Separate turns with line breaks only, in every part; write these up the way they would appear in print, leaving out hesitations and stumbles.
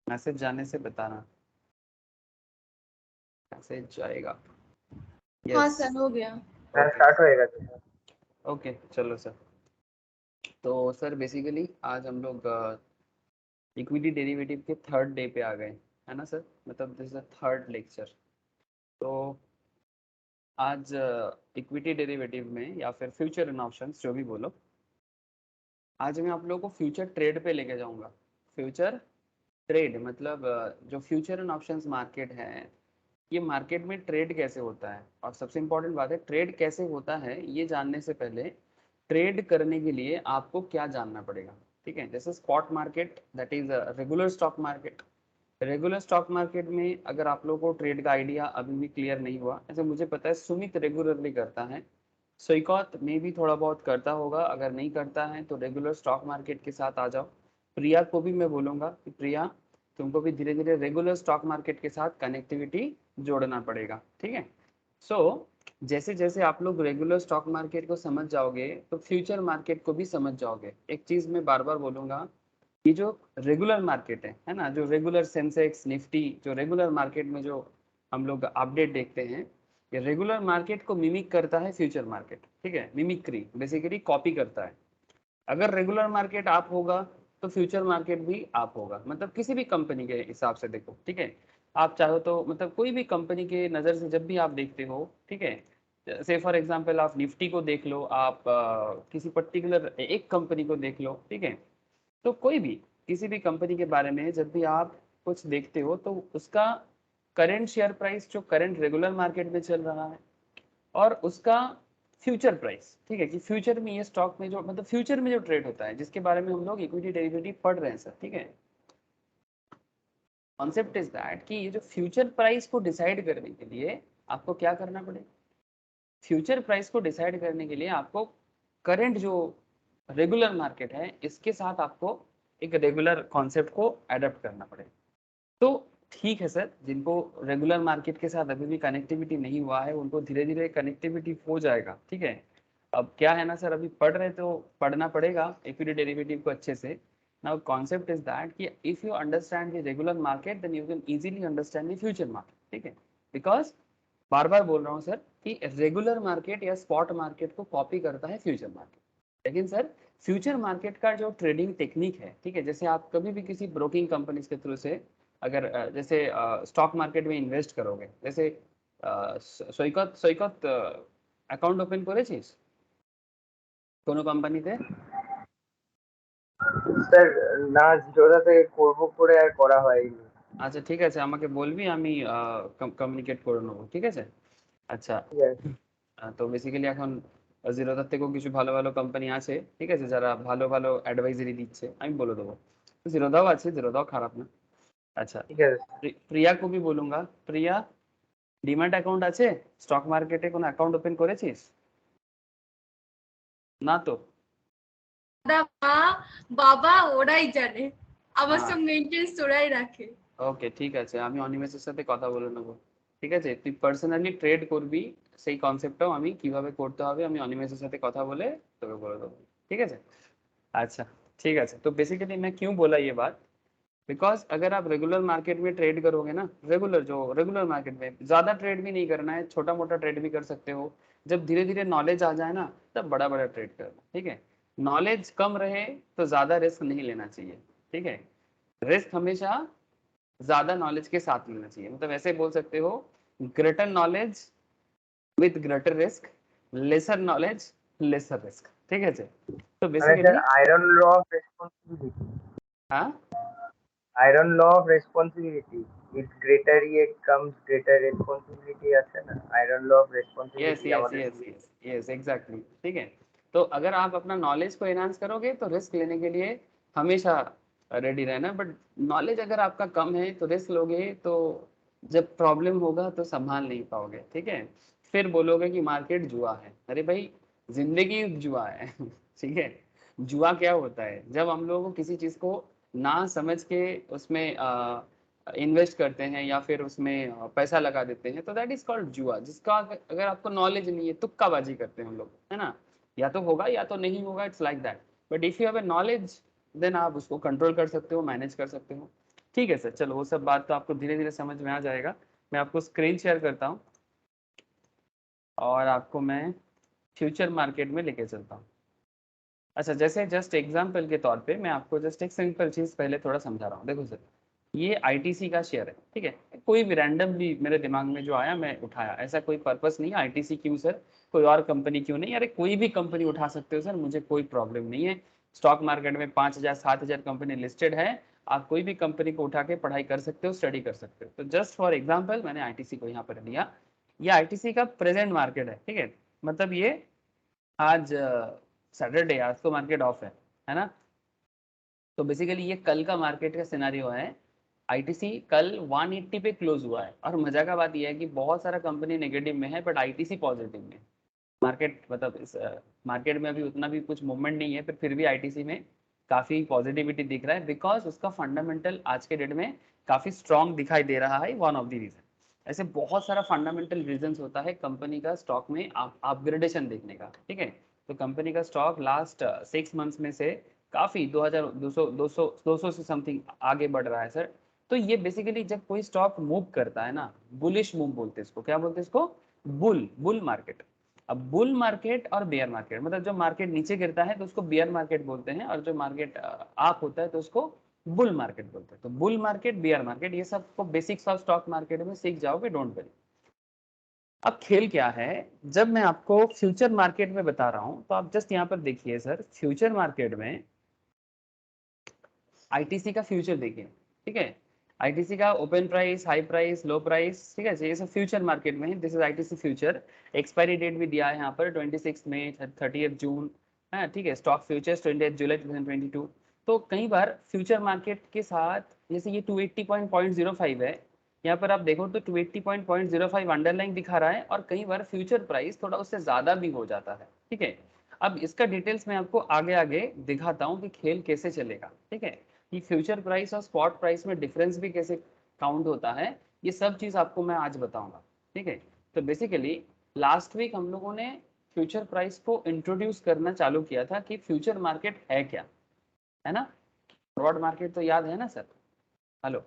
Message जाने से बताना, मैसेज जाएगा।
हाँ
यस,
सर हो गया।
ओके
स्टार्ट होएगा तो।
ओके चलो सर। तो सर बेसिकली आज हम लोग इक्विटी डेरिवेटिव के थर्ड डे पे आ गए, है ना सर, मतलब this is the third lecture. तो आज इक्विटी डेरिवेटिव में या फिर फ्यूचर इन ऑप्शंस जो भी बोलो, आज मैं आप लोगों को फ्यूचर ट्रेड पे लेके जाऊंगा। फ्यूचर ट्रेड मतलब जो फ्यूचर एंड ऑप्शंस मार्केट है, ये मार्केट में ट्रेड कैसे होता है, और सबसे इंपॉर्टेंट बात है ट्रेड कैसे होता है ये जानने से पहले ट्रेड करने के लिए आपको क्या जानना पड़ेगा। ठीक है, जैसे spot market that is regular stock market. Regular stock market में अगर आप लोगों को ट्रेड का आइडिया अभी भी क्लियर नहीं हुआ, ऐसे मुझे पता है सुमित रेगुलरली करता है, सोइकॉत में भी थोड़ा बहुत करता होगा, अगर नहीं करता है तो रेगुलर स्टॉक मार्केट के साथ आ जाओ। प्रिया को भी मैं बोलूँगा कि प्रिया तुमको भी धीरे धीरे रेगुलर स्टॉक मार्केट के साथ कनेक्टिविटी जोड़ना पड़ेगा। ठीक है, सो जैसे जैसे आप लोग रेगुलर स्टॉक मार्केट को समझ जाओगे तो फ्यूचर मार्केट को भी समझ जाओगे। एक चीज़ मैं बार बार बोलूँगा, ये जो रेगुलर मार्केट है ना, जो रेगुलर सेंसेक्स निफ्टी, जो रेगुलर मार्केट में जो हम लोग अपडेट देखते हैं, ये रेगुलर मार्केट को मिमिक करता है फ्यूचर मार्केट। ठीक है, मिमिक्री बेसिकली कॉपी करता है। अगर रेगुलर मार्केट आप होगा तो फ्यूचर मार्केट भी आप होगा, मतलब किसी भी कंपनी के हिसाब से देखो। ठीक है, आप चाहो तो मतलब कोई भी कंपनी के नज़र से जब भी आप देखते हो, ठीक है, से फॉर एग्जांपल आप निफ्टी को देख लो, आप किसी पर्टिकुलर एक कंपनी को देख लो। ठीक है, तो कोई भी किसी भी कंपनी के बारे में जब भी आप कुछ देखते हो तो उसका करंट शेयर प्राइस जो करंट रेगुलर मार्केट में चल रहा है, और उसका फ्यूचर प्राइस, ठीक है, कि फ्यूचर में ये स्टॉक में जो मतलब फ्यूचर में जो ट्रेड होता है जिसके बारे में हम लोग इक्विटी डेरिवेटिव पढ़ रहे हैं सर। ठीक है, कॉन्सेप्ट इज दैट कि ये जो फ्यूचर प्राइस को डिसाइड करने के लिए आपको क्या करना पड़ेगा, फ्यूचर प्राइस को डिसाइड करने के लिए आपको करंट जो रेगुलर मार्केट है इसके साथ आपको एक रेगुलर कॉन्सेप्ट को अडॉप्ट करना पड़ेगा। तो ठीक है सर, जिनको रेगुलर मार्केट के साथ अभी भी कनेक्टिविटी नहीं हुआ है उनको धीरे धीरे कनेक्टिविटी हो जाएगा। ठीक है, अब क्या है ना सर, अभी पढ़ रहे तो पढ़ना पड़ेगा इक्विटी डेरिवेटिव को अच्छे से। नाउ कॉन्सेप्ट इज दैट कि if you understand the regular market then you can easily understand the future market. ठीक है, बिकॉज बार बार बोल रहा हूँ सर कि रेगुलर मार्केट या स्पॉट मार्केट को कॉपी करता है फ्यूचर मार्केट, लेकिन सर फ्यूचर मार्केट का जो ट्रेडिंग टेक्निक है, ठीक है, जैसे आप कभी भी किसी ब्रोकिंग कंपनीज के थ्रू से अगर जैसे स्टॉक मार्केट में इन्वेस्ट करोगे, जैसे সৈকত সৈকত অ্যাকাউন্ট ওপেন করেছিস কোনো কোম্পানিতে?
স্যার না, জিরোদা থেকে করবো করে আর করা হয়নি।
আচ্ছা ঠিক আছে, আমাকে বলবি, আমি কমিউনিকেট করে নেবো। ঠিক আছে, আচ্ছা।
ঠিক আছে।
তো বেসিক্যালি এখন জিরোদার থেকেও কিছু ভালো ভালো কোম্পানি আছে, ঠিক আছে, যারা ভালো ভালো অ্যাডভাইজারি দিচ্ছে, আমি বলে দেবো। জিরোদাও আছে, জিরোদাও খারাপ না। আচ্ছা,
ঠিক আছে।
প্রিয়া को भी बोलूंगा। প্রিয়া, ডিম্যাট অ্যাকাউন্ট আছে স্টক মার্কেটে, কোনো অ্যাকাউন্ট ওপেন করেছিস? না তো?
মা বাবা ওরাই জানে, আমার
হ্যাঁ,
সব মেনটেন্স ওরাই রাখে।
ওকে ঠিক আছে, আমি অনিমেষের সাথে কথা বলে নেবো। ঠিক আছে, তুই পার্সোনালি ট্রেড করবি, সেই কনসেপ্টটাও আমি কিভাবে করতে হবে আমি অনিমেষের সাথে কথা বলে তোকে বলে देबो। ठीक है, अच्छा ठीक है। तो बेसिकली मैं क्यों बोला ये बात, बिकॉज अगर आप रेगुलर मार्केट में ट्रेड करोगे ना, रेगुलर जो रेगुलर मार्केट में ज़्यादा ट्रेड भी नहीं करना है, छोटा मोटा ट्रेड भी कर सकते हो। जब धीरे धीरे नॉलेज आ जाए ना तब बड़ा बड़ा ट्रेड करना। ठीक है, नॉलेज कम रहे तो ज़्यादा रिस्क नहीं लेना चाहिए। ठीक है, रिस्क हमेशा ज़्यादा नॉलेज के साथ लेना चाहिए, मतलब ऐसे बोल सकते हो, greater knowledge with greater risk, lesser knowledge lesser risk. ठीक है जी, तो
মানে sir
basically
iron law of responsibility,
हाँ,
iron law of responsibility, with greater ইয়ে কামস গ্রেটার রেসপন্সিবিলিটি আছে না, iron law of
yes
responsibility
yes
আমাদের
यस
শুরু।
Yes yes exactly. ठीक है, तो अगर आप अपना नॉलेज को एनहांस करोगे तो रिस्क लेने के लिए हमेशा रेडी रहना, बट नॉलेज अगर आपका कम है तो रिस्क लोगे तो जब प्रॉब्लम होगा तो संभाल नहीं पाओगे। ठीक है, फिर बोलोगे कि मार्केट जुआ है। अरे भाई, जिंदगी जुआ है। ठीक है, जुआ क्या होता है, जब हम लोग किसी चीज को ना समझ के उसमें इन्वेस्ट करते हैं या फिर उसमें पैसा लगा देते हैं, तो दैट इज कॉल्ड जुआ। जिसका अगर आपको नॉलेज नहीं है, तुक्काबाजी करते हैं हम लोग, है ना, या तो होगा या तो नहीं होगा, it's like that. But if you have a knowledge then आप उसको कंट्रोल कर सकते हो, मैनेज कर सकते हो। ठीक है सर, चलो वो सब बात तो आपको धीरे धीरे समझ में आ जाएगा। मैं आपको स्क्रीन शेयर करता हूँ और आपको मैं फ्यूचर मार्केट में लेके चलता हूँ। अच्छा, जैसे जस्ट एग्जाम्पल के तौर पे मैं आपको जस्ट एक सिंपल चीज़ पहले थोड़ा समझा रहा हूँ। देखो सर, ये आईटीसी का शेयर है, ठीक है। कोई भी रैंडमली मेरे दिमाग में जो आया मैं उठाया, ऐसा कोई पर्पस नहीं है। आईटीसी क्यों सर, कोई और कंपनी क्यों नहीं? अरे कोई भी कंपनी उठा सकते हो सर, मुझे कोई प्रॉब्लम नहीं है। स्टॉक मार्केट में 5,000 7,000 कंपनी लिस्टेड है, आप कोई भी कंपनी को उठा के पढ़ाई कर सकते हो, स्टडी कर सकते हो। तो जस्ट फॉर एग्जाम्पल मैंने आईटीसी को यहाँ पर लिया। ये आईटीसी का प्रेजेंट मार्केट है, ठीक है। मतलब ये आज सैटरडे, आज तो मार्केट ऑफ है ना। तो बेसिकली ये कल का मार्केट का सिनारियो है। आईटीसी कल 180 पे क्लोज हुआ है, और मजा का बात यह है कि बहुत सारा कंपनी नेगेटिव में है बट आईटीसी पॉजिटिव में। मार्केट मतलब इस मार्केट में अभी उतना भी कुछ मूवमेंट नहीं है, पर फिर भी आईटीसी में काफी पॉजिटिविटी दिख रहा है, बिकॉज उसका फंडामेंटल आज के डेट में काफी स्ट्रॉन्ग दिखाई दे रहा है। वन ऑफ द रीजन, ऐसे बहुत सारा फंडामेंटल रीजंस होता है कंपनी का स्टॉक में अपग्रेडेशन देखने का, ठीक है। तो कंपनी का स्टॉक लास्ट 6 मंथ्स में से काफी 200 से समथिंग आगे बढ़ रहा है सर। तो ये बेसिकली जब कोई स्टॉक मूव करता है ना, बुलिश मूव बोलते हैं इसको, क्या बोलते हैं इसको? Bull market. अब बुल मार्केट और बेयर मार्केट, मतलब जो मार्केट नीचे गिरता है तो उसको बेयर मार्केट बोलते हैं, और जो मार्केट अप होता है तो उसको बुल मार्केट बोलते हैं। तो बुल मार्केट, बेयर मार्केट, ये सब को बेसिक्स ऑफ स्टॉक मार्केट में सीख जाओगे, डोंट वरी। अब खेल क्या है, जब मैं आपको फ्यूचर मार्केट में बता रहा हूं तो आप जस्ट यहाँ पर देखिए सर, फ्यूचर मार्केट में आईटीसी का फ्यूचर देखिए, ठीक है। आईटीसी का open price, high price, low price, ठीक है, ये सब फ्यूचर मार्केट में है। This is ITC future. Expiry date भी दिया है यहाँ पर 26 मई 30 जून, है, ठीक है। स्टॉक फ्यूचर्स 28 जुलाई 2022। तो कई बार फ्यूचर मार्केट के साथ, जैसे ये 280.05 है, यहाँ पर आप देखो तो 280.05 अंडरलाइन दिखा रहा है, और कई बार फ्यूचर प्राइस थोड़ा उससे ज्यादा भी हो जाता है, ठीक है। अब इसका डिटेल्स मैं आपको आगे आगे दिखाता हूँ कि खेल कैसे चलेगा, ठीक है। कि फ्यूचर प्राइस और स्पॉट प्राइस में डिफरेंस भी कैसे काउंट होता है, ये सब चीज़ आपको मैं आज बताऊंगा, ठीक है। तो बेसिकली लास्ट वीक हम लोगों ने फ्यूचर प्राइस को इंट्रोड्यूस करना चालू किया था कि फ्यूचर मार्केट है क्या, है ना। फॉरवर्ड मार्केट तो याद है ना सर? हेलो,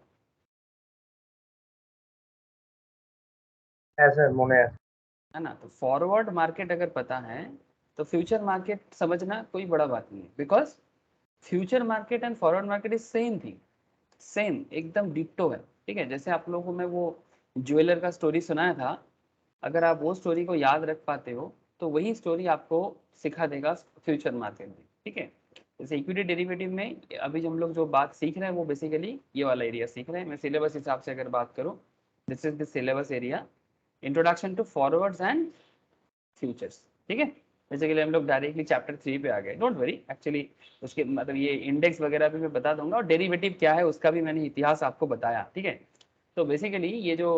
হ্যাঁ স্যার মনে আছে।
है ना। तो फॉरवर्ड मार्केट अगर पता है तो फ्यूचर मार्केट समझना कोई बड़ा बात नहीं है, because future market and forward market is same thing, same एकदम डिट्टो है, ठीक है। जैसे आप लोगों को मैं वो ज्वेलर का स्टोरी सुनाया था, अगर आप वो स्टोरी को याद रख पाते हो तो वही स्टोरी आपको सिखा देगा फ्यूचर मार्केट में, ठीक है। जैसे इक्विटी डेरिवेटिव में अभी हम लोग जो बात सीख रहे हैं वो बेसिकली ये वाला एरिया सीख रहे हैं। मैं सिलेबस हिसाब से अगर बात करूँ, this is the syllabus area, introduction to forwards and futures, ठीक है। बेसिकली हम लोग डायरेक्टली चैप्टर 3 पे आ गए, डोंट वरी। एक्चुअली उसके मतलब ये इंडेक्स वगैरह भी मैं बता दूंगा, और डेरिवेटिव क्या है उसका भी मैंने इतिहास आपको बताया, ठीक है। तो बेसिकली ये जो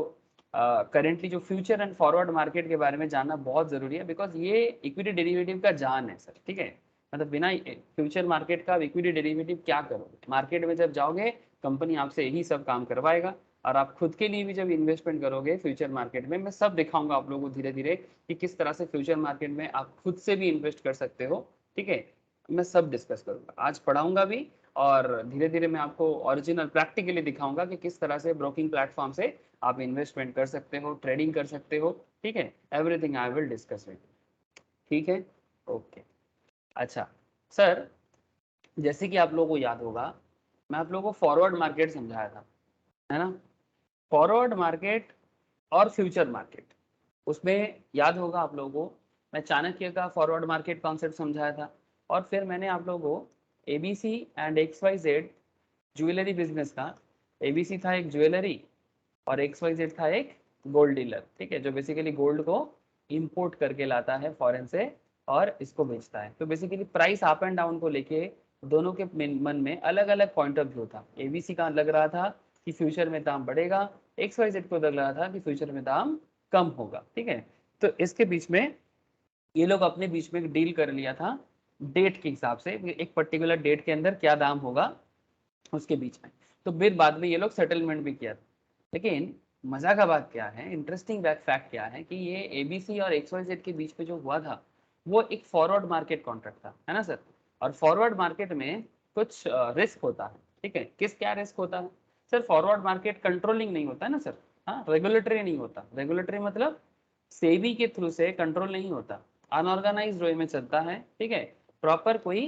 करेंटली जो फ्यूचर एंड फॉरवर्ड मार्केट के बारे में जानना बहुत जरूरी है, बिकॉज ये इक्विटी डेरिवेटिव का जान है सर, ठीक है। मतलब बिना फ्यूचर मार्केट का इक्विटी डेरिवेटिव क्या करोगे? मार्केट में जब जाओगे कंपनी आपसे यही सब काम करवाएगा, और आप खुद के लिए भी जब इन्वेस्टमेंट करोगे फ्यूचर मार्केट में, मैं सब दिखाऊंगा आप लोगों को धीरे धीरे कि किस तरह से फ्यूचर मार्केट में आप खुद से भी इन्वेस्ट कर सकते हो, ठीक है। मैं सब डिस्कस करूंगा, आज पढ़ाऊंगा भी, और धीरे धीरे मैं आपको ओरिजिनल प्रैक्टिकली दिखाऊंगा कि किस तरह से ब्रोकिंग प्लेटफॉर्म से आप इन्वेस्टमेंट कर सकते हो, ट्रेडिंग कर सकते हो, ठीक है। Everything I will discuss with, ठीक है, ओके। अच्छा सर, जैसे कि आप लोगों को याद होगा, मैं आप लोगों को फॉरवर्ड मार्केट समझाया था, है ना। फॉरवर्ड मार्केट और फ्यूचर मार्केट, उसमें याद होगा आप लोगों को, मैं चाणक्य का फॉरवर्ड मार्केट कॉन्सेप्ट समझाया था, और फिर मैंने आप लोगों को ABC and XYZ jewellery business का, एबीसी था एक ज्वेलरी और XYZ था एक गोल्ड डीलर, ठीक है, जो बेसिकली गोल्ड को इंपोर्ट करके लाता है फॉरेन से और इसको बेचता है। तो basically price up and down को लेके दोनों के मन में अलग अलग पॉइंट ऑफ व्यू था। एबीसी का लग रहा था कि फ्यूचर में दाम बढ़ेगा, XYZ को लग रहा था कि फ्यूचर में दाम कम होगा, ठीक है। तो इसके बीच में ये लोग अपने बीच में डील कर लिया था डेट के हिसाब से, एक पर्टिकुलर डेट के अंदर क्या दाम होगा उसके बीच में। तो फिर बाद में ये लोग सेटलमेंट भी किया था। लेकिन मजा का बात क्या है, इंटरेस्टिंग फैक्ट क्या है कि ये एबीसी और XYZ के बीच में जो हुआ था वो एक फॉरवर्ड मार्केट कॉन्ट्रैक्ट था, है ना सर। और फॉरवर्ड मार्केट में कुछ रिस्क होता है, ठीक है। किस क्या रिस्क होता है? सर फॉरवर्ड मार्केट कंट्रोलिंग नहीं होता है ना सर, हाँ रेगुलेटरी नहीं होता, रेगुलेटरी मतलब सेबी के थ्रू से कंट्रोल नहीं होता, अनऑर्गेनाइज्ड वे में चलता है, ठीक है, प्रॉपर कोई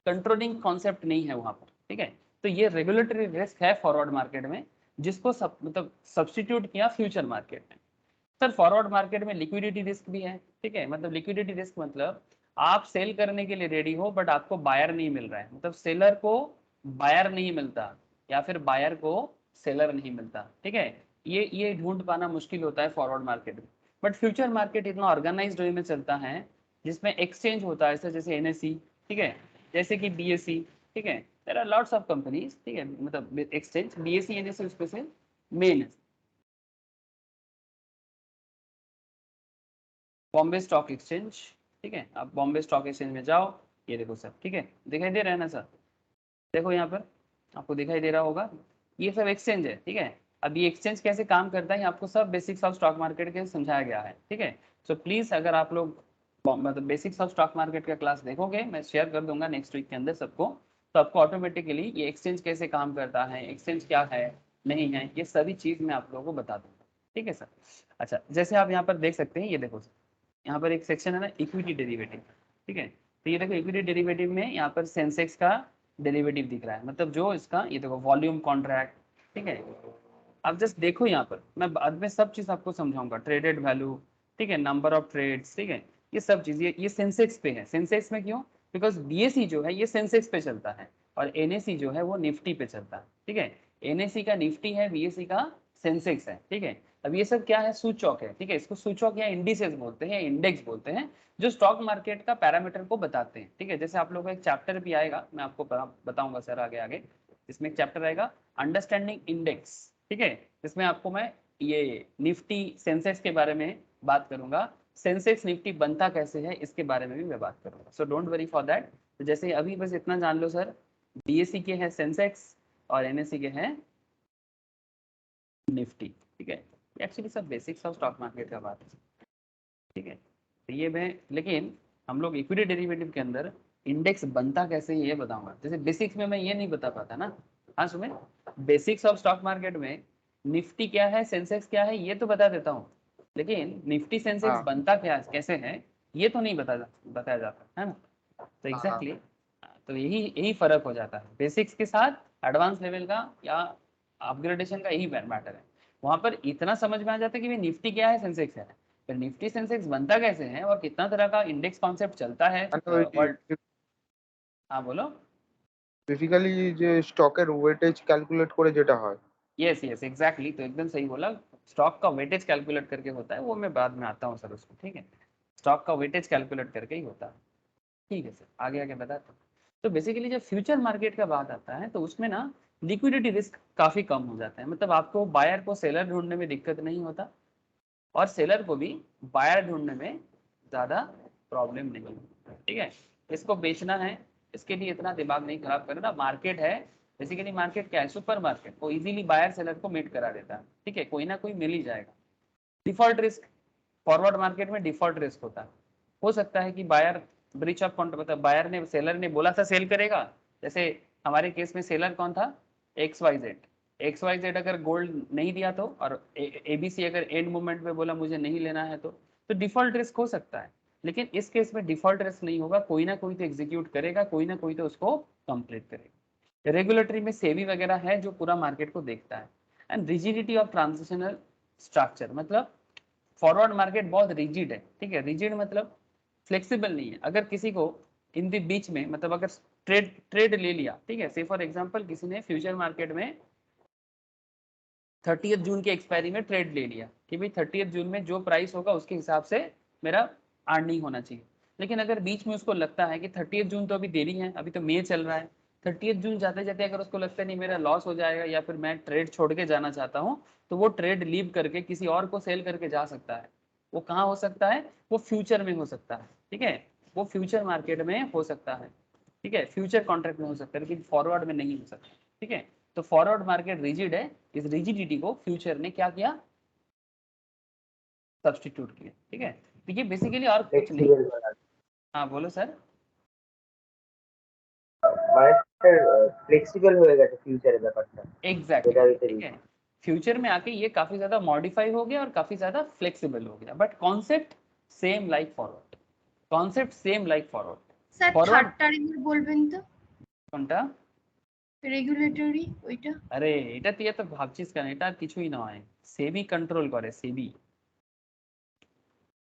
कंट्रोलिंग कॉन्सेप्ट नहीं है वहां पर, ठीक है। तो ये रेगुलेटरी रिस्क है फॉरवर्ड मार्केट में, जिसको मतलब सब्सटीट्यूट किया फ्यूचर मार्केट में। सर फॉरवर्ड मार्केट में लिक्विडिटी रिस्क भी है, ठीक है, मतलब लिक्विडिटी रिस्क मतलब आप सेल करने के लिए रेडी हो बट आपको बायर नहीं मिल रहा है, मतलब सेलर को बायर नहीं मिलता या फिर बायर को सेलर नहीं मिलता, ठीक है, ये ढूंढ पाना मुश्किल होता है फॉरवर्ड मार्केट में। बट फ्यूचर मार्केट इतना ऑर्गेनाइज्ड वे में चलता है जिसमें एक्सचेंज होता है, जैसे एनएससी, ठीक है, जैसे कि बीएससी, ठीक है, there are lots of companies, ठीक है, मतलब एक्सचेंज बीएससी एनएससी उसमें से मेन है। बॉम्बे स्टॉक एक्सचेंज, ठीक है, आप बॉम्बे स्टॉक एक्सचेंज में जाओ, ये देखो सर, ठीक है, दिखाई दे रहा है ना सर, देखो यहाँ पर आपको दिखाई दे रहा होगा, ये सब एक्सचेंज है, ठीक है। अब ये एक्सचेंज कैसे काम करता है आपको सब बेसिक्स ऑफ स्टॉक मार्केट के समझाया गया है, ठीक है। सो प्लीज अगर आप लोग मतलब बेसिक्स ऑफ स्टॉक मार्केट का क्लास देखोगे, मैं शेयर कर दूंगा नेक्स्ट वीक के अंदर सबको, तो आपको ऑटोमेटिकली ये एक्सचेंज कैसे काम करता है, एक्सचेंज क्या है नहीं है, ये सभी चीज मैं आप लोगों को बता दूंगा, ठीक है सर। अच्छा, जैसे आप यहाँ पर देख सकते हैं, ये देखो सर, यहाँ पर एक सेक्शन है ना इक्विटी डेरिवेटिव, ठीक है, तो ये देखो इक्विटी डेरिवेटिव में यहाँ पर सेंसेक्स का डेरिवेटिव दिख रहा है, मतलब जो इसका ये देखो वॉल्यूम कॉन्ट्रैक्ट, ठीक है, अब जस्ट देखो यहाँ पर मैं बाद में सब चीज आपको समझाऊंगा, ट्रेडेड वैल्यू, ठीक है, नंबर ऑफ ट्रेड्स, ठीक है, ये सब चीज ये सेंसेक्स पे है, सेंसेक्स में क्यों, बिकॉज बीएसई जो है ये सेंसेक्स पे चलता है और एनएसई जो है वो निफ्टी पे चलता है, ठीक है, एनएसई का निफ्टी है, बीएसई का सेंसेक्स है, ठीक है। अब ये सब क्या है, सूचक है, ठीक है, इसको सूचक या इंडिसेस बोलते हैं, इंडेक्स बोलते हैं, जो स्टॉक मार्केट का पैरामीटर को बताते हैं, ठीक है। जैसे आप लोगों को एक चैप्टर भी आएगा, मैं आपको बताऊंगा सर आगे आगे, इसमें एक चैप्टर आएगा अंडरस्टैंडिंग इंडेक्स, ठीक है, इसमें आपको मैं ये निफ्टी सेंसेक्स के बारे में बात करूंगा, सेंसेक्स निफ्टी बनता कैसे है इसके बारे में भी मैं बात करूंगा, so don't worry for that. तो जैसे अभी बस इतना जान लो सर, बीएससी के हैं सेंसेक्स और एनएससी के हैं निफ्टी, ठीक है, एक्चुअली सब बेसिक्स ऑफ स्टॉक मार्केट का बात है, ठीक है। तो ये मैं, लेकिन हम लोग इक्विटी डेरिवेटिव के अंदर इंडेक्स बनता कैसे है ये बताऊंगा, जैसे बेसिक्स में मैं ये नहीं बता पाता ना, हाँ सुने, बेसिक्स ऑफ स्टॉक मार्केट में निफ्टी क्या है सेंसेक्स क्या है ये तो बता देता हूँ, लेकिन निफ्टी सेंसेक्स
हाँ
बनता क्या कैसे है ये तो नहीं बताया जाता है ना, तो
हाँ
एग्जैक्टली तो यही यही फर्क हो जाता है बेसिक्स के साथ एडवांस लेवल का या अपग्रेडेशन का, यही मैटर है। वहां पर इतना समझ में आ जाता है कि निफ्टी क्या है सेंसेक्स है, फिर निफ्टी सेंसेक्स बनता कैसे है और कितना तरह का इंडेक्स कॉन्सेप्ट चलता है वर्ल्ड। हाँ बोलो।
বেসিক্যালি যে স্টকের ওয়েটেজ ক্যালকুলেট করে যেটা হয়।
यस यस एग्जैक्टली, तो एकदम सही बोला, स्टॉक का वेटेज कैलकुलेट करके होता है, वो मैं बाद में आता हूँ सर उसको, ठीक है, स्टॉक का वेटेज कैलकुलेट करके ही होता है, ठीक है सर, आगे आगे बताता हूँ। तो बेसिकली जब फ्यूचर मार्केट का बात आता है तो उसमें ना लिक्विडिटी रिस्क काफी कम हो जाता है, मतलब आपको बायर को सेलर ढूंढने में दिक्कत नहीं होता और सेलर को भी बायर ढूंढने में ज्यादा प्रॉब्लम नहीं होती, ठीक है। इसको बेचना है, इसके लिए इतना दिमाग नहीं खराब करना, मार्केट है, बेसिकली मार्केट क्या है, सुपर मार्केट, वो इजीली बायर सेलर को मीट करा देता है, ठीक है, कोई ना कोई मिल ही जाएगा। डिफॉल्ट रिस्क, फॉरवर्ड मार्केट में डिफॉल्ट रिस्क होता है, हो सकता है कि बायर ब्रीच ऑफ कॉन्ट्रैक्ट, मतलब बायर ने सेलर ने बोला था सेल करेगा, जैसे हमारे केस में सेलर कौन था, एक्स वाई जेड अगर गोल्ड नहीं दिया तो, और एबीसी अगर एंड मोमेंट में बोला मुझे नहीं लेना है तो डिफॉल्ट रिस्क हो सकता है, लेकिन इस केस में डिफॉल्ट रिस्क नहीं होगा, कोई ना कोई तो एग्जीक्यूट करेगा, कोई ना कोई तो उसको कंप्लीट करेगा। रेगुलेटरी में सेबी वगैरह है जो पूरा मार्केट को देखता है। And rigidity of transitional structure, मतलब फॉरवर्ड मार्केट बहुत रिजिड है, ठीक है, रिजिड मतलब फ्लेक्सिबल नहीं है, अगर किसी को इन द बीच में, मतलब अगर ट्रेड ट्रेड ले लिया, ठीक है, से फॉर एग्जांपल किसी ने फ्यूचर मार्केट में 30 जून के एक्सपायरी में ट्रेड ले लिया कि भाई 30 जून में जो प्राइस होगा उसके हिसाब से मेरा अर्निंग होना चाहिए, लेकिन अगर बीच में उसको लगता है कि 30 जून तो अभी देरी है, अभी तो मई चल रहा है, 30 जून जाते जाते अगर उसको लगता है नहीं मेरा लॉस हो जाएगा या फिर मैं ट्रेड छोड़ के जाना चाहता हूँ, तो वो ट्रेड लीव करके किसी और को सेल करके जा सकता है। वो कहाँ हो सकता है, वो फ्यूचर में हो सकता है, ठीक है, वो फ्यूचर मार्केट में हो सकता है, ठीक है, फ्यूचर कॉन्ट्रैक्ट में हो सकता है, लेकिन फॉरवर्ड में नहीं हो सकता, ठीक है। तो फॉरवर्ड मार्केट रिजिड है, इस रिजिडिटी को फ्यूचर ने क्या किया, सब्सटीट्यूट किया, ठीक है, तो ये बेसिकली और कुछ नहीं।
फ्लेक्सिबल बना
हाँ बोलो सर।
মানে ফ্লেক্সিবল হয়ে গেছে ফিউচারের ব্যাপারটা,
एग्जैक्टली
যেটা হচ্ছে
ठीक है। फ्यूचर में आके ये काफी ज्यादा मॉडिफाई हो गया और काफी ज्यादा फ्लेक्सिबल हो गया, but concept same like forward, concept same like forward.
Sir
forward
থার্ডটা একবার বলবেন তো,
কোনটা?
রেগুলেটরি ওইটা।
আরে এটা তুই এত ভাবছিস কেন, এটা আর কিছুই নয়, সেবি কন্ট্রোল করে, SEBI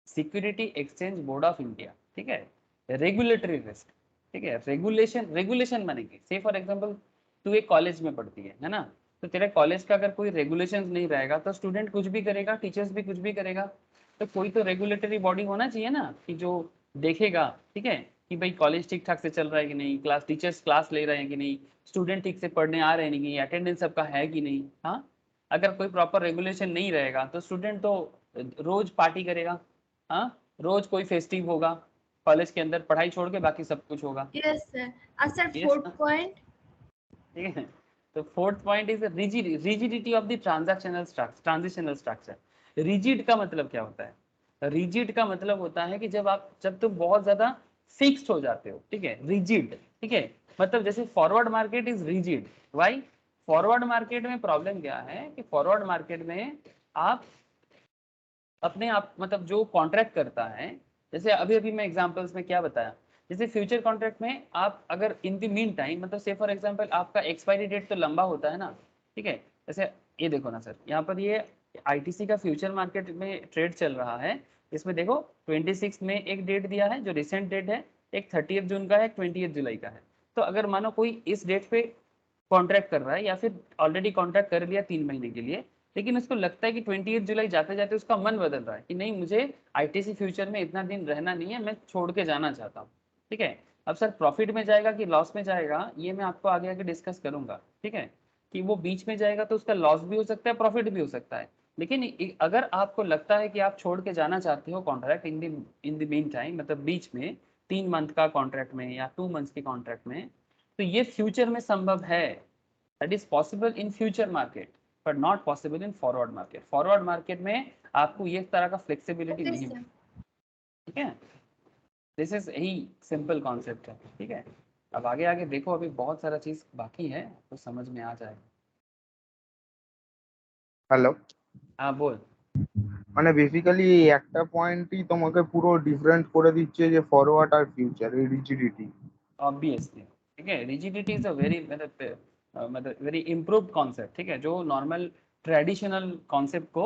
security exchange board of India, ठीक है। रेगुलेटरी रिस्क, ठीक है। रेगुलेशन, रेगुलेशन माने कि से फॉर एग्जांपल तू एक कॉलेज में पढ़ती है ना, तो तेरे कॉलेज का अगर कोई रेगुलेशंस नहीं रहेगा तो स्टूडेंट कुछ भी करेगा, टीचर्स भी कुछ भी करेगा। तो कोई तो रेगुलेटरी बॉडी होना चाहिए ना कि जो देखेगा, ठीक है, कि भाई कॉलेज ठीक ठाक से चल रहा है कि नहीं, क्लास टीचर्स क्लास ले रहे हैं कि नहीं, स्टूडेंट ठीक से पढ़ने आ रहे हैं कि नहीं, अटेंडेंस सबका है कि नहीं। हाँ, अगर कोई प्रॉपर रेगुलेशन नहीं रहेगा तो स्टूडेंट तो रोज पार्टी करेगा, हाँ, रोज कोई फेस्टिव होगा कॉलेज के अंदर, पढ़ाई छोड़ के बाकी सब कुछ होगा।
Yes sir. और सर
Yes,
फोर्थ
ना?
पॉइंट,
ठीक है। तो fourth point is rigidity of the transitional structure. Rigid का मतलब क्या होता है? रिजिड का मतलब होता है कि जब तुम बहुत ज्यादा फिक्स्ड हो जाते हो, ठीक है, रिजिड, ठीक है। मतलब जैसे forward market is rigid, why? Forward market में प्रॉब्लम क्या है कि फॉरवर्ड मार्केट में आप अपने आप मतलब जो कॉन्ट्रैक्ट करता है, जैसे अभी अभी मैं एग्जांपल्स में क्या बताया, जैसे फ्यूचर कॉन्ट्रैक्ट में आप अगर इन द मीन टाइम मतलब से फॉर एग्जांपल आपका एक्सपायरी डेट तो लंबा होता है ना, ठीक है। जैसे ये देखो ना सर, यहाँ पर ये आईटीसी का फ्यूचर मार्केट में ट्रेड चल रहा है, इसमें देखो 26 में एक डेट दिया है जो रिसेंट डेट है, एक 30 जून का है, 20 जुलाई का है। तो अगर मानो कोई इस डेट पे कॉन्ट्रैक्ट कर रहा है या फिर ऑलरेडी कॉन्ट्रैक्ट कर लिया 3 महीने के लिए, लेकिन उसको लगता है कि 28 जुलाई जाते जाते उसका मन बदल रहा है कि नहीं, मुझे आईटीसी फ्यूचर में इतना दिन रहना नहीं है, मैं छोड़ के जाना चाहता हूँ, ठीक है। अब सर प्रॉफिट में जाएगा कि लॉस में जाएगा, ये मैं आपको आगे आगे डिस्कस करूंगा, ठीक है। कि वो बीच में जाएगा तो उसका लॉस भी हो सकता है, प्रॉफिट भी हो सकता है। लेकिन अगर आपको लगता है कि आप छोड़ के जाना चाहते हो contract in the mean time, मतलब बीच में 3 मंथ का कॉन्ट्रैक्ट में या 2 मंथ्स के कॉन्ट्रैक्ट में, तो ये फ्यूचर में संभव है। That is possible in future market but not possible in forward market. Forward market में आपको ये तरह का फ्लेक्सिबिलिटी
ओके
नहीं
सर।
मिलती, ठीक है। दिस इज यही सिंपल कॉन्सेप्ट है, ठीक है। अब आगे आगे देखो, अभी बहुत सारा चीज बाकी है तो समझ में आ जाएगा।
হ্যালো,
हाँ बोल।
মানে বেসিক্যালি একটা পয়েন্টই তোমাকে পুরো ডিফারেন্ট করে দিচ্ছে যে ফরওয়ার্ড আর ফিউচার, এই রিজিডিটি।
ऑब्वियसली, ठीक है, रिजिडिटी इज अ वेरी मतलब वेरी इम्प्रूव्ड कॉन्सेप्ट, ठीक है, जो नॉर्मल ट्रेडिशनल कॉन्सेप्ट को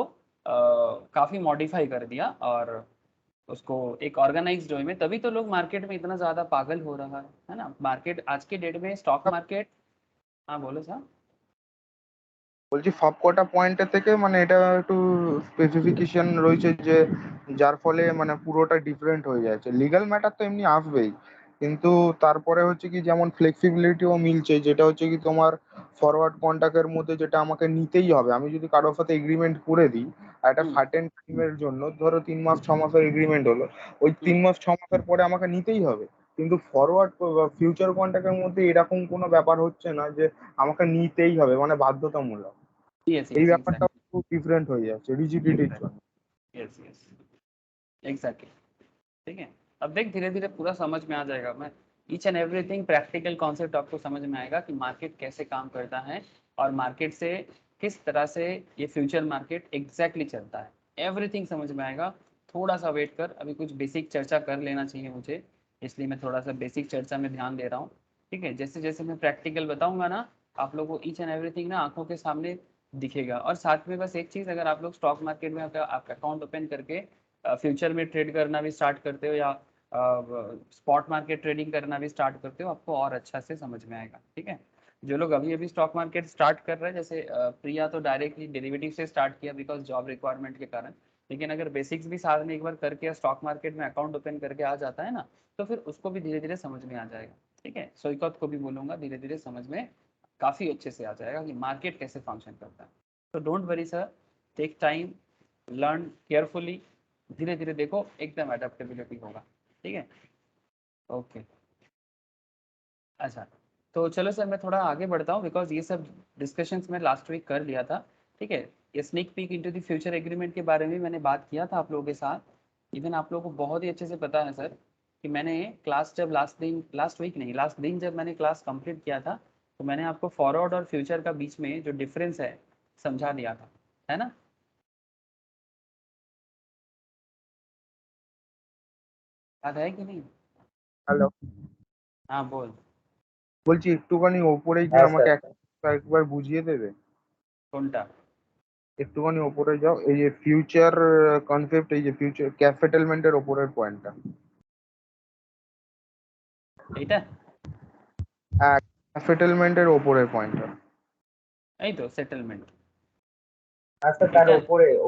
काफी मॉडिफाई कर दिया और उसको एक ऑर्गेनाइज्ड वे में, तभी तो लोग मार्केट में इतना ज्यादा पागल हो रहा है ना। मार्केट आज के डेट में स्टॉक मार्केट, हाँ बोलो सर।
বলছি সব কটা পয়েন্টের থেকে মানে এটা একটু স্পেসিফিকেশন রয়েছে যে যার ফলে মানে পুরোটা ডিফারেন্ট হয়ে যাচ্ছে। লিগ্যাল ম্যাটার তো এমনি আসবেই, কিন্তু তারপরে হচ্ছে কি যেমন ফ্লেক্সিবিলিটিও মিলছে, যেটা হচ্ছে কি তোমার ফরওয়ার্ড কন্ট্রাক্টের মধ্যে যেটা আমাকে নিতেই হবে। আমি যদি কারোর সাথে এগ্রিমেন্ট করে দিই আর একটা
हम्म
সার্টেন টাইমের জন্য, ধরো 3 মাস 6 মাসের এগ্রিমেন্ট হলো, ওই 3 মাস 6 মাসের পরে আমাকে নিতেই হবে। কিন্তু ফরওয়ার্ড বা ফিউচার কন্ট্রাক্টের মধ্যে এরকম কোনো ব্যাপার হচ্ছে না যে আমাকে নিতেই হবে, মানে বাধ্যতামূলক।
यस
এই
यस
ব্যাপারটা
एग्जैक्टली
খুব ডিফারেন্ট হয়ে যাচ্ছে রিজিডিটির জন্য।
यस यस एग्जैक्टली, ठीक है। अब देख धीरे धीरे पूरा समझ में आ जाएगा, मैं each and everything practical concept आपको समझ में आएगा कि मार्केट कैसे काम करता है और मार्केट से किस तरह से ये फ्यूचर मार्केट एग्जैक्टली चलता है, एवरीथिंग समझ में आएगा। थोड़ा सा वेट कर, अभी कुछ बेसिक चर्चा कर लेना चाहिए मुझे, इसलिए मैं थोड़ा सा बेसिक चर्चा में ध्यान दे रहा हूँ, ठीक है। जैसे जैसे मैं प्रैक्टिकल बताऊंगा ना, आप लोगों को ईच एंड एवरीथिंग ना आंखों के सामने दिखेगा। और साथ में बस एक चीज़, अगर आप लोग स्टॉक मार्केट में आपका अकाउंट ओपन करके फ्यूचर में ट्रेड करना भी स्टार्ट करते हो या स्पॉट मार्केट ट्रेडिंग करना भी स्टार्ट करते हो, आपको और अच्छा से समझ में आएगा, ठीक है। जो लोग अभी अभी स्टॉक मार्केट स्टार्ट कर रहे हैं, जैसे प्रिया तो डायरेक्टली डेरिवेटिव से स्टार्ट किया बिकॉज जॉब रिक्वायरमेंट के कारण, लेकिन अगर बेसिक्स भी साथ में एक बार करके स्टॉक मार्केट में अकाउंट ओपन करके आ जाता है ना, तो फिर उसको भी धीरे धीरे समझ में आ जाएगा, ठीक है। सोईकत को भी बोलूंगा, धीरे धीरे समझ में काफ़ी अच्छे से आ जाएगा कि मार्केट कैसे फंक्शन करता है। तो don't worry sir, take time, learn carefully, धीरे धीरे देखो एकदम अडेप्टेबिलिटी होगा, ठीक है। ओके, अच्छा, तो चलो सर मैं थोड़ा आगे बढ़ता हूँ बिकॉज ये सब डिस्कशंस में लास्ट वीक कर लिया था, ठीक है। ये sneak peek into the future agreement के बारे में मैंने बात किया था आप लोगों के साथ, इवन आप लोगों को बहुत ही अच्छे से पता है सर कि मैंने क्लास जब लास्ट दिन जब मैंने क्लास कंप्लीट किया था तो मैंने आपको फॉरवर्ड और फ्यूचर का बीच में जो डिफरेंस है समझा दिया था, है ना? याद है कि नहीं?
হ্যালো,
हाँ बोल।
বলছি একটুখানি ওপরে গিয়ে
হ্যাঁ
আমাকে
স্যার।
একবার বুঝিয়ে দেবে?
কোনটা?
একটুখানি ওপরে যাও, এই যে ফিউচার কনসেপ্ট, এই যে ফিউচার ক্যাপিটালমেন্টের ওপরের পয়েন্টটা।
এটা
হ্যাঁ, ক্যাপিটালমেন্টের ওপরের পয়েন্টটা।
এই তো সেটেলমেন্ট।
হ্যাঁ স্যার, তার
এটা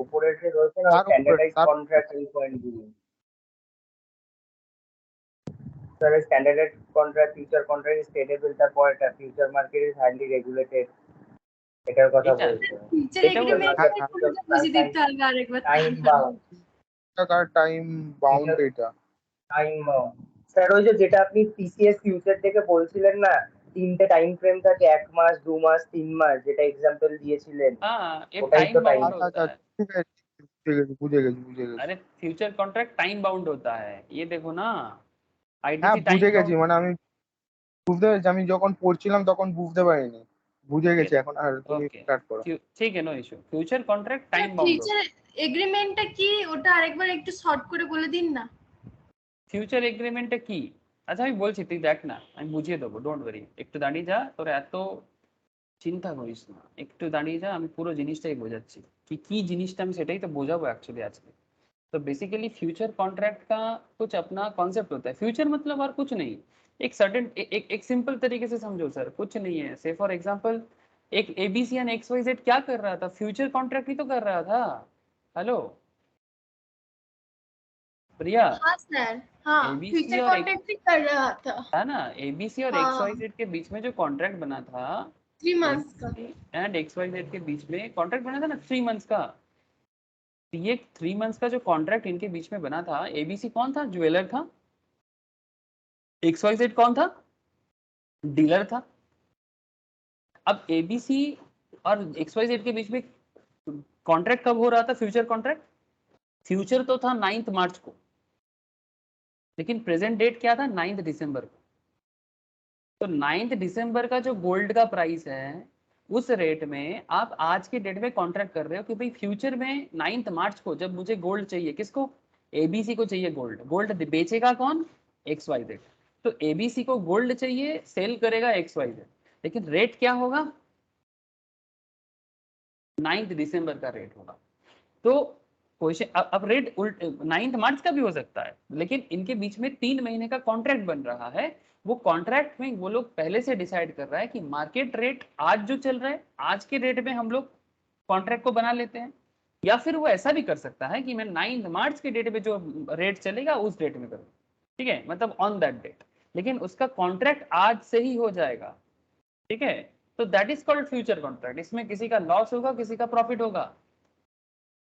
ওপরের যে রয়েছে না
তার উপরে
স্ট্যান্ডার্ডাইজ কন্ট্রাক্ট এই পয়েন্টগুলো। Sir standard contract, future contract, স্টেটেবল, তার পরেরটা future market is highly regulated, এটার কথা
এটা
বলছে।
ফিউচার
এটা
ফিউচার
বলছি।
এগ্রিমেন্ট
হ্যাঁ,
মার্কেট,
হ্যাঁ,
কোনটা বুঝে দিতে হবে আরেকবার।
টাইম বাউন্ড,
টাকার টাইম বাউন্ড এটা।
Time bound. স্যার ওই যে যেটা আপনি টিসিএস ফিউচার থেকে বলছিলেন না, তিনটে টাইম ফ্রেম থাকে, 1 মাস, 2 মাস, 3 মাস, যেটা एग्जांपल दिएছিলেন,
हाँ ये
ওটাই
टाइम
তো টাইম।
बाउंड
আচ্ছা
होता
আচ্ছা,
है।
ঠিক আছে, বুঝে গেছি বুঝে গেছি বুঝে গেছি।
अरे फ्यूचर कॉन्ट्रैक्ट टाइम बाउंड होता है, ये देखो ना,
হ্যাঁ
आईटीसी
বুঝে
टाइम
গেছি,
बाउंड।
মানে আমি বুঝতে পেরেছি, আমি যখন পড়ছিলাম তখন বুঝতে পারিনি। বুঝে গেছি এখন, আর তুমি
ओके
স্টার্ট করো।
ठीक है, no issue. Future contract time bound होता
ফিউচার এগ্রিমেন্টটা কি ওটা আরেকবার একটু শর্ট করে বলে দিন না।
ফিউচার এগ্রিমেন্টে কি? আচ্ছা আমি বলছি, তুই দেখ না, আমি বুঝিয়ে দেবো, ডোন্ট ওয়ারি। একটু দাঁড়িয়ে যা, তোর এত চিন্তা করিস না, একটু দাঁড়িয়ে যা, আমি পুরো জিনিসটাই বোঝাচ্ছি कि কি জিনিসটা আমি সেটাই তো বোঝাবো एक्चुअली আজকে। तो बेसिकली फ्यूचर कॉन्ट्रैक्ट का कुछ अपना कॉन्सेप्ट होता है। फ्यूचर मतलब और कुछ नहीं, एक सर्टेन एक सिंपल तरीके से समझो सर, कुछ नहीं है। से फॉर एग्जांपल एक ABC and X Y Z क्या कर रहा था? फ्यूचर कॉन्ट्रैक्ट ही तो कर रहा था। हेलो प्रिया,
हाँ सर, हाँ
एबीसी
फ्यूचर
और
कॉन्ट्रैक्ट भी कर रहा था।
है ना, एबीसी और एक्स
हाँ
वाई जेड के बीच में जो कॉन्ट्रैक्ट बना था,
3 मंथ्स का।
ABC and X Y Z के बीच में कॉन्ट्रैक्ट बना था ना 3 मंथ्स का। तो ये 3 मंथ्स का जो कॉन्ट्रैक्ट इनके बीच में बना था, एबीसी कौन था? ज्वेलर था। एक्स वाई जेड कौन था? डीलर था। अब एबीसी और एक्स वाई जेड के बीच में कॉन्ट्रैक्ट कब हो रहा था? फ्यूचर कॉन्ट्रैक्ट, फ्यूचर तो था 9 मार्च को, लेकिन प्रेजेंट डेट क्या था? 9 दिसंबर को। तो 9 दिसंबर का जो गोल्ड का प्राइस है, उस रेट में आप आज के डेट में कॉन्ट्रैक्ट कर रहे हो कि भाई फ्यूचर में 9 मार्च को जब मुझे गोल्ड चाहिए, किसको? एबीसी को चाहिए गोल्ड। गोल्ड बेचेगा कौन? X Y Z. तो एबीसी को गोल्ड चाहिए, सेल करेगा एक्स वाई जेड, लेकिन रेट क्या होगा? 9 दिसंबर का रेट होगा। तो क्वेश्चन, अब रेट उल्ट 9 मार्च का भी हो सकता है, लेकिन इनके बीच में 3 महीने का कॉन्ट्रैक्ट बन रहा है। वो कॉन्ट्रैक्ट में वो लोग पहले से डिसाइड कर रहा है कि मार्केट रेट आज जो चल रहा है, आज के रेट में हम लोग कॉन्ट्रैक्ट को बना लेते हैं। या फिर वो ऐसा भी कर सकता है कि मैं 9 मार्च के डेट पे जो रेट चलेगा उस डेट में करूँ, ठीक है, मतलब ऑन दैट डेट, लेकिन उसका कॉन्ट्रैक्ट आज से ही हो जाएगा, ठीक है। तो that is called future contract. इसमें किसी का लॉस होगा, किसी का प्रॉफिट होगा।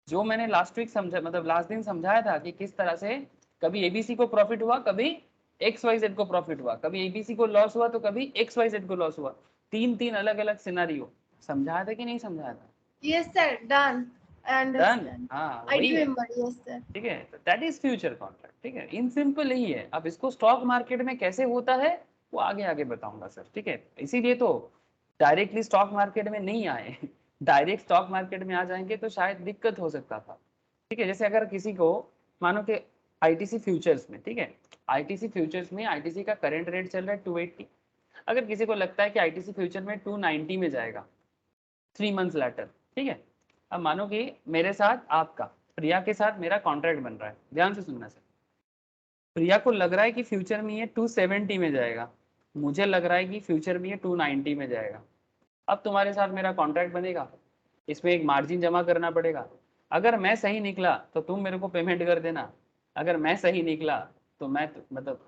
जो मैंने लास्ट वीक समझा, मतलब लास्ट दिन समझाया था कि किस तरह से कभी एबीसी को प्रॉफिट हुआ, कभी एक्स वाई जेड को प्रॉफिट हुआ, कभी एबीसी को लॉस हुआ तो कभी एक्स वाई जेड को लॉस हुआ। 3 अलग अलग सिनारियो समझाया था कि नहीं समझाया था?
Yes sir, done, I
done,
understand,
हाँ
आई
वही है,
रिमेम्बर। Yes sir.
ठीक है। तो दैट इज फ्यूचर कॉन्ट्रैक्ट, ठीक है, इन सिंपल ही है। अब इसको स्टॉक मार्केट में कैसे होता है वो आगे आगे बताऊंगा सर, ठीक है। इसीलिए तो डायरेक्टली स्टॉक मार्केट में नहीं आए डायरेक्ट स्टॉक मार्केट में आ जाएंगे तो शायद दिक्कत हो सकता था, ठीक है। जैसे अगर किसी को मानो कि आईटीसी फ्यूचर्स में, ठीक है, आईटीसी फ्यूचर्स में आईटीसी का करंट रेट चल रहा है 280। अगर किसी को लगता है कि आईटीसी फ्यूचर में 290 में जाएगा 3 मंथ्स लेटर, ठीक है। अब मानो कि मेरे साथ आपका, प्रिया के साथ मेरा कॉन्ट्रैक्ट बन रहा है, ध्यान से सुनना सर। प्रिया को लग रहा है कि फ्यूचर में ये 270 में जाएगा, मुझे लग रहा है कि फ्यूचर में ये 290 में जाएगा। अब तुम्हारे साथ मेरा कॉन्ट्रैक्ट बनेगा, इसमें एक मार्जिन जमा करना पड़ेगा। अगर मैं सही निकला तो तुम मेरे को पेमेंट कर देना, अगर मैं सही निकला तो मैं मतलब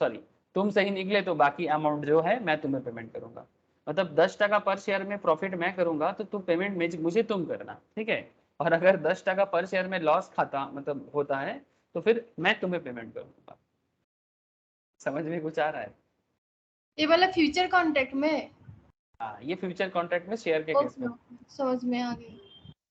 सॉरी, तुम सही निकले तो बाकी अमाउंट जो है मैं तुम्हें पेमेंट करूंगा। मतलब 10% पर शेयर में प्रॉफिट मैं करूंगा तो तुम पेमेंट मुझे तुम करना, ठीक है। और अगर 10% पर शेयर में लॉस खाता मतलब होता है तो फिर मैं तुम्हें पेमेंट करूंगा। समझ में कुछ आ रहा है?
ये वाला फ्यूचर कॉन्ट्रैक्ट में?
हाँ, ये फ्यूचर कॉन्ट्रैक्ट में शेयर के केस में,
समझ में आ गई।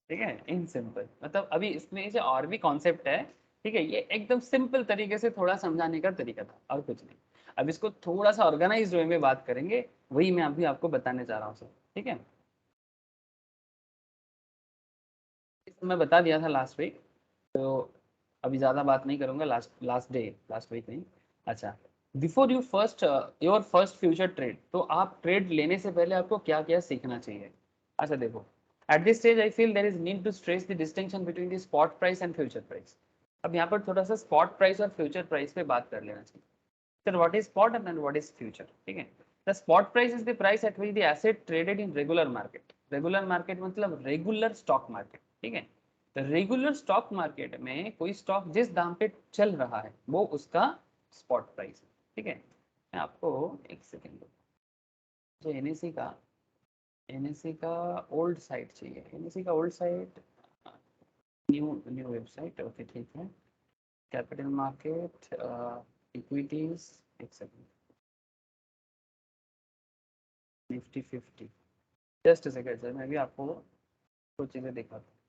ठीक है, इन सिंपल। मतलब अभी इसमें से और भी कॉन्सेप्ट है, ठीक है, ये एकदम सिंपल तरीके से थोड़ा समझाने का तरीका था और कुछ नहीं। अब इसको थोड़ा सा ऑर्गेनाइज्ड वे में बात करेंगे, वही मैं अभी आपको बताने जा रहा हूँ सर। ठीक है, मैं बता दिया था लास्ट वीक, तो अभी ज़्यादा बात नहीं करूँगा। लास्ट वीक नहीं। अच्छा, before you first your first future trade, तो आप ट्रेड लेने से पहले आपको क्या क्या सीखना चाहिए। अच्छा देखो, at this stage I feel there is need to stress the distinction between the spot price and future price. अब यहाँ पर थोड़ा सा स्पॉट प्राइस और फ्यूचर प्राइस पे बात कर लेना चाहिए। Sir what is spot and what is future. ठीक है, the spot price is the price at which the asset traded in regular market. Regular market मतलब रेगुलर स्टॉक मार्केट। ठीक है, तो रेगुलर स्टॉक मार्केट में कोई स्टॉक जिस दाम पे चल रहा है वो उसका स्पॉट प्राइस है। ठीक है, मैं आपको एक सेकेंड, जो एनएससी का ओल्ड साइट चाहिए, एनएससी का old site, new website, okay ठीक है। कैपिटल मार्केट, इक्विटीज, एक second, Nifty 50, just second sir, मैं भी आपको कुछ चीज़ें दिखाता हूँ।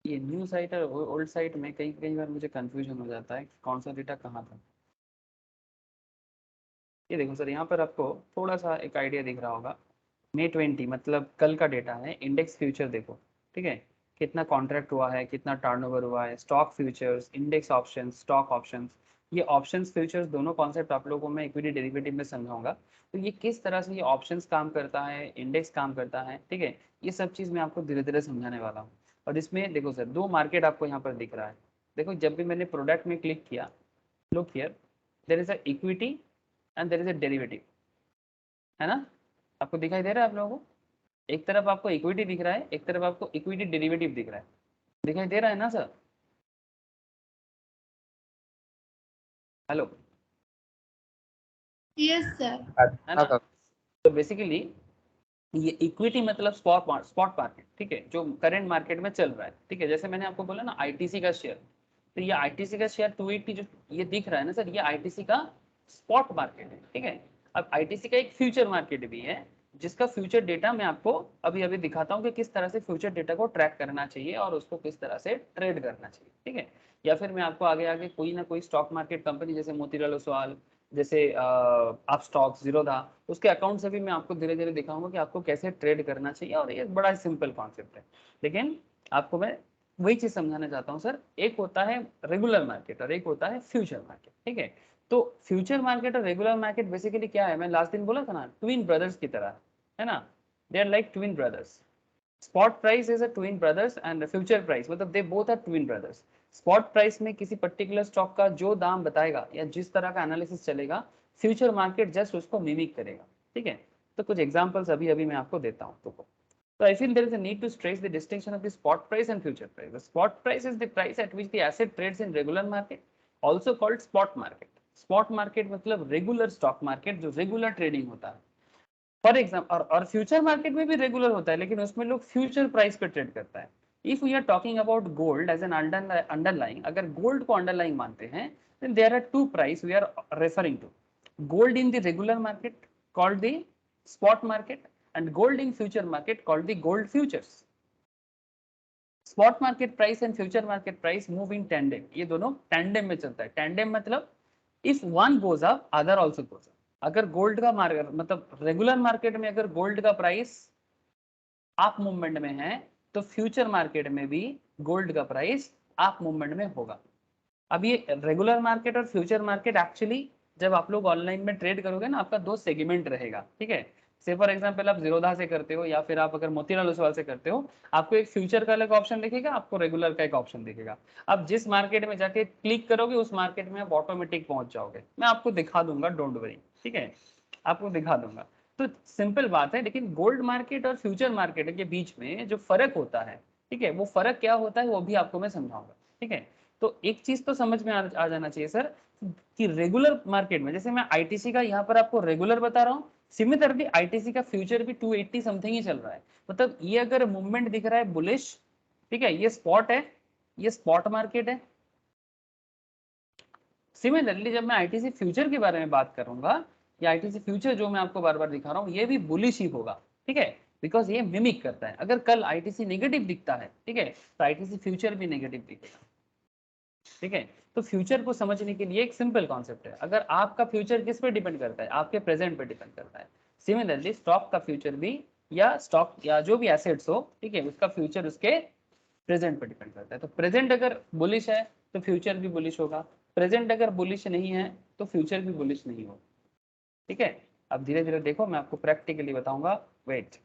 ये न्यू साइट और ओल्ड साइट में कई कई बार मुझे कंफ्यूजन हो जाता है कौन सा डेटा कहाँ था। ये देखो सर, यहाँ पर आपको थोड़ा सा एक आइडिया दिख रहा होगा। May 20 मतलब कल का डेटा है। इंडेक्स फ्यूचर देखो, ठीक है, कितना कॉन्ट्रैक्ट हुआ है, कितना टर्नओवर हुआ है। Stock futures, index options, stock options, ये ऑप्शंस फ्यूचर्स दोनों कॉन्सेप्ट आप लोगों को मैं इक्विटी डेरिवेटिव में समझाऊंगा। तो ये किस तरह से ये ऑप्शंस काम करता है, इंडेक्स काम करता है, ठीक है, ये सब चीज़ मैं आपको धीरे धीरे समझाने वाला हूँ। और इसमें देखो सर, दो मार्केट आपको यहाँ पर दिख रहा है। देखो जब भी मैंने प्रोडक्ट में क्लिक किया, look here, there is a equity and there is a derivative, है ना। आपको दिखाई दे रहा है आप लोगों को, एक तरफ आपको इक्विटी दिख रहा है, एक तरफ आपको इक्विटी डेरिवेटिव दिख रहा है, दिखाई दे रहा है ना सर। Hello,
yes sir.
है ना। तो बेसिकली ये इक्विटी मतलब स्पॉट मार्केट, ठीक है, जो करंट मार्केट में चल रहा है। ठीक है, जैसे मैंने आपको बोला ना आईटीसी का शेयर, तो ये आईटीसी का शेयर 280 जो ये दिख रहा है ना सर, ये आईटीसी का स्पॉट मार्केट है। ठीक है, अब आईटीसी का एक फ्यूचर मार्केट भी है, जिसका फ्यूचर डेटा मैं आपको अभी अभी दिखाता हूँ कि किस तरह से फ्यूचर डेटा को ट्रैक करना चाहिए और उसको किस तरह से ट्रेड करना चाहिए। ठीक है, या फिर मैं आपको आगे आगे कोई ना कोई स्टॉक मार्केट कंपनी जैसे मोतीलाल ओसवाल, जैसे आप स्टॉक जीरोधा, उसके अकाउंट से भी मैं आपको धीरे धीरे दिखाऊंगा कि आपको कैसे ट्रेड करना चाहिए। और ये बड़ा सिंपल कॉन्सेप्ट है, लेकिन आपको मैं वही चीज समझाना चाहता हूँ सर। एक होता है रेगुलर मार्केट और एक होता है फ्यूचर मार्केट। ठीक है, तो फ्यूचर मार्केट और रेगुलर मार्केट बेसिकली क्या है, मैं लास्ट दिन बोला था ना, ट्विन ब्रदर्स की तरह है ना, they are like twin brothers. Spot price is a twin brothers and future price मतलब they both are twin brothers. Spot price में किसी पर्टिकुलर स्टॉक का जो दाम बताएगा या जिस तरह का एनालिसिस चलेगा, फ्यूचर मार्केट जस्ट उसको मिमिक करेगा। ठीक है, तो कुछ एग्जांपल्स अभी अभी मैं आपको देता हूँ। तो I feel there is a need to stress the distinction of the spot price and future price. The spot price is the price at which the asset trades in regular market, also called spot market. Spot market मतलब regular stock market जो regular trading होता है। For example, और future market में भी regular होता है, लेकिन उसमें लोग फ्यूचर प्राइस पे ट्रेड करता है। If we are talking about gold as an underlying, अगर गोल्ड को अंडरलाइंग मानते हैं, then there are two price we are referring to: gold in the regular market called the spot market and gold in future market called the gold futures. Spot market price and future market price move in tandem, ये दोनों tandem में चलता है। Tandem मतलब if one goes up other also goes up. अगर gold का market मतलब regular market में अगर गोल्ड का प्राइस अप मूवमेंट में है, तो फ्यूचर मार्केट में भी गोल्ड का प्राइस अप मूवमेंट में होगा। अब ये रेगुलर मार्केट और फ्यूचर मार्केट एक्चुअली जब आप लोग ऑनलाइन में ट्रेड करोगे ना, आपका दो सेगमेंट रहेगा। ठीक है, से फॉर एग्जांपल आप जीरोधा से करते हो या फिर आप अगर मोतीलाल ओसवाल से करते हो, आपको एक फ्यूचर का अलग ऑप्शन दिखेगा, आपको रेगुलर का एक ऑप्शन दिखेगा। अब जिस मार्केट में जाके क्लिक करोगे उस मार्केट में आप ऑटोमेटिक पहुंच जाओगे। मैं आपको दिखा दूंगा, डोंट वरी। ठीक है, आपको दिखा दूंगा। तो सिंपल बात है, लेकिन गोल्ड मार्केट और फ्यूचर मार्केट के बीच में जो फर्क होता है, ठीक है, वो फर्क क्या होता है वो भी आपको मैं समझाऊंगा, ठीक है। तो एक चीज तो समझ में आ जाना चाहिए सर कि रेगुलर मार्केट में, जैसे मैं आईटीसी का यहाँ पर आपको रेगुलर बता रहा हूँ, सिमिलरली आईटीसी का फ्यूचर भी 280 समथिंग ही चल रहा है। मतलब ये अगर मूवमेंट दिख रहा है बुलिश, ठीक है, ये स्पॉट है, ये स्पॉट मार्केट है। सिमिलरली जब मैं आईटीसी फ्यूचर के बारे में बात करूंगा, या आईटीसी फ्यूचर जो मैं आपको बार बार दिखा रहा हूँ, ये भी बुलिश ही होगा, ठीक है, बिकॉज ये मिमिक करता है। अगर कल आईटीसी नेगेटिव दिखता है, ठीक है, तो आईटीसी फ्यूचर भी नेगेटिव दिखेगा, ठीक है। तो फ्यूचर को समझने के लिए एक सिंपल कॉन्सेप्ट है, अगर आपका फ्यूचर किस पे डिपेंड करता है, आपके प्रेजेंट पे डिपेंड करता है। सिमिलरली स्टॉक का फ्यूचर भी, या स्टॉक या जो भी एसेट्स हो, ठीक है, उसका फ्यूचर उसके प्रेजेंट पे डिपेंड करता है। तो प्रेजेंट अगर बुलिश है तो फ्यूचर भी बुलिश होगा, प्रेजेंट अगर बुलिश नहीं है तो फ्यूचर भी बुलिश नहीं होगा, ठीक है। अब धीरे धीरे देखो, मैं आपको प्रैक्टिकली बताऊंगा। वेट,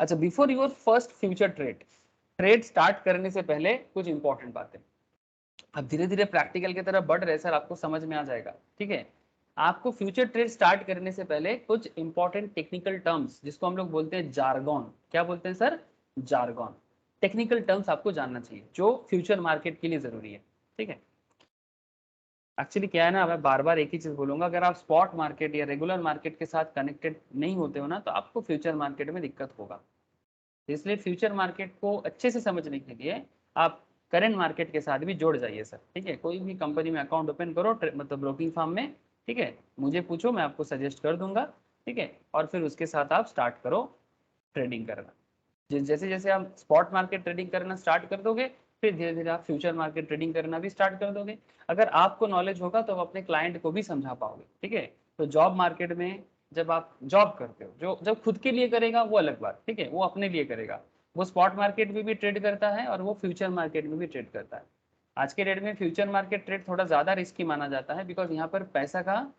अच्छा, before your first future trade start करने से पहले कुछ इंपॉर्टेंट बातें। अब धीरे धीरे प्रैक्टिकल की तरफ बढ़ रहे सर, आपको समझ में आ जाएगा, ठीक है। आपको फ्यूचर ट्रेड स्टार्ट करने से पहले कुछ इंपॉर्टेंट टेक्निकल टर्म्स, जिसको हम लोग बोलते हैं जार्गन, क्या बोलते हैं सर, जार्गन, टेक्निकल टर्म्स आपको जानना चाहिए जो फ्यूचर मार्केट के लिए जरूरी है, ठीक है। एक्चुअली क्या है ना, मैं बार बार एक ही चीज बोलूंगा, अगर आप स्पॉट मार्केट या रेगुलर मार्केट के साथ कनेक्टेड नहीं होते हो ना, तो आपको फ्यूचर मार्केट में दिक्कत होगा। इसलिए फ्यूचर मार्केट को अच्छे से समझने के लिए आप करंट मार्केट के साथ भी जोड़ जाइए सर, ठीक है। कोई भी कंपनी में अकाउंट ओपन करो, मतलब ब्रोकिंग फर्म में, ठीक है, मुझे पूछो, मैं आपको सजेस्ट कर दूंगा, ठीक है, और फिर उसके साथ आप स्टार्ट करो ट्रेडिंग करना। जैसे जैसे आप स्पॉट मार्केट ट्रेडिंग करना स्टार्ट कर दोगे, फिर धीरे धीरे आप फ्यूचर मार्केट ट्रेडिंग करना भी स्टार्ट कर दोगे। अगर आपको नॉलेज होगा तो आप अपने क्लाइंट को भी समझा पाओगे, ठीक है। तो जॉब मार्केट में जब आप जॉब करते हो, जो जब खुद के लिए करेगा वो अलग बात, ठीक है, वो अपने लिए करेगा, वो स्पॉट मार्केट में भी ट्रेड करता है और वो फ्यूचर मार्केट में भी ट्रेड करता है। आज के डेट में फ्यूचर मार्केट ट्रेड थोड़ा ज्यादा रिस्की माना जाता है, बिकॉज यहाँ पर पैसा का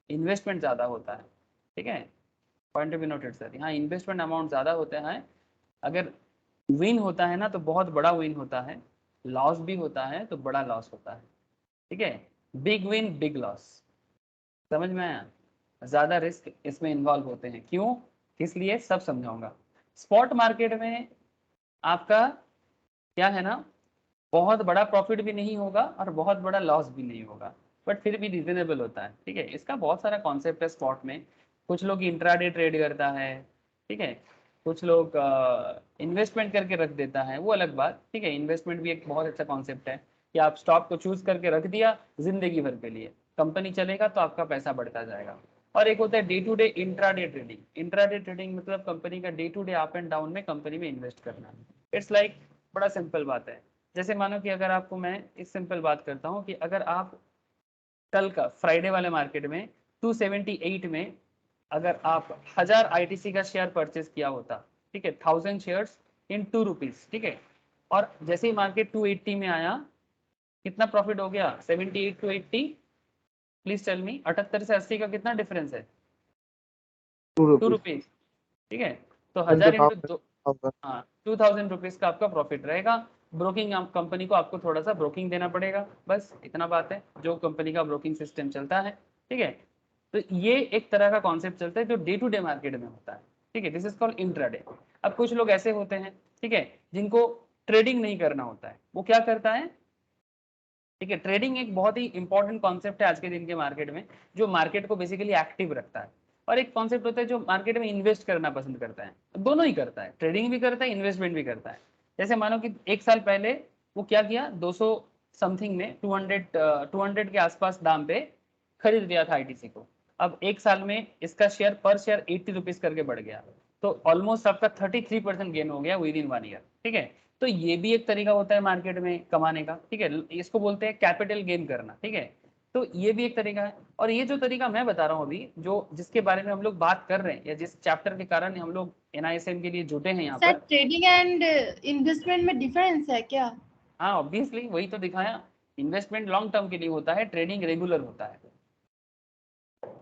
इन्वेस्टमेंट ज्यादा होता है, ठीक है। Point to be noted sir, यहाँ इन्वेस्टमेंट अमाउंट ज्यादा होते हैं। अगर विन होता है ना तो बहुत बड़ा विन होता है, लॉस भी होता है तो बड़ा लॉस होता है, ठीक है। बिग विन बिग लॉस, समझ में आया। ज्यादा रिस्क इसमें इन्वॉल्व होते हैं, क्यों, किस लिए, सब समझाऊंगा। स्पॉट मार्केट में आपका क्या है ना, बहुत बड़ा प्रॉफिट भी नहीं होगा और बहुत बड़ा लॉस भी नहीं होगा, बट फिर भी रीजनेबल होता है, ठीक है। इसका बहुत सारा कॉन्सेप्ट है स्पॉट में। कुछ लोग इंट्राडे ट्रेड करता है, ठीक है, कुछ लोग इन्वेस्टमेंट करके रख देता है, वो अलग बात, ठीक है। इन्वेस्टमेंट भी एक बहुत अच्छा कॉन्सेप्ट है कि आप स्टॉक को चूज करके रख दिया जिंदगी भर के लिए, कंपनी चलेगा तो आपका पैसा बढ़ता जाएगा। और एक होता है day to day intraday trading. Intraday trading मतलब कंपनी का day to day up and down में कंपनी में इन्वेस्ट करना। इट्स लाइक बड़ा सिंपल बात है। जैसे मानो कि अगर आपको मैं इस सिंपल बात करता हूँ कि अगर आप कल का फ्राइडे वाले मार्केट में 278 में अगर आप 1000 आईटीसी का शेयर परचेज किया होता, ठीक है, 1000 शेयर्स इन 2 रुपीज, ठीक है, और जैसे ही मार्केट 280 में आया, कितना प्रॉफिट हो गया, 78 टू 80, प्लीज टेल मी, 78 से 80 का कितना डिफरेंस है, 2 रुपीज, ठीक है। तो 1000 इंटू, हाँ, 2000 रुपीज का आपका प्रॉफिट रहेगा। ब्रोकिंग कंपनी को आपको थोड़ा सा ब्रोकिंग देना पड़ेगा, बस इतना बात है, जो कंपनी का ब्रोकिंग सिस्टम चलता है, ठीक है। तो ये एक तरह का कॉन्सेप्ट चलता है जो डे टू डे मार्केट में होता है, ठीक है, दिस इज कॉल्ड इंट्राडे। अब कुछ लोग ऐसे होते हैं, ठीक है, जिनको ट्रेडिंग नहीं करना होता है, वो क्या करता है, ठीक है। ट्रेडिंग एक बहुत ही इंपॉर्टेंट कॉन्सेप्ट है आज के दिन के मार्केट में, जो मार्केट को बेसिकली एक्टिव रखता है। और एक कॉन्सेप्ट होता है जो मार्केट में इन्वेस्ट करना पसंद करता है, दोनों ही करता है, ट्रेडिंग भी करता है, इन्वेस्टमेंट भी करता है। जैसे मानो कि एक साल पहले वो क्या किया, 200 समथिंग में 200 के आसपास दाम पे खरीद लिया था आईटीसी को। अब एक साल में इसका शेयर पर शेयर 80 रुपीज करके बढ़ गया, तो ऑलमोस्ट आपका 33% गेन हो गया विद इन 1 ईयर, ठीक है। तो ये भी एक तरीका होता है मार्केट में कमाने का, ठीक है, इसको बोलते हैं कैपिटल गेन करना, ठीक है। तो ये भी एक तरीका है। और ये जो तरीका मैं बता रहा हूँ अभी, जो जिसके बारे में हम लोग बात कर रहे हैं, या जिस चैप्टर के कारण हम लोग एनआईएसएम के लिए जुटे हैं यहाँ
सर
पर,
ट्रेडिंग एंड इन्वेस्टमेंट में डिफरेंस है क्या?
हाँ ऑब्वियसली वही तो दिखाया, इन्वेस्टमेंट लॉन्ग टर्म के लिए होता है, ट्रेडिंग रेगुलर होता है,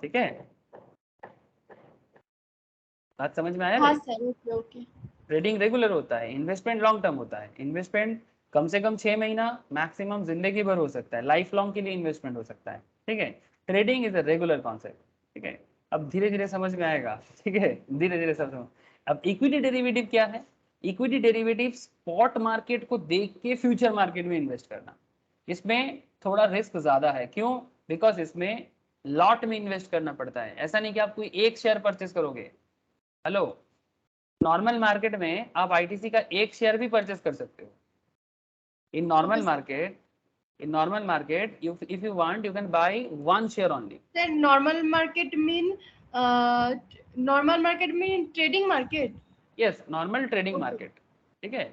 ठीक है। बात समझ में आया?
हाँ sir, okay okay.
Trading regular होता है, इन्वेस्टमेंट लॉन्ग टर्म होता है। इन्वेस्टमेंट कम से कम 6 महीना, मैक्सिमम जिंदगी भर हो सकता है, लाइफ लॉन्ग के लिए इन्वेस्टमेंट हो सकता है, ठीक है। Trading is a regular concept, ठीक है। अब धीरे धीरे समझ में आएगा, ठीक है, धीरे धीरे सब समझ। अब इक्विटी डेरिवेटिव क्या है? इक्विटी डेरिवेटिव स्पॉट मार्केट को देख के फ्यूचर मार्केट में इन्वेस्ट करना। इसमें थोड़ा रिस्क ज्यादा है, क्यों? बिकॉज इसमें लॉट में इन्वेस्ट करना पड़ता है। ऐसा नहीं कि आप कोई एक शेयर परचेस करोगे। हेलो, नॉर्मल मार्केट में आप आईटीसी का एक शेयर भी परचेस कर सकते हो। In normal market, if you want, you can buy one share only.
Then normal market mean trading market.
Yes, normal trading market, ठीक है।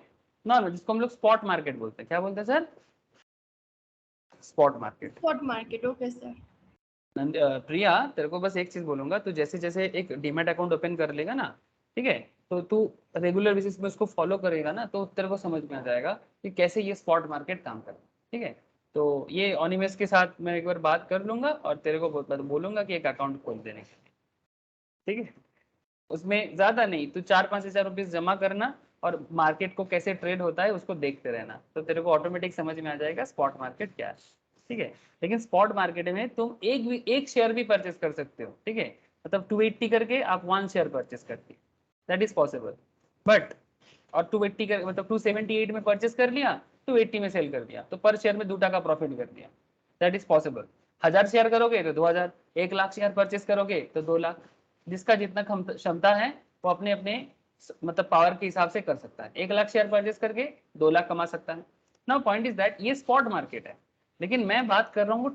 नॉर्मल, जिसको हम लोग स्पॉट मार्केट बोलते हैं। क्या बोलते हैं sir? Spot market.
Spot market, okay sir.
प्रिया, तेरे को बस एक चीज बोलूंगा, तू जैसे जैसे एक डीमैट अकाउंट ओपन कर लेगा ना, ठीक है, तो तू रेगुलर बेसिस में उसको फॉलो करेगा ना, तो तेरे को समझ में आ जाएगा कि कैसे ये स्पॉट मार्केट काम करता है, ठीक है। तो ये ऑनिमेस के साथ मैं एक बार बात कर लूंगा और तेरे को बोलूंगा कि एक अकाउंट खोल देने के लिए, ठीक है। उसमें ज्यादा नहीं, तू 4-5 हज़ार रुपीज जमा करना और मार्केट को कैसे ट्रेड होता है उसको देखते रहना, तो तेरे को ऑटोमेटिक समझ में आ जाएगा स्पॉट मार्केट क्या है, ठीक है। लेकिन स्पॉट मार्केट में तुम एक शेयर भी परचेस कर सकते हो, ठीक है। मतलब 280 करके आप 1 शेयर परचेस करती, दैट इज पॉसिबल। बट और 280 कर मतलब 278 में परचेस कर लिया, 280 में सेल कर दिया, तो पर शेयर में 2 टका प्रॉफिट कर दिया, दैट इज पॉसिबल। 1000 शेयर करोगे तो 2000, 1 लाख शेयर परचेस करोगे तो 2 लाख। जिसका जितना क्षमता है वो अपने अपने मतलब पावर के हिसाब से कर सकता है। 1 लाख शेयर परचेस करके 2 लाख कमा सकता है। नाउ पॉइंट इज दैट ये स्पॉट मार्केट है, लेकिन मैं बात कर रहा हूँ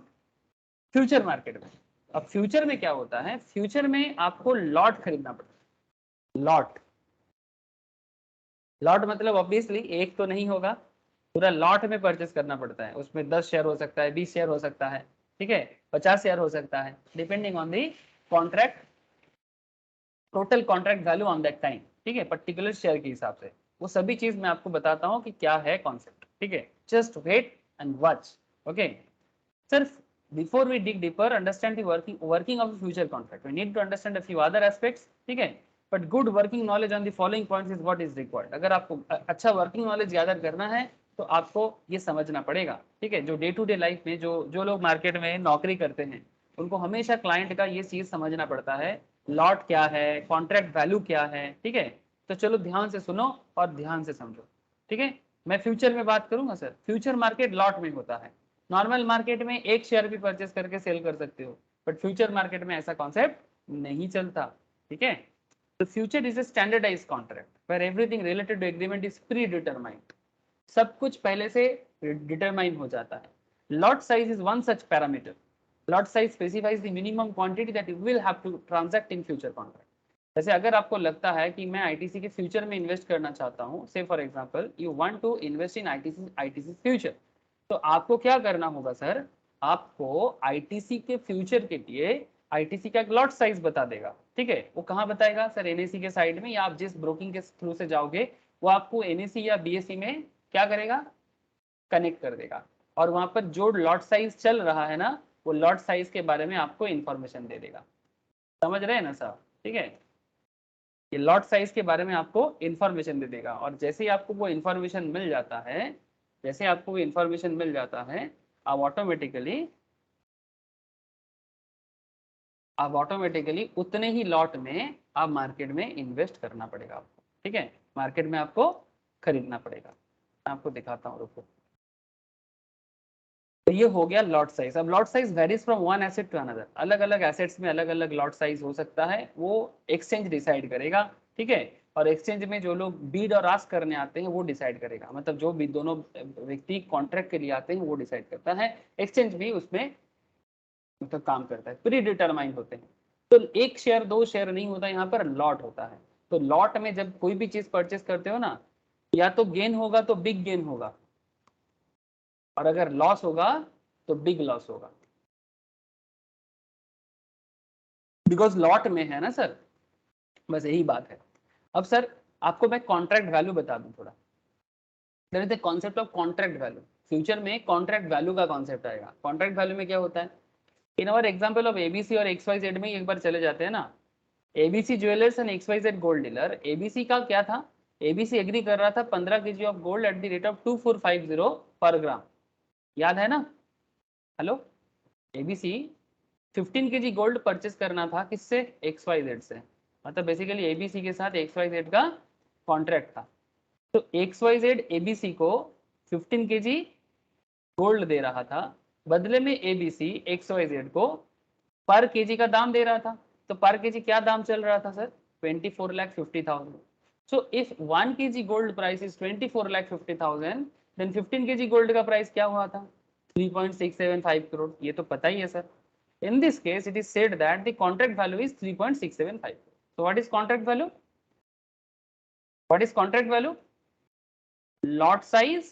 फ्यूचर मार्केट में। अब फ्यूचर में क्या होता है? फ्यूचर में आपको लॉट खरीदना पड़ता है। लॉट मतलब ऑब्वियसली एक तो नहीं होगा, पूरा लॉट में परचेस करना पड़ता है। उसमें 10 शेयर हो सकता है, 20 शेयर हो सकता है, ठीक है, 50 शेयर हो सकता है, depending on the contract, total contract value on that time, ठीक है, पर्टिकुलर शेयर के हिसाब से। वो सभी चीज मैं आपको बताता हूँ कि क्या है कॉन्सेप्ट, ठीक है। Just wait and watch, okay sir. Before we dig deeper, understand the working of the future contract. We need to understand a few other aspects, ठीक है। But good working knowledge on the following points is what is required. अगर आपको अच्छा working knowledge gather करना है तो आपको ये समझना पड़ेगा, ठीक है। जो डे टू डे लाइफ में जो लोग मार्केट में नौकरी करते हैं उनको हमेशा क्लाइंट का ये चीज समझना पड़ता है, लॉट क्या है, कॉन्ट्रैक्ट वैल्यू क्या है, ठीक है। तो चलो ध्यान से सुनो और ध्यान से समझो, ठीक है। मैं फ्यूचर में बात करूंगा सर। फ्यूचर मार्केट लॉट में होता है। नॉर्मल मार्केट में एक शेयर भी परचेस करके सेल कर सकते हो, बट फ्यूचर मार्केट में ऐसा कॉन्सेप्ट नहीं चलता, ठीक है। तो future is a standardize contract where everything related to agreement is predetermined. सब कुछ पहले से डिटरमाइन हो जाता है। Lot size is one such parameter. Lot size specifies the minimum quantity that you will have to transact in future contract. जैसे अगर आपको लगता है कि मैं आईटीसी के फ्यूचर में इन्वेस्ट करना चाहता हूँ, say for example you want to invest in ITC future, तो आपको क्या करना होगा सर? आपको आईटीसी के फ्यूचर के लिए आईटीसी का एक लॉट साइज बता देगा, ठीक है। वो कहाँ बताएगा सर? एनएसी के साइड में, या आप जिस ब्रोकिंग के थ्रू से जाओगे वो आपको एनएसी या बीएससी में क्या करेगा? कनेक्ट कर देगा, और वहां पर जो लॉट साइज चल रहा है ना, वो लॉट साइज के बारे में आपको इंफॉर्मेशन दे देगा। समझ रहे हैं ना साहब? ठीक है, ये लॉट साइज के बारे में आपको इंफॉर्मेशन दे देगा। और जैसे ही आपको वो इंफॉर्मेशन मिल जाता है, जैसे आपको वो इंफॉर्मेशन मिल जाता है, आप ऑटोमेटिकली उतने ही लॉट में आप मार्केट में इन्वेस्ट करना पड़ेगा आपको, ठीक है। मार्केट में आपको खरीदना पड़ेगा। मैं आपको दिखाता हूँ, रुको। तो ये हो गया लॉट साइज। अब lot size varies from one asset to another. अलग अलग एसेट्स में अलग अलग लॉट साइज हो सकता है, वो एक्सचेंज डिसाइड करेगा, ठीक है। और एक्सचेंज में जो लोग बीड और आस्क करने आते हैं वो डिसाइड करेगा, मतलब जो भी दोनों व्यक्ति कॉन्ट्रैक्ट के लिए आते हैं वो डिसाइड करता है। एक्सचेंज भी उसमें मतलब काम करता है, प्री डिटरमाइंड होते हैं। तो एक शेयर दो शेयर नहीं होता, यहाँ पर लॉट होता है। तो लॉट में जब कोई भी चीज परचेस करते हो ना, या तो गेन होगा तो बिग गेन होगा, और अगर लॉस होगा तो बिग लॉस होगा, बिकॉज लॉट में है ना सर। बस यही बात है। अब सर आपको मैं कॉन्ट्रैक्ट वैल्यू बता दूं थोड़ा। There is the concept of contract value. Future में कॉन्ट्रैक्ट वैल्यू का कॉन्सेप्ट आएगा। कॉन्ट्रैक्ट वैल्यू में क्या होता है? In our example of ABC और XYZ में एक बार चले जाते हैं ना। ABC jewellers and XYZ gold dealer. ABC का क्या था? एबीसी एग्री कर रहा था 15 kg of gold at the rate of 2450 पर ग्राम। याद है ना? Hello, ABC 15 kg gold purchase करना था किससे, XYZ से, मतलब बेसिकली ABC के साथ XYZ का कॉन्ट्रैक्ट था। तो XYZ ABC को 15 kg गोल्ड दे रहा था, बदले में ABC XYZ को पर केजी का दाम दे रहा था। तो पर केजी क्या दाम चल रहा था sir, 24,50,000। So if 1 kg gold price is 24,50,000, then 15 kg gold का प्राइस क्या हुआ था, 3.675 करोड़। ये तो पता ही है sir. In this case, it is said that the contract value is 3.675. So what is contract value? What is contract value? Lot size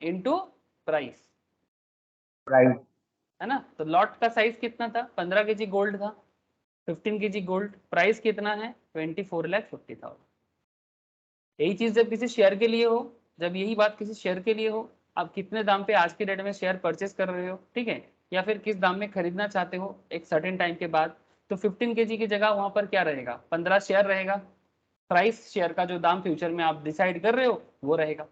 into price.
Right.
है ना। तो लॉट का साइज कितना था, 15 kg गोल्ड था, 15 kg गोल्ड, प्राइस कितना है 24,50,000। यही चीज जब किसी शेयर के लिए हो, जब यही बात किसी शेयर के लिए हो, आप कितने दाम पे आज के डेट में शेयर परचेस कर रहे हो, ठीक है, या फिर किस दाम में खरीदना चाहते हो एक सर्टेन टाइम के बाद, तो 15 kg की जगह वहां पर क्या रहेगा, 15 शेयर रहेगा। प्राइस शेयर का जो दाम फ्यूचर में आप डिसाइड कर रहे हो वो रहेगा।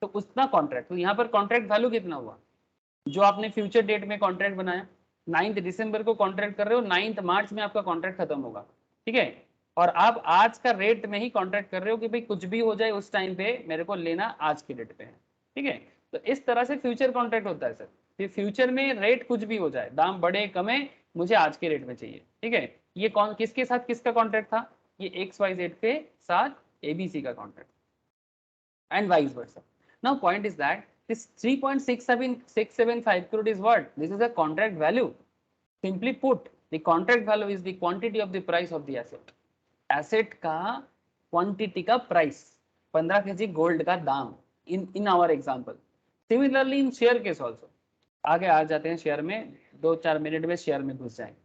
तो उतना कॉन्ट्रैक्ट, तो यहाँ पर कॉन्ट्रैक्ट वैल्यू कितना हुआ, जो आपने फ्यूचर डेट में कॉन्ट्रैक्ट बनाया, 9 दिसंबर को कॉन्ट्रैक्ट कर रहे हो, 9 मार्च में आपका कॉन्ट्रैक्ट खत्म होगा, ठीक है, और आप आज का रेट में ही कॉन्ट्रैक्ट कर रहे हो कि भाई कुछ भी हो जाए उस टाइम पे मेरे को लेना आज के डेट पे है, ठीक है। तो इस तरह से फ्यूचर कॉन्ट्रैक्ट होता है सर, कि फ्यूचर में रेट कुछ भी हो जाए, दाम बढ़े कमे, मुझे आज के रेट में चाहिए, ठीक है। ये कौन किसके साथ किसका कॉन्ट्रैक्ट था, ये XYZ के साथ ABC का contract, and vice versa. Now point is that this 3.675 crore is what? This is a contract value. Simply put, the contract value is the quantity of the price of the asset. Asset का quantity का price, 15 kg gold का दाम in our example. Similarly in share case also. आगे आ जाते हैं share में, 2-4 minute में share में घुस जाएंगे।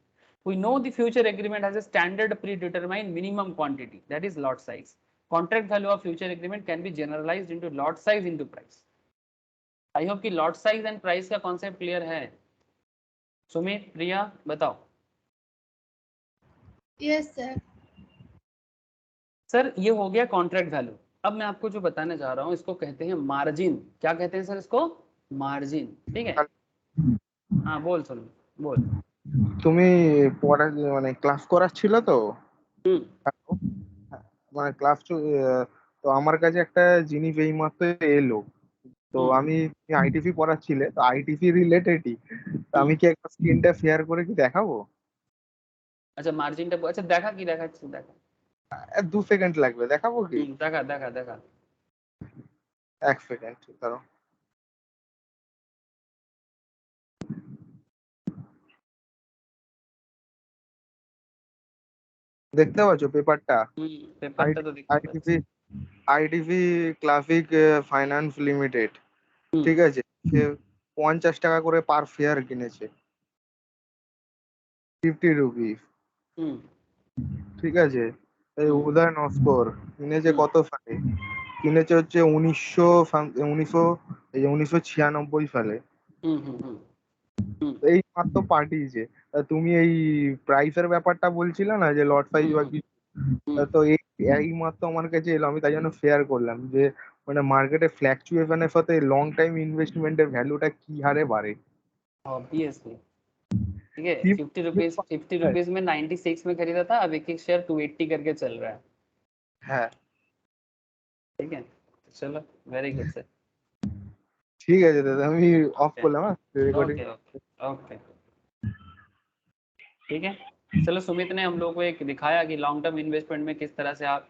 We know the future agreement has a standard predetermined minimum quantity, that is lot size. Contract value of future agreement can be generalized into lot size into price. I hope कि lot size and price का concept clear है। सुमित, प्रिया, बताओ।
Yes sir.
Sir ये हो गया contract value. अब मैं आपको जो बताने जा रहा हूँ इसको कहते हैं मार्जिन। क्या कहते हैं सर इसको, मार्जिन, ठीक है। हाँ बोल सुन, बोल।
তুমি পড়া মানে ক্লাস করাচ্ছিল তো মানে ক্লাস তো আমার কাছে একটা জিনিস এইমাত্র এলো, তো আমি আইটিসি পড়াচ্ছিলে তো আইটিসি রিলেটেডই, তো আমি কি একটা স্ক্রিনটা শেয়ার করে কি দেখাবো?
আচ্ছা মার্জিনটা, আচ্ছা দেখা কি দেখাচ্ছি, দেখা।
2 সেকেন্ড লাগবে, দেখাবো কি?
দেখা দেখা দেখা।
1 সেকেন্ড ধরো। দেখতে পাচ্ছ পেপারটা?
পেপারটা তো দেখতে পাচ্ছি।
ITC ITC classic finance limited, ঠিক আছে, সে 50 টাকা করে পার শেয়ার কিনেছে, 50 রুপিস, ঠিক আছে। এই উদয় নস্কর কিনেছে কত সালে, কিনেছে হচ্ছে 1996 সালে, এই মাত্র পাঠিয়েছে। তুমি এই প্রাইসের ব্যাপারটা বলছিলে না যে লট সাইজ বা কিছু, তো এই মাত্র আমার কাছে এলো, আমি তাই জন্য শেয়ার করলাম যে মানে মার্কেটে ফ্ল্যাকচুয়েশনের সাথে লং টাইম ইনভেস্টমেন্টের ভ্যালুটা কি হারে বাড়ে।
ऑब्वियसली, ठीक है। 50 रुपीज में 96 में खरीदा था, अब एक एक शेयर 280 करके चल रहा है।
হ্যাঁ
ठीक है, चलो वेरी गुड सर।
ঠিক আছে দাদা, আমি অফ করলাম। হ্যাঁ রেকর্ডিং।
ओके ओके ओके, ठीक है। चलो सुमित ने हम लोग को एक दिखाया कि लॉन्ग टर्म इन्वेस्टमेंट में किस तरह से आप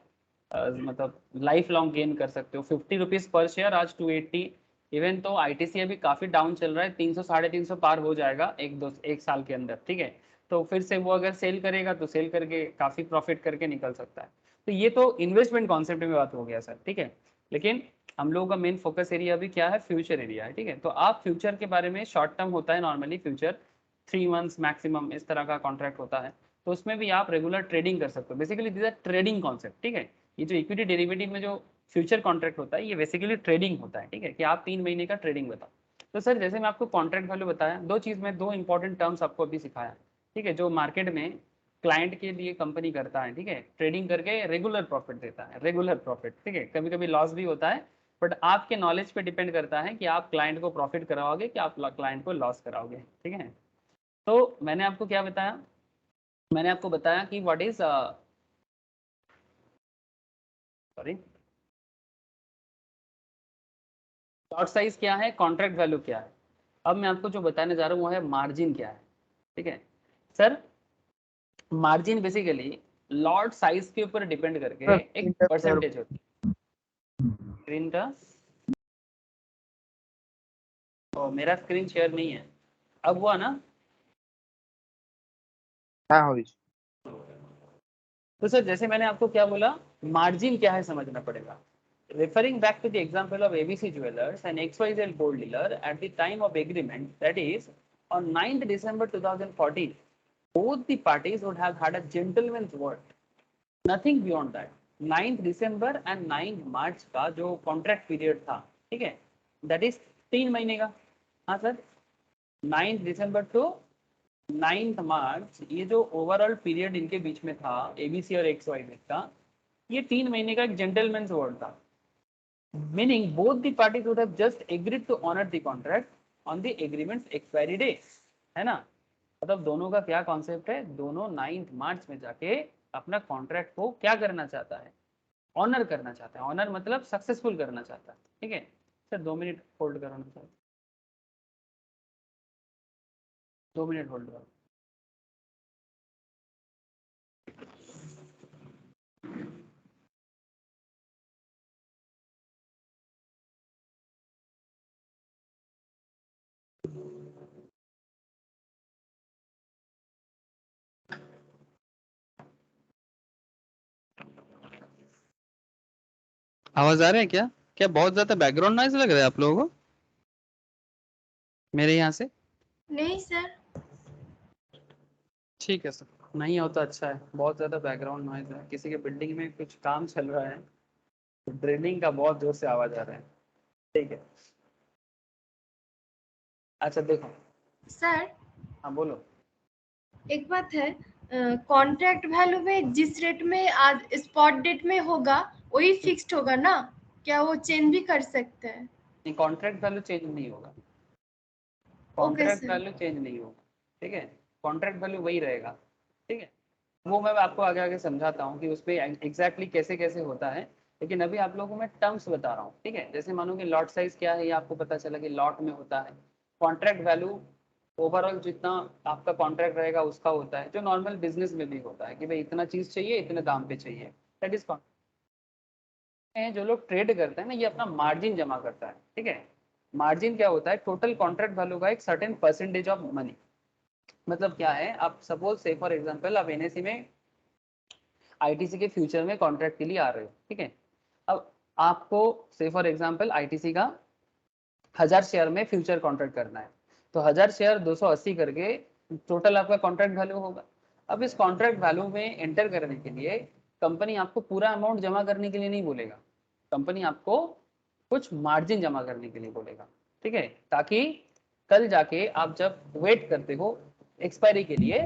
मतलब लाइफ लॉन्ग गेन कर सकते हो। 50 रुपीज पर शेयर, आज 280। इवन तो आईटीसी अभी काफी डाउन चल रहा है, 300 350 पार हो जाएगा एक साल के अंदर, ठीक है। तो फिर से वो अगर सेल करेगा तो सेल करके काफी प्रॉफिट करके निकल सकता है। तो ये तो इन्वेस्टमेंट कॉन्सेप्ट में बात हो गया सर, ठीक है। लेकिन हम लोगों का मेन फोकस एरिया अभी क्या है, फ्यूचर एरिया है, ठीक है। तो आप फ्यूचर के बारे में, शॉर्ट टर्म होता है नॉर्मली फ्यूचर, 3 मंथ्स मैक्सिमम इस तरह का कॉन्ट्रैक्ट होता है। तो उसमें भी आप रेगुलर ट्रेडिंग कर सकते हो। Basically this are trading concept, ठीक है। ये जो इक्विटी डेरिवेटिव में जो फ्यूचर कॉन्ट्रैक्ट होता है, ये बेसिकली ट्रेडिंग होता है, ठीक है, कि आप 3 महीने का ट्रेडिंग बताओ। तो सर जैसे मैं आपको कॉन्ट्रैक्ट वैल्यू बताया, दो इंपॉर्टेंट टर्म्स आपको अभी सिखाया, ठीक है, जो मार्केट में क्लाइंट के लिए कंपनी करता है, ठीक है, ट्रेडिंग करके रेगुलर प्रॉफिट देता है, रेगुलर प्रॉफिट, ठीक है। कभी कभी लॉस भी होता है, बट आपके नॉलेज पे डिपेंड करता है कि आप क्लाइंट को प्रॉफिट कराओगे कि आप क्लाइंट को लॉस कराओगे, ठीक है। तो मैंने आपको क्या बताया, मैंने आपको बताया कि what is sorry lot size क्या है, कॉन्ट्रैक्ट वैल्यू क्या है। अब मैं आपको जो बताने जा रहा हूँ वो है मार्जिन क्या है। ठीक है sir, margin basically lot size के ऊपर डिपेंड करके एक परसेंटेज होती है। स्क्रीन का मेरा स्क्रीन शेयर नहीं है, अब हुआ ना।
हाँ हरीश।
तो सर जैसे मैंने आपको क्या बोला, मार्जिन क्या है समझना पड़ेगा। Referring back to the example of ABC Jewelers and XYZ Gold Dealer at the time of agreement, that is on 9th December 2014, both the parties would have had a gentleman's word, nothing beyond that. 9th December and 9th March का जो contract period था, ठीक है, that is 3 महीने का। हाँ sir, 9th December to 9th March, ये जो ओवरऑल पीरियड इनके बीच में था एबीसी और XYZ का, ये 3 महीने का एक जेंटलमैन्स वर्ड था। Meaning both the parties would have just agreed to honor the contract on the agreement's expiry day, है ना। मतलब दोनों का क्या कॉन्सेप्ट है, दोनों 9th मार्च में जाके अपना कॉन्ट्रैक्ट को क्या करना चाहता है, ऑनर करना चाहता है। ऑनर मतलब सक्सेसफुल करना चाहता है। ठीक है सर, 2 मिनट होल्ड करो ना सर, 2 मिनट होल्ड करो। आवाज आ रहा है क्या, क्या बहुत ज्यादा बैकग्राउंड नॉइज लग रहा है आप लोगों को मेरे यहाँ से?
नहीं सर।
ठीक है सर, नहीं हो तो अच्छा है। बहुत ज़्यादा बैकग्राउंड नॉइज है, किसी के बिल्डिंग में कुछ काम चल रहा है, तो ड्रिलिंग का बहुत जोर से आवाज़ आ रहा है। ठीक है, अच्छा देखो।
सर
हाँ बोलो।
एक बात है, कॉन्ट्रैक्ट वैल्यू में जिस रेट में आज स्पॉट डेट में होगा वही फिक्स्ड होगा ना, क्या वो चेंज भी कर सकते हैं?
नहीं, कॉन्ट्रैक्ट वैल्यू चेंज नहीं होगा,
okay
contract
sir.
Value change नहीं होगा। ठीक है, कॉन्ट्रैक्ट वैल्यू वही रहेगा। ठीक है, वो मैं आपको आगे आगे समझाता हूँ कि उस पर एग्जैक्टली कैसे कैसे होता है, लेकिन अभी आप लोगों को मैं टर्म्स बता रहा हूँ। ठीक है, जैसे मानो कि लॉट साइज क्या है, ये आपको पता चला कि लॉट में होता है। कॉन्ट्रैक्ट वैल्यू ओवरऑल जितना आपका कॉन्ट्रैक्ट रहेगा उसका होता है, जो नॉर्मल बिजनेस में भी होता है कि भाई इतना चीज चाहिए, इतने दाम पे चाहिए, दैट इज कॉन्ट्रैक्ट। जो लोग ट्रेड करते हैं ना, ये अपना मार्जिन जमा करता है। ठीक है, मार्जिन क्या होता है, टोटल कॉन्ट्रैक्ट वैल्यू का एक सर्टेन परसेंटेज ऑफ मनी। मतलब क्या है, आप सपोज से फॉर एग्जांपल आप एनएससी में आईटीसी के फ्यूचर में कॉन्ट्रैक्ट के लिए आ रहे हो। ठीक है, अब आपको से फॉर एग्जांपल आईटीसी का 1000 शेयर में फ्यूचर कॉन्ट्रैक्ट करना है, तो 1000 शेयर 280 करके टोटल आपका कॉन्ट्रैक्ट वैल्यू होगा। अब इस कॉन्ट्रैक्ट वैल्यू में एंटर करने के लिए कंपनी आपको पूरा अमाउंट जमा करने के लिए नहीं बोलेगा, कंपनी आपको कुछ मार्जिन जमा करने के लिए बोलेगा। ठीक है, ताकि कल जाके आप जब वेट करते हो एक्सपायरी के लिए,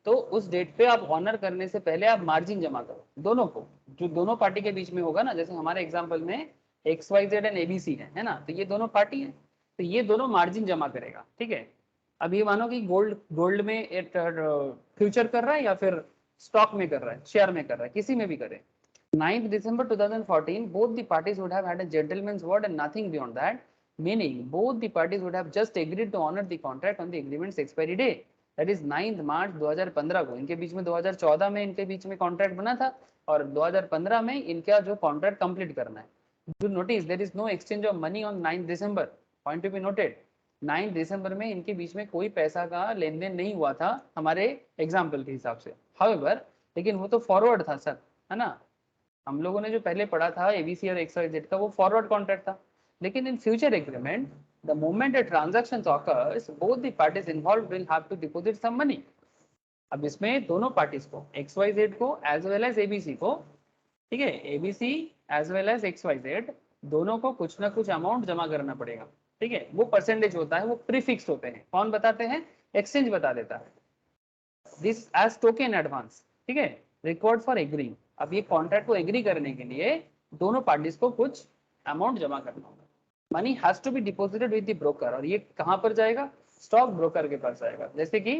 तो उस डेट पे आप ऑनर करने से पहले आप मार्जिन जमा करो दोनों को, जो दोनों पार्टी के बीच में होगा ना। जैसे हमारे एग्जांपल में XYZ एंड ABC है ना, तो ये दोनों पार्टी है, तो ये दोनों मार्जिन जमा करेगा। ठीक है, अब ये मानो कि गोल्ड में फ्यूचर कर रहा है या फिर स्टॉक में कर रहा है, शेयर में कर रहा है, किसी में भी करे। 9th December 2014, both the parties would have had a gentleman's word and nothing beyond that, meaning both the parties would have just agreed to honor the contract on the agreement's expiry day, that is 9th March 2015 को। इनके बीच में 2014 में इनके बीच में contract बना था, और 2015 में इनका जो कॉन्ट्रैक्ट कंप्लीट करना है। Do notice there is no exchange of money on 9th December, point to be noted। 9th December में इनके बीच में कोई पैसा का लेन देन नहीं हुआ था हमारे एग्जाम्पल के हिसाब से। However, लेकिन वो तो फॉरवर्ड था सर, है ना। हम लोगों ने जो पहले पढ़ा था एबीसी और XYZ का, वो फॉरवर्ड कॉन्ट्रैक्ट था। लेकिन in future agreement, the moment a transaction occurs, both the parties involved will have to deposit some money। अब इसमें दोनों पार्टीज को, XYZ को एज वेल एज ABC को, ठीक है, ABC as well as XYZ दोनों को कुछ ना कुछ अमाउंट जमा करना पड़ेगा। ठीक है, वो परसेंटेज होता है, वो प्रीफिक्स्ड होते हैं। कौन बताते हैं, एक्सचेंज बता देता है। This as token advance. ठीक है, रिकॉर्ड फॉर एग्री। अब ये कॉन्ट्रैक्ट को एग्री करने के लिए दोनों पार्टीज को कुछ अमाउंट जमा करना होगा। Money has to be deposited with the broker, और ये कहां पर जाएगा, स्टॉक ब्रोकर के पास जाएगा। जैसे कि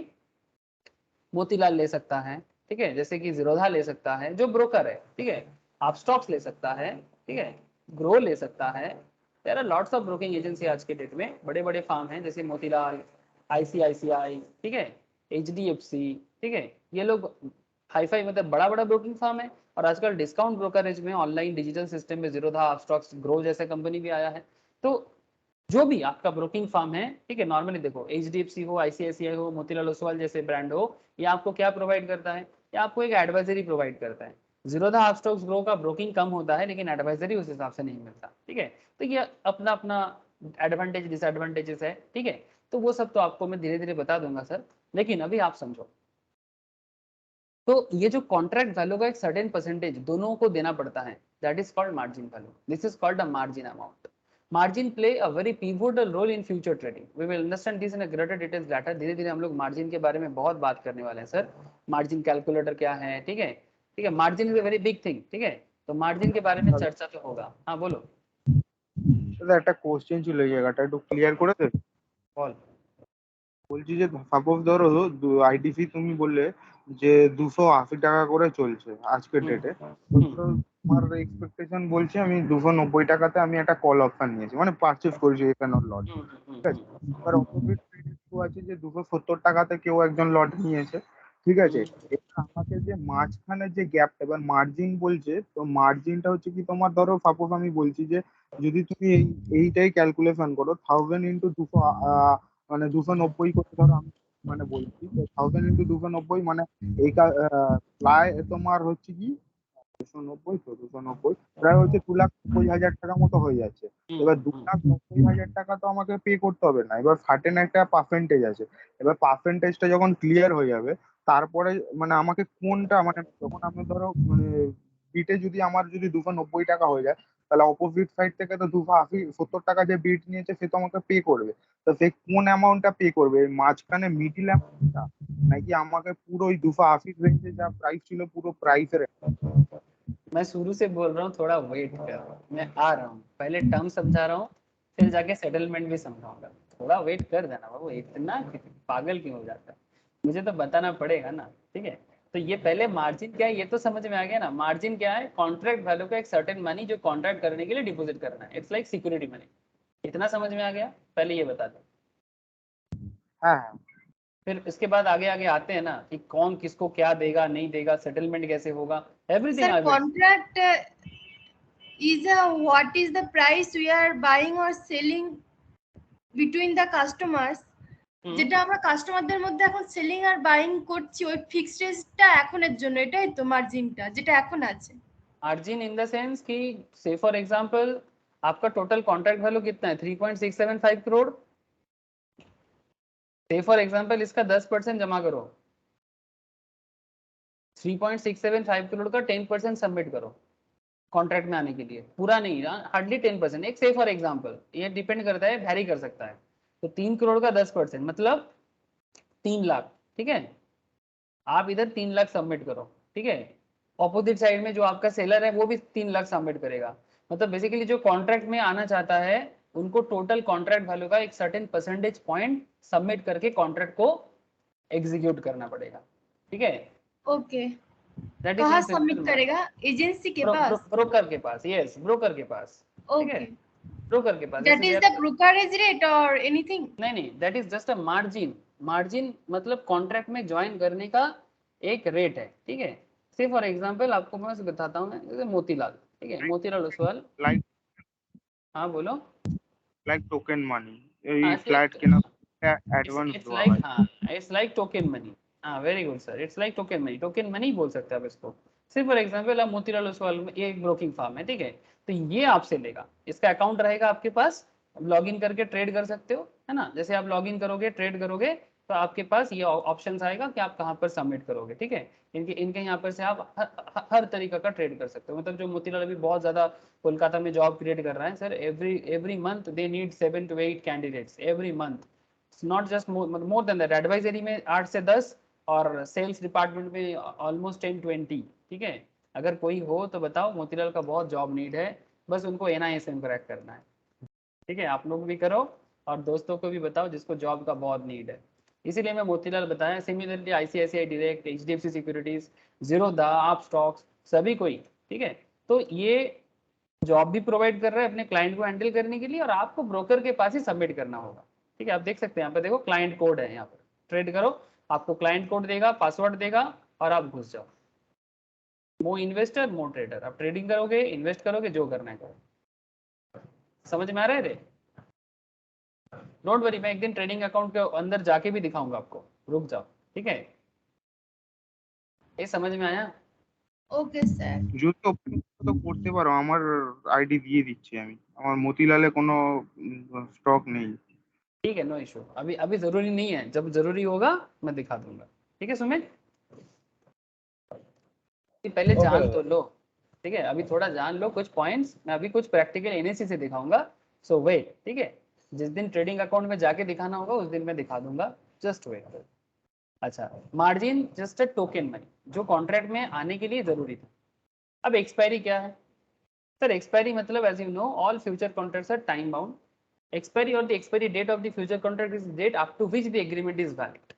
मोतीलाल ले सकता है, ठीक है, जैसे कि जीरोधा ले सकता है जो ब्रोकर है, ठीक है, अपस्टॉक्स ले सकता है, ठीक है, ग्रो ले सकता है। There are lots of broking agency आज के डेट में, बड़े बड़े फार्म हैं जैसे मोतीलाल, आईसीआईसीआई, ठीक है, एचडीएफसी, ठीक है, ये लोग हाई फाई मतलब बड़ा बड़ा ब्रोकिंग फार्म है। और आजकल डिस्काउंट ब्रोकरेज में ऑनलाइन डिजिटल सिस्टम में जीरोधा, अपस्टॉक्स, ग्रो जैसे कंपनी भी आया है। तो जो भी आपका ब्रोकिंग फार्म है, ठीक है, नॉर्मली देखो एचडीएफसी हो, आईसीआईसीआई हो, मोतीलाल ओसवाल जैसे ब्रांड हो, ये आपको क्या प्रोवाइड करता है, ये आपको एक एडवाइजरी प्रोवाइड करता है। जीरोधा, अपस्टॉक्स, ग्रो का ब्रोकिंग कम होता है लेकिन एडवाइजरी उस हिसाब से नहीं मिलता, ठीक है। तो ये अपना अपना एडवांटेज डिसएडवांटेजेस है, ठीक है। तो वो सब तो आपको मैं धीरे धीरे बता दूंगा सर, लेकिन अभी आप समझो। तो ये जो कॉन्ट्रैक्ट वैल्यू का एक सर्टेन परसेंटेज दोनों को देना पड़ता है, that is called margin value, this is called a margin amount. Margin play a very pivotal role in future trading, we will understand this in a greater details later. धीरे धीरे हम लोग margin के बारे में बहुत बात करने वाले हैं सर, मार्जिन कैलकुलेटर क्या है, ठीक है, ठीक है, margin is a very big thing, ठीक है। तो मार्जिन के बारे में चर्चा तो होगा, हाँ बोलो।
দাদা একটা কোশ্চেন ছিল এই জায়গাটা একটু ক্লিয়ার করে দে।
বল।
বলছি যে সাপোজ ধরো আইটিসি তুমি বললে যে 280 টাকা করে চলছে আজকের ডেটে, তোমার এক্সপেকটেশন বলছে আমি 290 টাকাতে আমি একটা কল অপশন নিয়েছি, মানে পারচেজ করেছি এখানে লট, ঠিক আছে। এবার অপোজিট কেউ আছে যে 270 টাকাতে কেউ একজন লট নিয়েছে, ঠিক আছে। এবার আমাকে যে মাঝখানে যে গ্যাপটা, এবার মার্জিন বলছে, তো মার্জিনটা হচ্ছে কি তোমার ধরো সাপোজ আমি বলছি যে যদি তুমি এইটাই ক্যালকুলেশন করো 1000 × 200, মানে 290 করে ধরো আমি মানে বলছি 1000 × 290 মানে এই প্রায় তোমার হচ্ছে কি 290, তো 290 প্রায় হচ্ছে 2,90,000 টাকা মতো হয়ে যাচ্ছে। এবার 2,90,000 টাকা তো আমাকে পে করতে হবে না, এবার সার্টেন একটা পার্সেন্টেজ আছে। এবার পার্সেন্টেজটা যখন ক্লিয়ার হয়ে যাবে তারপরে মানে আমাকে কোনটা মানে যখন আমি ধরো মানে বিটে যদি আমার যদি 290 টাকা হয়ে যায়, তাহলে অপোজিট সাইড থেকে তো 270 টাকা যে বিট নিয়েছে সে তো আমাকে পে করবে। তো সে কোন অ্যামাউন্টটা পে করবে, মাঝখানে মিডিল অ্যামাউন্টটা নাকি আমাকে পুরো ওই 280 রেঞ্জে যা প্রাইস ছিল পুরো প্রাইসের?
मैं शुरू से बोल रहा हूँ, थोड़ा वेट कर, मैं आ रहा हूँ, पहले टर्म समझा रहा हूँ, फिर जाके सेटलमेंट भी समझाऊंगा। थोड़ा वेट कर देना बाबू, इतना पागल क्यों हो जाता है, मुझे तो बताना पड़ेगा ना, ठीक है। तो ये पहले मार्जिन क्या है ये तो समझ में आ गया ना। मार्जिन क्या है, कॉन्ट्रैक्ट वैल्यू का एक सर्टेन मनी जो कॉन्ट्रैक्ट करने के लिए डिपॉजिट करना है, इट्स लाइक सिक्योरिटी मनी। इतना समझ में आ गया, पहले ये बता दो।
हाँ,
फिर इसके बाद आगे आगे आते हैं ना कि कौन किसको क्या देगा नहीं देगा, सेटलमेंट कैसे होगा, everything
sir
I will.
Contract is what is the price we are buying or selling between the customers, যেটা আমরা কাস্টমারদের মধ্যে এখন সেলিং আর বাইং করছি ওই ফিক্সড রেটটা এখনের জন্য, এটাই তো মার্জিনটা যেটা এখন আছে।
मार्जिन इन द सेंस कि से फॉर एग्जांपल आपका टोटल कॉन्ट्रैक्ट वैल्यू कितना है, 3.675 करोड़। से फॉर एग्जांपल इसका 10% जमा करो, 3.675 करोड़ का 10% सबमिट करो कॉन्ट्रैक्ट में आने के लिए, पूरा नहीं, हार्डली 10%, एक से फॉर एग्जांपल, ये डिपेंड करता है, वैरी कर सकता है। तो 3 करोड़ का 10% मतलब 3 लाख, ठीक है। आप इधर 3 लाख सबमिट करो, ठीक है। ऑपोजिट साइड में जो आपका सेलर है वो भी 3 लाख सबमिट करेगा। मतलब बेसिकली जो कॉन्ट्रैक्ट में आना चाहता है उनको टोटल कॉन्ट्रैक्ट वैल्यू का एक सर्टेन परसेंटेज पॉइंट सबमिट करके कॉन्ट्रैक्ट को एग्जीक्यूट करना पड़ेगा, ठीक है।
ओके,
दैट इज
कहाँ सबमिट करेगा, एजेंसी के पास?
ब्रोकर के पास, यस, ब्रोकर के पास, ठीक है,
ओके,
ब्रोकर के पास।
That is the brokerage rate or anything?
नहीं, that is just a margin. Margin मतलब कॉन्ट्रैक्ट में ज्वाइन करने का एक रेट है, ठीक है। से फॉर एग्जांपल आपको मैं बताता हूँ, जैसे मोतीलाल, ठीक है, मोतीलाल ओसवाल,
लाइक
हाँ बोलो।
লাইক টোকেন মানি, এই
हाँ,
ফ্ল্যাট কেনা অ্যাডভান্স
इट्स
দেওয়া
लाइक,
হয়।
हाँ इट्स लाइक टोकन मनी, हाँ very good sir, it's like token money, token money बोल सकते हैं आप इसको। सिर्फ फॉर एग्जांपल आप मोतीलाल ओसवाल में, ये एक ब्रोकिंग फार्म है, ठीक है, तो ये आपसे लेगा, इसका अकाउंट रहेगा आपके पास, लॉग इन करके ट्रेड कर सकते हो, है ना। जैसे आप लॉग इन करोगे, ट्रेड करोगे, तो आपके पास ये ऑप्शन आएगा कि आप कहाँ पर सबमिट करोगे, ठीक है। इनके इनके यहाँ पर से आप हर तरीका का ट्रेड कर सकते हो। मतलब जो मोतीलाल अभी बहुत ज्यादा कोलकाता में जॉब क्रिएट कर रहा है sir, every month they need 7 to 8 candidates every month, not just more than that. Advisory में 8 से 10 और सेल्स डिपार्टमेंट में ऑलमोस्ट 10-20, ठीक है। अगर कोई हो तो बताओ, मोतीलाल का बहुत जॉब नीड है, बस उनको NISM क्रैक करना है, ठीक है। आप लोग भी करो और दोस्तों को भी बताओ जिसको जॉब का बहुत नीड है। इसीलिए मैं मोतीलाल बताया। Similarly ICICI direct, HDFC securities, Zerodha, आप स्टॉक्स, सभी कोई, ठीक है। तो ये जॉब भी प्रोवाइड कर रहा है अपने क्लाइंट को हैंडल करने के लिए, और आपको ब्रोकर के पास ही सबमिट करना होगा, ठीक है। आप देख सकते हैं यहाँ पे, देखो क्लाइंट कोड है, यहाँ पर ट्रेड करो, आपको क्लाइंट कोड देगा, पासवर्ड देगा, और आप घुस जाओ। मो इन्वेस्टर मो ट्रेडर, आप ट्रेडिंग करोगे, इन्वेस्ट करोगे, जो करना है करो। समझ में आ रहा है रे? डोंट वरी, मैं एक दिन ट्रेडिंग अकाउंट के अंदर जाके भी दिखाऊंगा आपको, रुक जाओ, ठीक है। ये समझ में आया?
Okay sir.
যদি ওপেন তো করতে পারো, আমার আইডি দিয়ে দিচ্ছি আমি, আমার মতিলালে কোনো স্টক নেই।
ठीक है, नो इशू। अभी अभी जरूरी नहीं है, जब जरूरी होगा मैं दिखा दूंगा, ठीक है सुमित। पहले
ओके
जान तो लो, ठीक है, अभी थोड़ा जान लो कुछ पॉइंट्स, मैं अभी कुछ प्रैक्टिकल एनएसी से दिखाऊंगा, सो वेट, ठीक है। जिस दिन ट्रेडिंग अकाउंट में जाके दिखाना होगा उस दिन मैं दिखा दूंगा, जस्ट वेट। अच्छा, margin just a token money, जो कॉन्ट्रैक्ट में आने के लिए जरूरी था। अब एक्सपायरी क्या है सर? एक्सपायरी मतलब as you know all future contracts are time bound. Expiry or the expiry date of the future contract is date up to which the agreement is valid.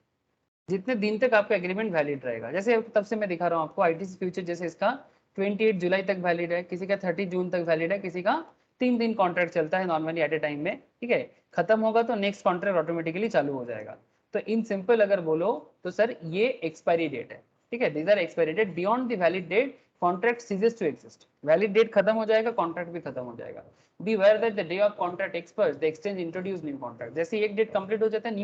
जितने दिन तक आपका एग्रीमेंट वैलिड रहेगा, जैसे तब से मैं दिखा रहा हूँ आपको आईटीसी फ्यूचर, जैसे इसका 28 जुलाई तक वैलिड है, किसी का 30 जून तक वैलिड है, किसी का 3 दिन कॉन्ट्रैक्ट चलता है नॉर्मली एट ए टाइम में, ठीक है। खत्म होगा तो नेक्स्ट कॉन्ट्रैक्ट ऑटोमेटिकली चालू हो जाएगा। तो इन सिंपल अगर बोलो तो सर ये एक्सपायरी डेट है, ठीक है। These are expiry date, beyond the valid date contract ceases to exist. Valid date खत्म हो जाएगा, कॉन्ट्रैक्ट भी खत्म हो जाएगा। Be aware that the day of contract expires the exchange introduce new contract. जैसे एक डेट कंप्लीट हो जाता है,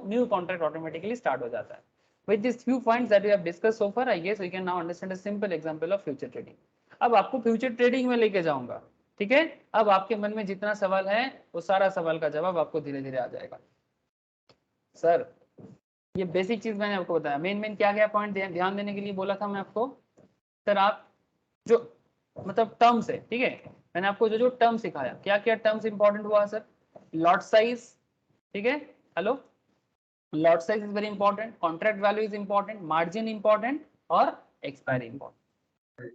न्यू कॉन्ट्रैक्ट ऑटोमेटिकली स्टार्ट हो जाता है। With these few points that we have discussed so far, I guess we can now understand a simple example of future trading. अब आपको फ्यूचर ट्रेडिंग में लेके जाऊंगा, ठीक है। अब आपके मन में जितना सवाल है वो सारा सवाल का जवाब आपको धीरे धीरे आ जाएगा। सर ये बेसिक चीज मैंने आपको बताया, मेन क्या क्या पॉइंट ध्यान देने के लिए बोला था मैं आपको। सर आप जो मतलब टर्म्स है, ठीक है, मैंने आपको जो टर्म सिखाया, क्या क्या टर्म्स इंपॉर्टेंट हुआ सर? लॉट साइज, ठीक है, hello, lot size is very important, contract value is important, margin important, और एक्सपायरी इंपॉर्टेंट,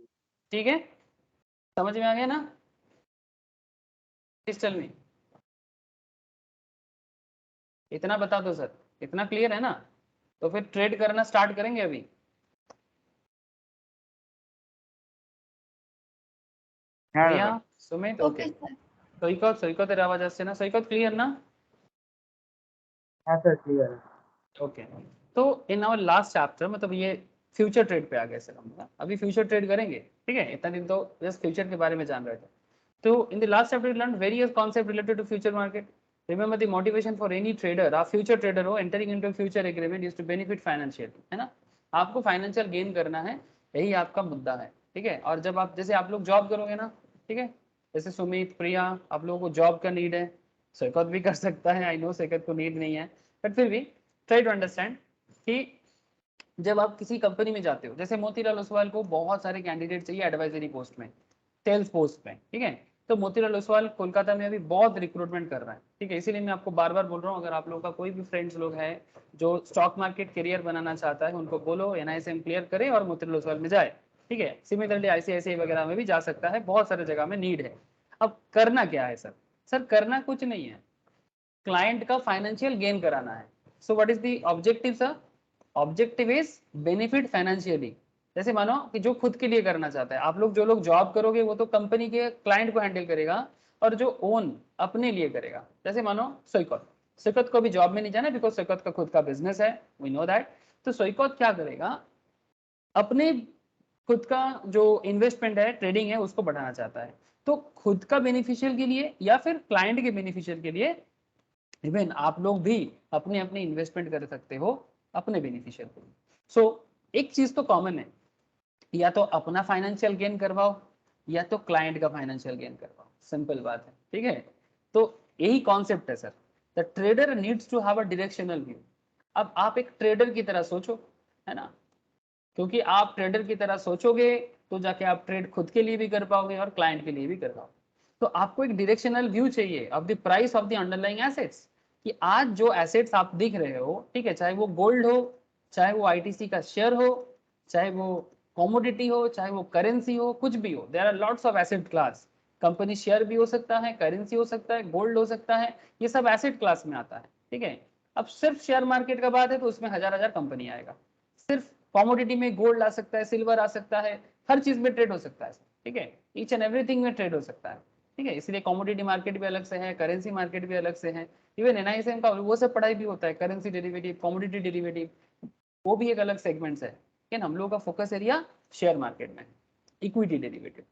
ठीक है। समझ में आ गया ना? टेल मी, इतना बता दो सर, इतना क्लियर है ना? तो फिर ट्रेड करना स्टार्ट करेंगे अभी। प्रिया, सुमित, ओके। सৈকত এর আওয়াজ আসছে না? সৈকত ক্লিয়ার না?
हाँ सर क्लियर है।
ओके, तो इन आवर लास्ट चैप्टर, मतलब ये फ्यूचर ट्रेड पे आ गए सर हम, अभी फ्यूचर ट्रेड करेंगे, ठीक है। इतना दिन तो जस्ट फ्यूचर के बारे में जान रहे थे। तो in the last chapter we learn various concept related to future market. Remember the motivation for any trader, आप फ्यूचर ट्रेडर हो, entering into future agreement is to benefit financially, है ना। आपको फाइनेंशियल गेन करना है, यही आपका मुद्दा है, ठीक है। और जब आप, जैसे आप लोग जॉब करोगे ना, ठीक है, जैसे सुमित, प्रिया, आप लोगों को जॉब का नीड है, सैकत भी कर सकता है, आई नो सैकत को नीड नहीं है, बट फिर भी ट्राई टू अंडरस्टैंड कि जब आप किसी कंपनी में जाते हो, जैसे मोतीलाल ओसवाल को बहुत सारे कैंडिडेट चाहिए एडवाइजरी पोस्ट में, सेल्स पोस्ट में, ठीक है। तो मोतीलाल ओसवाल कोलकाता में अभी बहुत रिक्रूटमेंट कर रहा है, ठीक है। इसीलिए मैं आपको बार बार बोल रहा हूँ, अगर आप लोगों का कोई भी फ्रेंड्स लोग है जो स्टॉक मार्केट करियर बनाना चाहता है, उनको बोलो एनआईएसएम क्लियर करे और मोतीलाल ओसवाल में जाए, ठीक है। सिमिलरली आईसीआईसीआई वगैरह में भी जा सकता है, बहुत सारे जगह में नीड है। अब करना क्या है सर? सर करना कुछ नहीं है, क्लाइंट का फाइनेंशियल गेन कराना है। So what is the objective sir? Objective is benefit financially. जैसे मानो कि जो खुद के लिए करना चाहता है, आप लोग जो लोग जॉब करोगे वो तो कंपनी के क्लाइंट को हैंडल करेगा, और जो ओन अपने लिए करेगा, जैसे मानो सैकत को भी जॉब में नहीं जाना बिकॉज सैकत का खुद का बिजनेस है, वी नो दैट। तो सैकत क्या करेगा, अपने खुद का जो इन्वेस्टमेंट है, ट्रेडिंग है, उसको बढ़ाना चाहता है। तो खुद का बेनिफिशियल के लिए या फिर क्लाइंट के बेनिफिशियल के लिए, इवन आप लोग भी अपने अपने इन्वेस्टमेंट कर सकते हो अपने बेनिफिशियल को। सो एक चीज तो कॉमन है, या तो अपना फाइनेंशियल गेन करवाओ या तो क्लाइंट का फाइनेंशियल गेन करवाओ, सिंपल बात है, ठीक है। तो यही कॉन्सेप्ट है sir, the trader needs to have a directional view. अब आप एक ट्रेडर की तरह सोचो, है ना, क्योंकि आप ट्रेडर की तरह सोचोगे तो जाके आप ट्रेड खुद के लिए भी कर पाओगे और क्लाइंट के लिए भी कर पाओगे। तो आपको एक डायरेक्शनल व्यू चाहिए of the price of the underlying assets, कि आज जो एसेट्स आप दिख रहे हो, ठीक है, चाहे वो गोल्ड हो, चाहे वो आईटीसी का शेयर हो, चाहे वो कॉमोडिटी हो, चाहे वो करेंसी हो, कुछ भी हो, there are lots of asset class. Company share भी हो सकता है, करेंसी हो सकता है, गोल्ड हो सकता है, ये सब एसेट क्लास में आता है, ठीक है। अब सिर्फ शेयर मार्केट का बात है तो उसमें हजार हजार कंपनी आएगा। सिर्फ कॉमोडिटी में गोल्ड आ सकता है, सिल्वर आ सकता है, हर चीज में ट्रेड हो सकता है, ठीक है, ईच एंड एवरीथिंग में ट्रेड हो सकता है, ठीक है। इसलिए कॉमोडिटी मार्केट भी अलग से है, करेंसी मार्केट भी अलग से है, इवन एनआईएसएम का वो सब पढ़ाई भी होता है, करेंसी डेरिवेटिव, कॉमोडिटी डेरिवेटिव, वो भी एक अलग सेगमेंट्स है, लेकिन हम लोग का फोकस एरिया शेयर मार्केट में, इक्विटी डेरिवेटिव।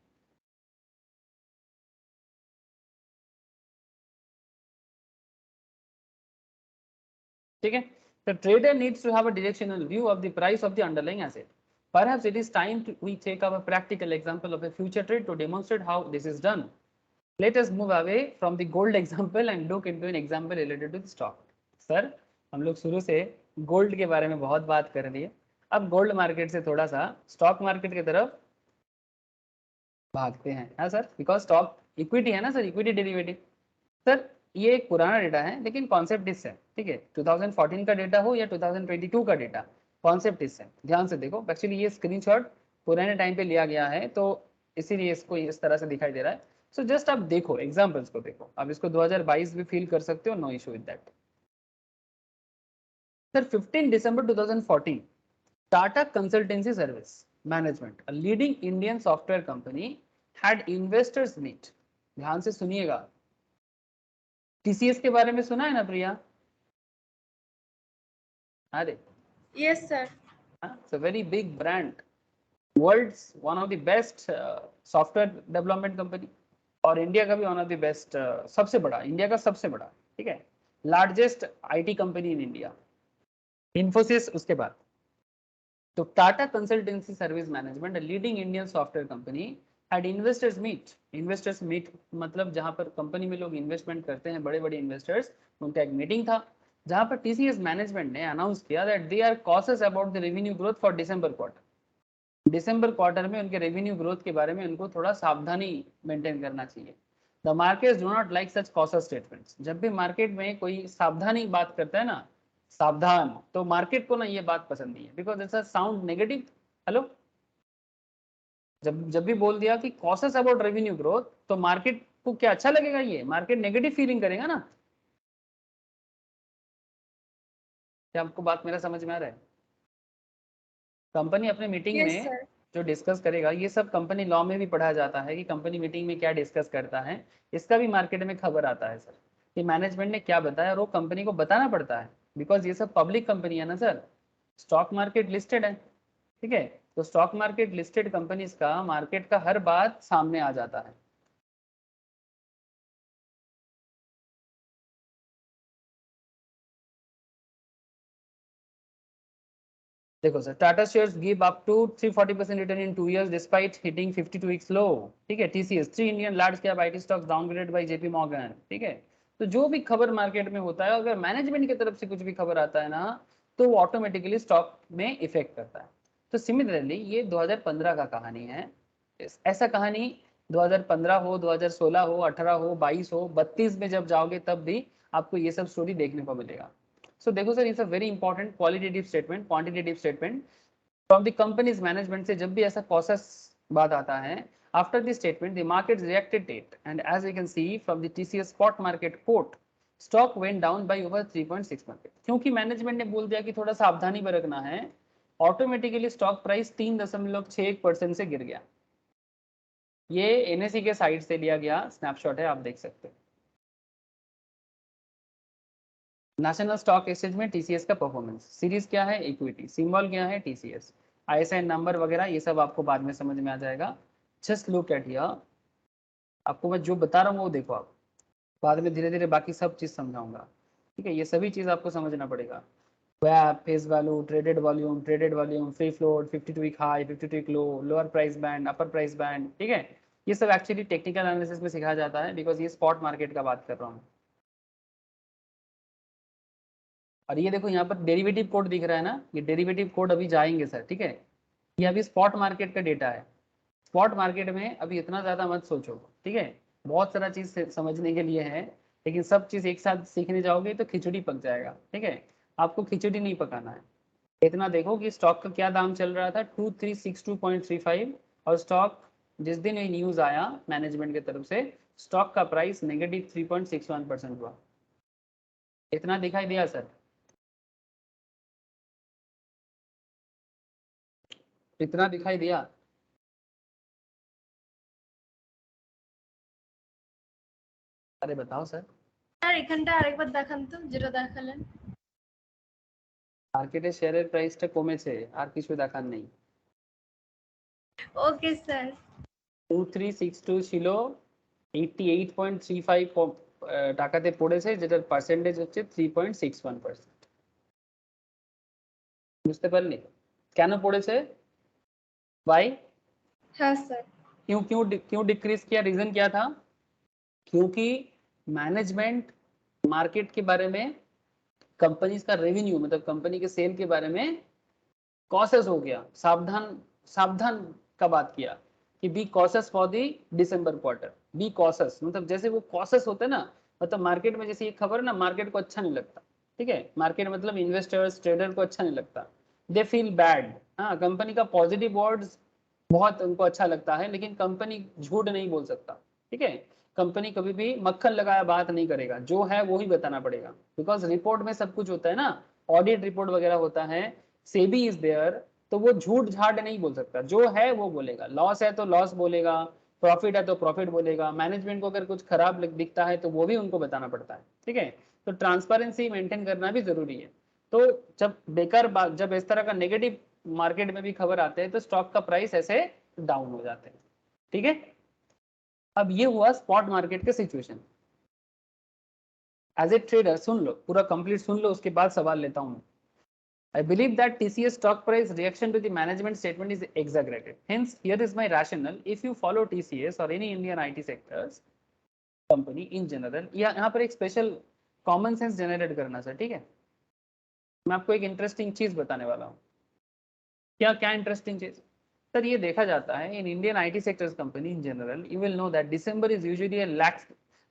ठीक है, the trader needs to have a directional view of the price of the underlying asset. Perhaps it is time we take up a practical example of a future trade to demonstrate how this is done. Let us move away from the gold example and look into an example related to the stock. Sir, हम लोग शुरू से gold के बारे में बहुत बात कर रही है, अब गोल्ड मार्केट से थोड़ा सा स्टॉक मार्केट की तरफ भागते हैं। हाँ सर, बिकॉज स्टॉक इक्विटी है ना सर, इक्विटी डेरिवेटिव। सर ये एक पुराना डेटा है लेकिन कॉन्सेप्ट इससे है, ठीक है, 2014 का डेटा हो या 2022 का डेटा, कॉन्सेप्ट इससे, ध्यान से देखो। एक्चुअली ये स्क्रीनशॉट पुराने टाइम पे लिया गया है तो इसीलिए इसको इस तरह से दिखाई दे रहा है। सो जस्ट आप देखो, एग्जाम्पल्स को देखो, आप इसको 2022 भी फील कर सकते हो, no issue with that. Sir 15 December 2014, Tata consultancy service management, a leading Indian software company, had investors meet. ध्यान से सुनिएगा, टीसीएस के बारे में सुना है ना प्रिया? अरे
Yes, sir.
it's a very big brand, world's one of the best software development company, और इंडिया का भी वन ऑफ द बेस्ट, सबसे बड़ा, इंडिया का सबसे बड़ा, ठीक है, largest IT company in India, Infosys उसके बाद। तो Tata consultancy service management, leading Indian software company, had investors meet. Investors meet मतलब जहां पर कंपनी में लोग इन्वेस्टमेंट करते हैं, बड़े बड़े इन्वेस्टर्स, उनका एक मीटिंग था जहां पर टीसीएस मैनेजमेंट ने अनाउंस किया that they are cautious about the revenue growth for December quarter. दिसंबर क्वार्टर में उनके रेवेन्यू ग्रोथ के बारे में उनको थोड़ा सावधानी मेंटेन करना चाहिए। The markets do not like such cautious statements. जब भी मार्केट में कोई सावधानी बात करता है ना, सावधान, तो मार्केट को ना ये बात पसंद नहीं है, because it's a sound negative. Hello, जब भी बोल दिया कि कॉशियस अबाउट रेवेन्यू ग्रोथ, तो मार्केट को क्या अच्छा लगेगा? ये मार्केट नेगेटिव फीलिंग करेगा ना। क्या आपको बात मेरा समझ में आ रहा है? कंपनी अपने मीटिंग
Yes,
में
sir.
जो डिस्कस करेगा, ये सब कंपनी लॉ में भी पढ़ा जाता है कि कंपनी मीटिंग में क्या डिस्कस करता है, इसका भी मार्केट में खबर आता है सर, कि मैनेजमेंट ने क्या बताया, और वो कंपनी को बताना पड़ता है, बिकॉज ये सब पब्लिक कंपनी है ना सर, स्टॉक मार्केट लिस्टेड है, ठीक है। तो स्टॉक मार्केट लिस्टेड कंपनीज का मार्केट का हर बात सामने आ जाता है। देखो sir, Tata shares give up to 340% return in 2 years despite hitting 52 weeks low, ठीक है। TCS, 3 Indian large cap IT stocks downgraded by JP Morgan, ठीक है। तो जो भी खबर मार्केट में होता है, अगर मैनेजमेंट की तरफ से कुछ भी खबर आता है ना, तो वो ऑटोमेटिकली स्टॉक में इफेक्ट करता है। तो सिमिलरली ये 2015 का कहानी है। ऐसा कहानी 2015 हो, 2016 हो, 18 हो, 22 हो, 32 में जब जाओगे तब भी आपको ये सब स्टोरी देखने को मिलेगा। सो देखो sir, it's a very important qualitative statement, quantitative statement from the company's management से जब भी ऐसा कॉशियस बात आता है, after this statement the market reacted it, and as you can see from the TCS spot market quote, stock went down by over 3.6%। क्योंकि management ने बोल दिया कि थोड़ा सावधानी बरतना है, ऑटोमेटिकली स्टॉक प्राइस 3.61% से गिर गया। ये एनएसई के साइड से लिया गया स्नैपशॉट है, आप देख सकते हो। नेशनल स्टॉक एक्सचेंज में टीसीएस का परफॉर्मेंस, सीरीज क्या है? इक्विटी, सिंबल क्या है? टीसीएस, आईएसआई नंबर वगैरह ये सब आपको बाद में समझ में आ जाएगा। जस्ट लुक एट हियर, आपको मैं जो बता रहा हूँ वो देखो, आप बाद में धीरे धीरे बाकी सब चीज समझाऊंगा, ठीक है। ये सभी चीज आपको समझना पड़ेगा। वैप, face value, traded volume, free float, 52 week high, 52 week low, lower price band, upper price band, ठीक है। ये सब एक्चुअली टेक्निकल एनालिसिस में सिखाया जाता है, बिकॉज ये स्पॉट मार्केट का बात कर रहा हूँ। और ये देखो यहाँ पर डेरिवेटिव कोड दिख रहा है ना, ये डेरिवेटिव कोड अभी जाएंगे सर, ठीक है। ये अभी स्पॉट मार्केट का डेटा है। स्पॉट मार्केट में अभी इतना ज्यादा मत सोचो, ठीक है, बहुत सारा चीज समझने के लिए है, लेकिन सब चीज एक साथ सीखने जाओगे तो खिचड़ी पक जाएगा, ठीक है। आपको खिचड़ी नहीं पकाना है। इतना देखो कि स्टॉक का क्या दाम चल रहा था, 2362.35, और स्टॉक जिस दिन ये न्यूज आया मैनेजमेंट की तरफ से, स्टॉक का प्राइस -3.61% हुआ। इतना दिखाई दिया सर? इतना दिखाई दिया? अरे बताओ सर।
স্যার এখানটা আরেকবার দেখান তো যেটা দেখালেন।
মার্কেটে শেয়ারের প্রাইসটা কমেছে, আর কিছু দেখার নেই।
Okay sir.
2362 ছিল, 88.35 টাকাতে পড়েছে, যেটার পার্সেন্টেজ হচ্ছে 3.61%। বুঝতে পারলি কেন পড়েছে? ভাই
হ্যাঁ স্যার।
क्यों क्यों क्यों डिक्रीज किया? रीजन क्या था? क्योंकि मैनेजमेंट मार्केट के बारे में, कंपनीज का रेवेन्यू मतलब कंपनी के सेल के बारे में कॉशस हो गया, सावधान सावधान का बात किया कि be cautious for the December quarter. Be cautious मतलब जैसे वो कॉशस होते हैं ना, मतलब मार्केट में जैसे ये खबर ना, मार्केट को अच्छा नहीं लगता, ठीक है, मार्केट मतलब इन्वेस्टर्स ट्रेडर को अच्छा नहीं लगता, दे फील बैड। हाँ, कंपनी का पॉजिटिव वर्ड्स बहुत उनको अच्छा लगता है, लेकिन कंपनी झूठ नहीं बोल सकता, ठीक है, कंपनी कभी भी मक्खन लगाया बात नहीं करेगा, जो है वो ही बताना पड़ेगा, बिकॉज रिपोर्ट में सब कुछ होता है ना, ऑडिट रिपोर्ट वगैरह होता है, सेबी इज देयर, तो वो झूठ झाट नहीं बोल सकता, जो है वो बोलेगा, लॉस है तो लॉस बोलेगा, प्रॉफिट है तो प्रॉफिट बोलेगा, मैनेजमेंट को अगर कुछ खराब दिखता है तो वो भी उनको बताना पड़ता है, ठीक है, तो ट्रांसपेरेंसी मेंटेन करना भी जरूरी है। तो जब बेकार बात, जब इस तरह का नेगेटिव मार्केट में भी खबर आते हैं तो स्टॉक का प्राइस ऐसे डाउन हो जाते हैं, ठीक है। अब ये हुआ स्पॉट मार्केट के सिचुएशन। एज ए ट्रेडर सुन लो, पूरा कंप्लीट सुन लो, उसके बाद सवाल लेता हूं मैं। I believe that TCS stock price reaction to the management statement is exaggerated. Hence, here is my rationale. If you follow TCS or any Indian IT sectors company in general, यहाँ पर एक special common sense generate करना sir, ठीक है। मैं आपको एक interesting चीज बताने वाला हूँ। क्या क्या इंटरेस्टिंग चीज सर? ये देखा जाता है in Indian IT sectors company in general, you will know that December is usually A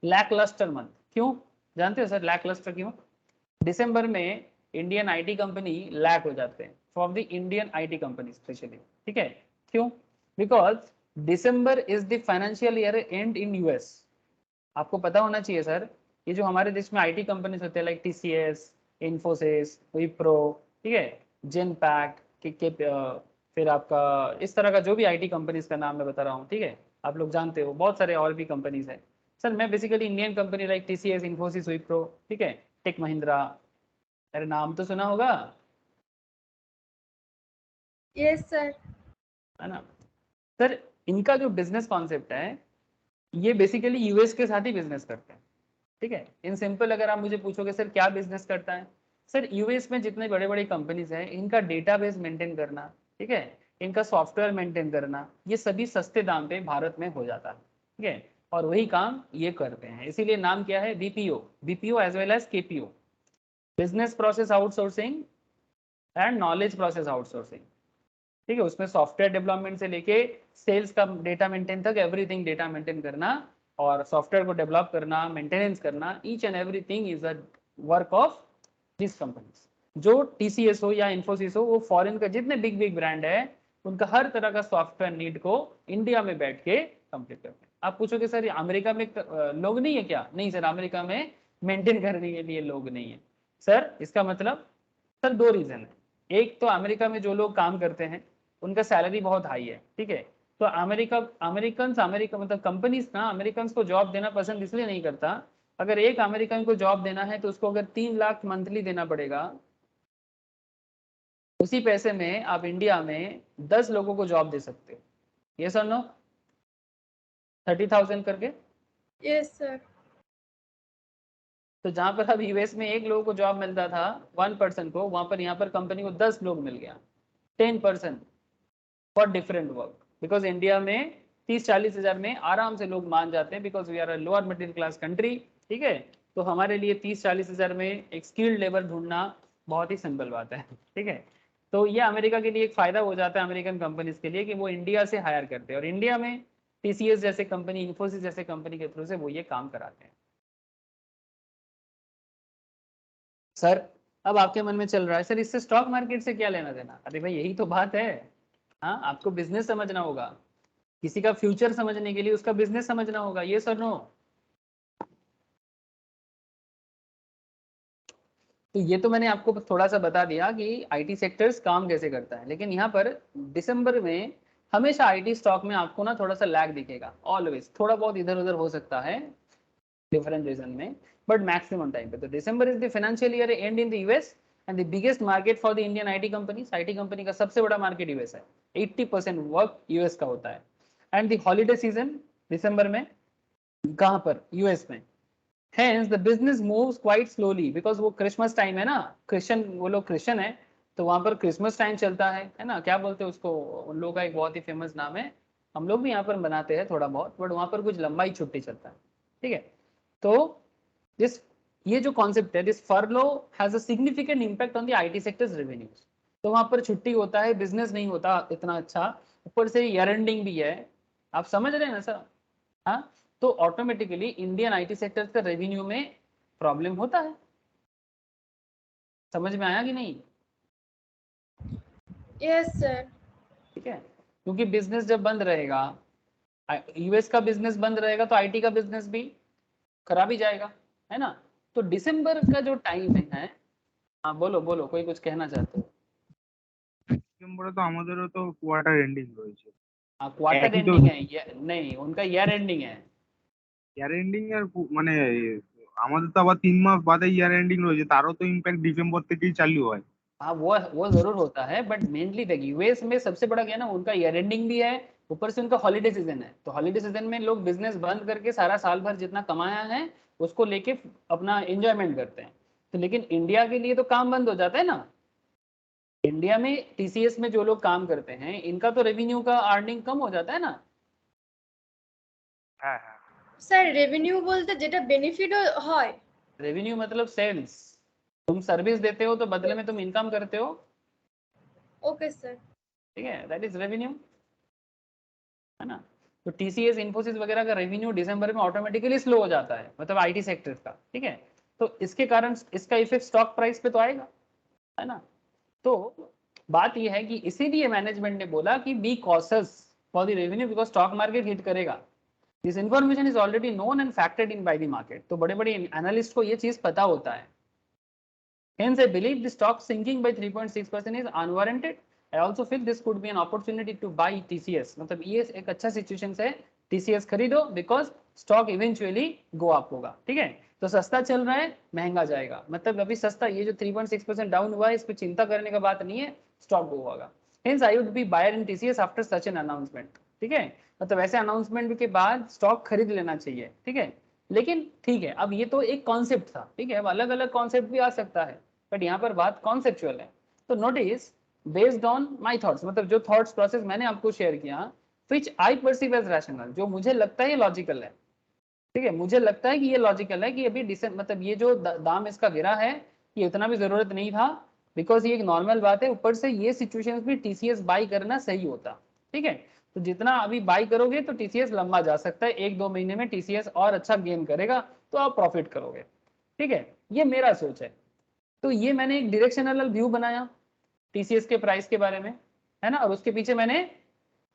lacklustre month. क्यों जानते हो सर लैकलस्टर क्यों? दिसंबर में इंडियन आईटी कंपनी लैक हो जाते हैं, for the Indian IT company specially, ठीक है। क्यों? Because December is the financial year end in US. आपको पता होना चाहिए सर, ये जो हमारे देश में आईटी कंपनीज होते हैं लाइक टीसीएस, इन्फोसिस, विप्रो, ठीक है, जेनपैक्ट के फिर आपका इस तरह का जो भी आईटी कंपनीज का नाम मैं बता रहा हूँ, ठीक है, आप लोग जानते हो, बहुत सारे और भी कंपनीज है सर। मैं basically Indian company like TCS, Infosys, Wipro, ठीक है, टेक महिंद्रा, अरे नाम तो सुना होगा,
यस सर।
है ना सर। इनका जो बिजनेस कॉन्सेप्ट है, ये बेसिकली यूएस के साथ ही बिजनेस करते हैं, ठीक है। इन सिंपल अगर आप मुझे पूछोगे सर क्या बिजनेस करता है, सर यूएस में जितने बड़े बड़े कंपनीज हैं इनका डेटाबेस मेंटेन करना, ठीक है, इनका सॉफ्टवेयर मेंटेन करना, ये सभी सस्ते दाम पे भारत में हो जाता है, ठीक है, और वही काम ये करते हैं, इसीलिए नाम क्या है, BPO, BPO as well as KPO, business process outsourcing and knowledge process outsourcing, ठीक है। उसमें सॉफ्टवेयर डेवलपमेंट से लेके सेल्स का डेटा मेंटेन तक एवरीथिंग डेटा मेंटेन करना, और सॉफ्टवेयर को डेवलप करना, मेंटेनेंस करना, each and everything is a work of this companies. जो टीसीएस हो या इन्फोसिस हो, वो फॉरेन का जितने बिग बिग ब्रांड है उनका हर तरह का सॉफ्टवेयर नीड को इंडिया में बैठ के कंप्लीट करते हैं। आप पूछोगे सर अमेरिका में लोग नहीं है क्या? नहीं सर, अमेरिका में मेंटेन करने के लिए लोग नहीं है सर। इसका मतलब सर दो रीजन है। एक तो अमेरिका में जो लोग काम करते हैं उनका सैलरी बहुत हाई है, ठीक है, तो अमेरिका मतलब कंपनीज ना अमेरिकन को जॉब देना पसंद इसलिए नहीं करता, अगर एक अमेरिकन को जॉब देना है तो उसको अगर 3 लाख मंथली देना पड़ेगा, उसी पैसे में आप इंडिया में 10 लोगों को जॉब दे सकते हो, ये सर नो, 30,000 करके।
Yes sir.
तो जहां पर अब यूएस में एक लोगों को जॉब मिलता था 1 पर्सन को, वहां पर यहाँ पर कंपनी को 10 लोग मिल गया, 10% for different work, because India में 30-40 हजार में आराम से लोग मान जाते हैं, because we are a lower middle class country, ठीक है, तो हमारे लिए 30-40 हजार में एक स्किल्ड लेबर ढूंढना बहुत ही सिंपल बात है, ठीक है। तो ये अमेरिका के लिए एक फायदा हो जाता है अमेरिकन कंपनीज के लिए कि वो इंडिया से हायर करते हैं, और इंडिया में टीसीएस जैसे कंपनी, इन्फोसिस जैसे कंपनी के थ्रू से वो ये काम कराते हैं। सर अब आपके मन में चल रहा है सर इससे स्टॉक मार्केट से क्या लेना देना? अरे भाई यही तो बात है। हाँ, आपको बिजनेस समझना होगा, किसी का फ्यूचर समझने के लिए उसका बिजनेस समझना होगा, ये सर नो। तो ये तो मैंने आपको थोड़ा सा बता दिया कि आईटी सेक्टर्स काम कैसे करता है, लेकिन यहाँ पर दिसंबर में हमेशा आईटी स्टॉक में आपको ना थोड़ा सा लैग दिखेगा, ऑलवेज थोड़ा बहुत इधर उधर हो सकता है डिफरेंट रीजन में, बट मैक्सिमम टाइम पे। तो December is the financial year end in the US and the biggest market for the Indian IT companies. IT company का सबसे बड़ा मार्केट यूएस है, 80% वर्क यूएस का होता है। एंड द हॉलीडे सीजन दिसंबर में कहाँ पर, यूएस में। Hence the business moves quite slowly because वो क्रिसमस टाइम है ना, क्रिश्चियन, वो लोग क्रिश्चियन है, तो वहां पर क्रिसमस टाइम चलता है ना, क्या बोलते हैं उसको, उन लोगों का एक बहुत ही फेमस नाम है, हम लोग भी यहाँ पर बनाते हैं थोड़ा बहुत, बट वहां पर कुछ लंबा ही छुट्टी चलता है, ठीक है। तो दिस, ये जो कॉन्सेप्ट है, this furlough has a significant impact on the IT sectors revenues. तो वहां पर छुट्टी होता है, बिजनेस नहीं होता इतना अच्छा, ऊपर से ईयर एंडिंग भी है, आप समझ रहे हैं ना सर। हाँ, तो ऑटोमेटिकली इंडियन आईटी सेक्टर का रेवेन्यू में प्रॉब्लम होता है। समझ में आया कि नहीं?
Yes sir.
ठीक है, क्योंकि बिजनेस जब बंद रहेगा, यूएस का बिजनेस बंद रहेगा, तो आईटी का बिजनेस भी खराब ही जाएगा, है ना। तो दिसंबर का जो टाइम है, हाँ बोलो बोलो, कोई कुछ कहना चाहते हो?
ডিসেম্বরে তো আমাদেরও তো কোয়ার্টার এন্ডিং রয়েছে,
हाँ, क्वार्टर
একই তো
एंडिंग है, नहीं उनका ईयर एंडिंग है।
ইয়ার এন্ডিং এর মানে আমাদের তো আবার 3 মাস বাদে ইয়ার এন্ডিং রয়েছে, তারও তো ইম্প্যাক্ট ডিসেম্বর থেকেই চালু হয়।
हाँ, वो जरूर होता है, बट मेनली देख यूएस में सबसे बड़ा क्या है ना, उनका ईयर एंडिंग भी है, ऊपर से उनका हॉलीडे सीजन है, तो हॉलीडे सीजन में लोग बिजनेस बंद करके सारा साल भर जितना कमाया है उसको लेके अपना एंजॉयमेंट करते हैं। तो लेकिन इंडिया के लिए तो काम बंद हो जाता है ना, इंडिया में टीसीएस में जो लोग काम करते हैं इनका तो रेवेन्यू का अर्निंग कम हो जाता है ना।
হ্যাঁ হ্যাঁ
স্যার রেভিনিউ বলতে যেটা বেনিফিটও হয়।
रेवेन्यू मतलब सेल्स, तुम सर्विस देते हो तो बदले में तुम इनकम करते हो,
ओके सर।
ठीक है, दैट इज रेवेन्यू, है ना। तो टीसीएस, इन्फोसिस वगैरह का रेवेन्यू दिसंबर में ऑटोमेटिकली स्लो हो जाता है, मतलब आईटी सेक्टर का, ठीक है। तो इसके कारण इसका इफेक्ट स्टॉक प्राइस पे तो आएगा, है ना। तो बात यह है कि इसीलिए मैनेजमेंट ने बोला कि be cautious for the revenue because stock market hit करेगा। This information is already known and factored in by the market. तो बड़े बड़े एनालिस्ट को ये चीज पता होता है। Hence, I believe the stock sinking by 3.6% is unwarranted. I also feel this could be an opportunity to buy TCS. मतलब ये एक अच्छा सिचुएशन है, TCS खरीदो because stock eventually go up होगा, ठीक है। तो सस्ता चल रहा है, महंगा जाएगा, मतलब अभी सस्ता, ये जो 3.6% डाउन हुआ है इस पर चिंता करने का बात नहीं है, स्टॉक गो होगा। Hence, I would be buyer in TCS after such an announcement, ठीक है। मतलब ऐसे अनाउंसमेंट के बाद स्टॉक खरीद लेना चाहिए, ठीक है। लेकिन ठीक है, अब ये तो एक कॉन्सेप्ट था, ठीक है, अब अलग अलग कॉन्सेप्ट भी आ सकता है, बट यहाँ पर बात कॉन्सेप्चुअल है। तो notice based on my thoughts, मतलब जो थॉट्स प्रोसेस मैंने आपको शेयर किया, विच आई परसीव एज रैशनल, जो मुझे लगता है ये लॉजिकल है, ठीक है, मुझे लगता है कि ये लॉजिकल है कि अभी मतलब ये जो दाम इसका गिरा है, ये इतना भी जरूरत नहीं था, बिकॉज ये एक नॉर्मल बात है, ऊपर से ये सिचुएशंस भी टीसीएस बाई करना सही होता, ठीक है। तो जितना अभी बाई करोगे तो टीसीएस लंबा जा सकता है, 1-2 महीने में टीसीएस और अच्छा गेन करेगा, तो आप प्रॉफिट करोगे, ठीक है। ये मेरा सोच है। तो ये मैंने एक डायरेक्शनल व्यू बनाया टीसीएस के प्राइस के बारे में, है ना, और उसके पीछे मैंने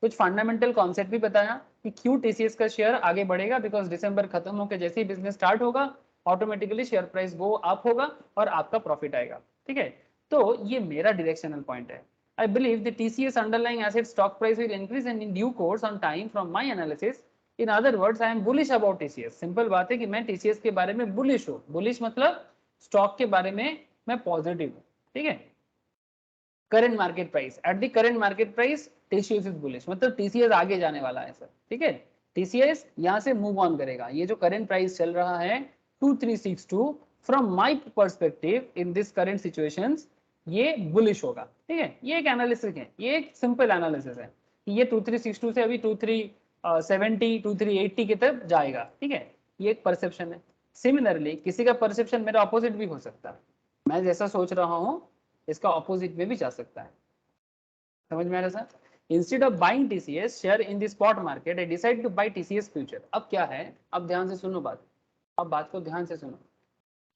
कुछ फंडामेंटल कॉन्सेप्ट भी बताया कि क्यों टीसीएस का शेयर आगे बढ़ेगा, बिकॉज दिसंबर खत्म होकर जैसे ही बिजनेस स्टार्ट होगा automatically share price go up होगा और आपका प्रॉफिट आएगा, ठीक है। तो ये मेरा डायरेक्शनल पॉइंट है। I believe the TCS underlying asset stock price will increase and in due course on time from my analysis. In other words, I am bullish about TCS. Simple बात है कि मैं TCS के बारे में bullish हूँ, bullish मतलब stock के बारे में मैं पॉजिटिव हूँ, ठीक है। Current market price, at the current market price TCS is bullish, मतलब टीसीएस आगे जाने वाला है सर, ठीक है। टीसीएस यहाँ से मूव ऑन करेगा, ये जो करंट प्राइस चल रहा है 2362, from my perspective in this current situations ये बुलिश होगा, ठीक है। ये एक एनालिसिस है, ये एक सिंपल एनालिसिस है कि ये 2362 से अभी 2370 2380 की तरफ जाएगा, ठीक है। ये एक परसेप्शन है। सिमिलरली किसी का परसेप्शन मेरा अपोजिट भी हो सकता है, मैं जैसा सोच रहा हूँ इसका ऑपोजिट में भी जा सकता है, समझ में आ रहा sir. Instead of buying TCS share in the spot market I decide to buy TCS future. अब क्या है, अब ध्यान से सुनो बात, अब बात को ध्यान से सुनो।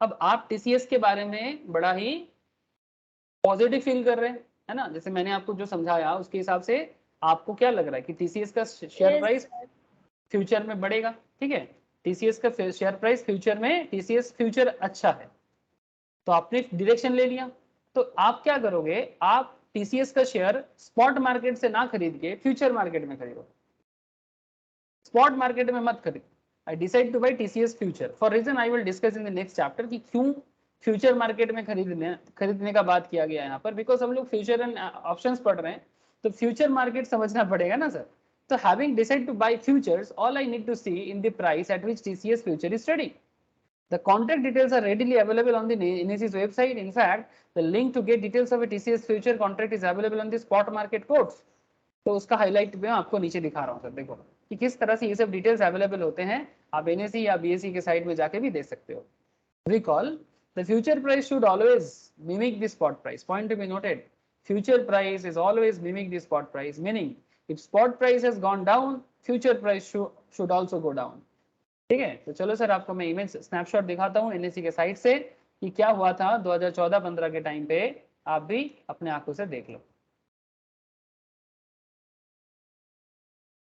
अब आप टीसीएस के बारे में बड़ा ही पॉजिटिव फील कर रहे हैं, है ना, जैसे मैंने आपको जो समझाया उसके हिसाब से आपको क्या लग रहा है कि टीसीएस का शेयर प्राइस फ्यूचर में बढ़ेगा, ठीक है। टीसीएस का शेयर प्राइस फ्यूचर में, टीसीएस फ्यूचर अच्छा है, तो आपने डायरेक्शन ले लिया। तो आप क्या करोगे, आप टीसीएस का शेयर स्पॉट मार्केट से ना खरीद के फ्यूचर मार्केट में खरीदो, स्पॉट मार्केट में मत खरीदो। I decide to buy TCS future for reason I will discuss in the next chapter कि क्यों फ्यूचर मार्केट में खरीदने का बात किया गया यहाँ पर, बिकॉज हम लोग फ्यूचर एंड ऑप्शंस पढ़ रहे हैं, तो फ्यूचर मार्केट समझना पड़ेगा ना सर। तो having decide to buy futures, all I need to see in the price at which TCS future is trading. The contract details are readily available on the NSE's website. In fact, the link to get details of a TCS future contract is available on the spot market quotes. तो उसका highlight मैं आपको नीचे दिखा रहा हूँ sir, देखो कि किस तरह से ये सब डिटेल्स अवेलेबल होते हैं। आप एनएसई या बीएसई के साइट में जाके भी देख सकते हो। Recall, the future price should always mimic the spot price. Point to be noted. Future price is always mimic the spot price. Meaning, if spot price has gone down, future price should also go down. ठीक है, तो चलो sir आपको मैं image snapshot दिखाता हूँ NSC के site से कि क्या हुआ था 2014-15 के टाइम पे, आप भी अपने आंखों से देख लो।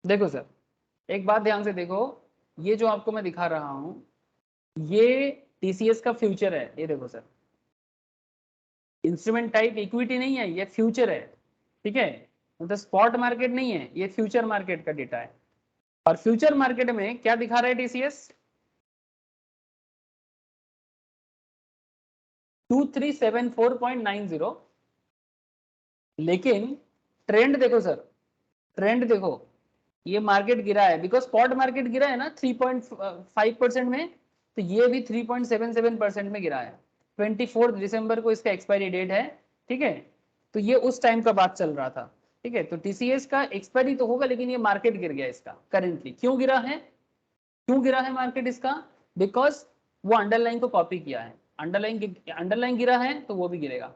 देखो सर, एक बात ध्यान से देखो, ये जो आपको मैं दिखा रहा हूं ये टीसीएस का फ्यूचर है। ये देखो सर, इंस्ट्रूमेंट टाइप इक्विटी नहीं है, ये फ्यूचर है। ठीक है, मतलब स्पॉट मार्केट नहीं है, ये फ्यूचर मार्केट का डेटा है। और फ्यूचर मार्केट में क्या दिखा रहा है टीसीएस, 2374.90। लेकिन ट्रेंड देखो सर, ट्रेंड देखो, ये मार्केट गिरा है बिकॉज स्पॉट मार्केट गिरा है ना 3.5% में, तो ये भी 3.77% में गिरा है। 24 दिसंबर को इसका एक्सपायरी डेट है। ठीक है, तो ये उस टाइम का बात चल रहा था। ठीक है, तो टीसीएस का एक्सपायरी तो होगा लेकिन ये मार्केट गिर गया इसका करेंटली। क्यों गिरा है, क्यों गिरा है मार्केट इसका, बिकॉज वो अंडरलाइन को कॉपी किया है। अंडरलाइन गिरा है तो वो भी गिरेगा,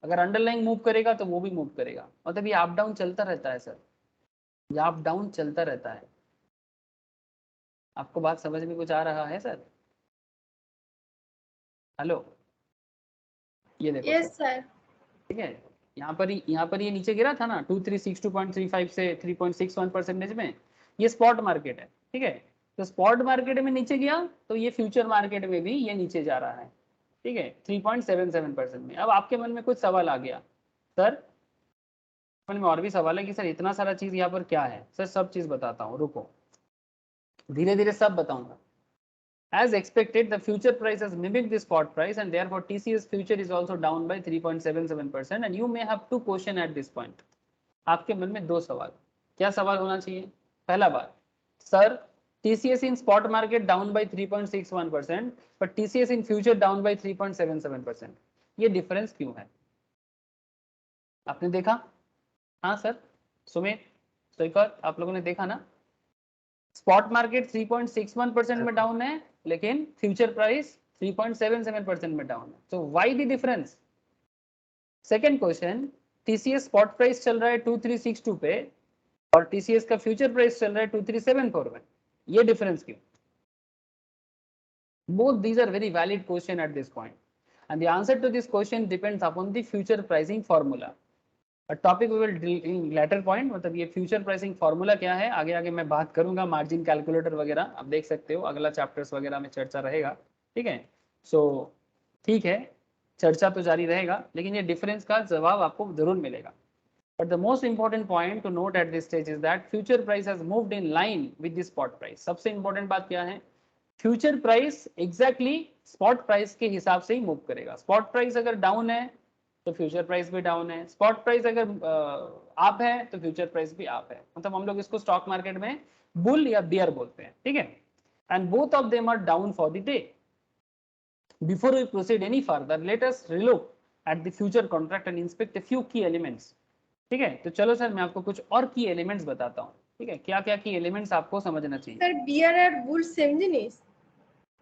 अगर अंडरलाइन मूव करेगा तो वो भी मूव करेगा। मतलब ये अप डाउन चलता रहता है सर, ये अप डाउन चलता रहता है। आपको बात समझ में कुछ आ रहा है सर? हेलो, ये देखो
यस सर।
ठीक है, यहाँ पर ये नीचे गिरा था ना 2362.35 से 3.61% में, ये स्पॉट मार्केट है। ठीक है, तो स्पॉट मार्केट में नीचे गया तो ये फ्यूचर मार्केट में भी ये नीचे जा रहा है। ठीक है, 3.77% में। अब आपके मन में कुछ सवाल आ गया, सर मन में और भी सवाल है कि सर इतना सारा चीज यहाँ पर क्या है। सर सब चीज बताता हूँ, रुको धीरे धीरे सब बताऊंगा। As expected, the future price has mimicked the spot price and therefore TCS future is also down by 3.77% and you may have two questions at this point. आपके मन में दो सवाल, क्या सवाल होना चाहिए? पहला बात, sir TCS in spot market down by 3.61% but TCS in future down by 3.77%. ये डिफरेंस क्यों है? आपने देखा? हाँ सर सुमित स्वीकर, आप लोगों ने देखा ना, स्पॉट मार्केट 3.61% में डाउन है लेकिन फ्यूचर प्राइस 3.77% में डाउन है। So why the difference? Second question, TCS spot price चल रहा है 2362 पे और टीसीएस का फ्यूचर प्राइस चल रहा है 2374 में, ये डिफरेंस क्यों? Both these are very valid question at this point and the answer to this question depends upon the future pricing formula. Topic we will in later point, मतलब ये future pricing formula क्या है आगे आगे मैं बात करूंगा, मार्जिन कैलकुलेटर वगैरह आप देख सकते हो, अगला चैप्टर्स वगैरह में चर्चा रहेगा। ठीक है, सो ठीक है, चर्चा तो जारी रहेगा लेकिन ये डिफरेंस का जवाब आपको जरूर मिलेगा। But the most important point two note eight this stage is that future price has moved in line with the spot price. सबसे इंपॉर्टेंट बात क्या है, future price exactly spot price के हिसाब से ही मूव करेगा। स्पॉट प्राइस अगर down है तो फ्यूचर प्राइस भी डाउन है, स्पॉट प्राइस अगर अप है तो फ्यूचर प्राइस भी अप है। मतलब हम लोग इसको स्टॉक मार्केट में बुल या बियर बोलते हैं। ठीक है, and both of them are down for the day. Before we proceed any further let us relook at the future contract and inspect a few key elements. ठीक है, तो चलो सर मैं आपको कुछ और की एलिमेंट्स बताता हूँ। ठीक है, क्या क्या की एलिमेंट्स आपको समझना चाहिए?
सर बियर और बुल सेम जिनिस?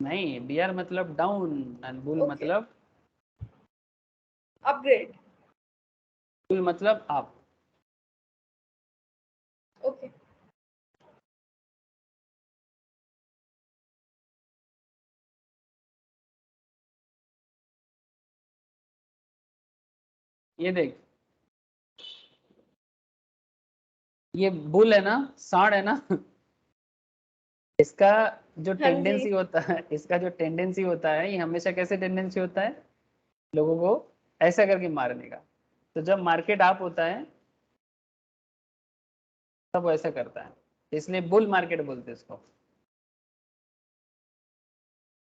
नहीं, बियर मतलब डाउन एंड बुल
Okay.
मतलब
अपग्रेड।
बुल मतलब अप।
ओके।
ये देख, ये बुल है ना, सांड है ना इसका जो
हाँ जी।
टेंडेंसी होता है, इसका जो टेंडेंसी होता है, ये हमेशा कैसे टेंडेंसी होता है, लोगों को ऐसा करके मारने का। तो जब मार्केट अप होता है तब वो ऐसा करता है, इसलिए बुल मार्केट बोलते हैं इसको।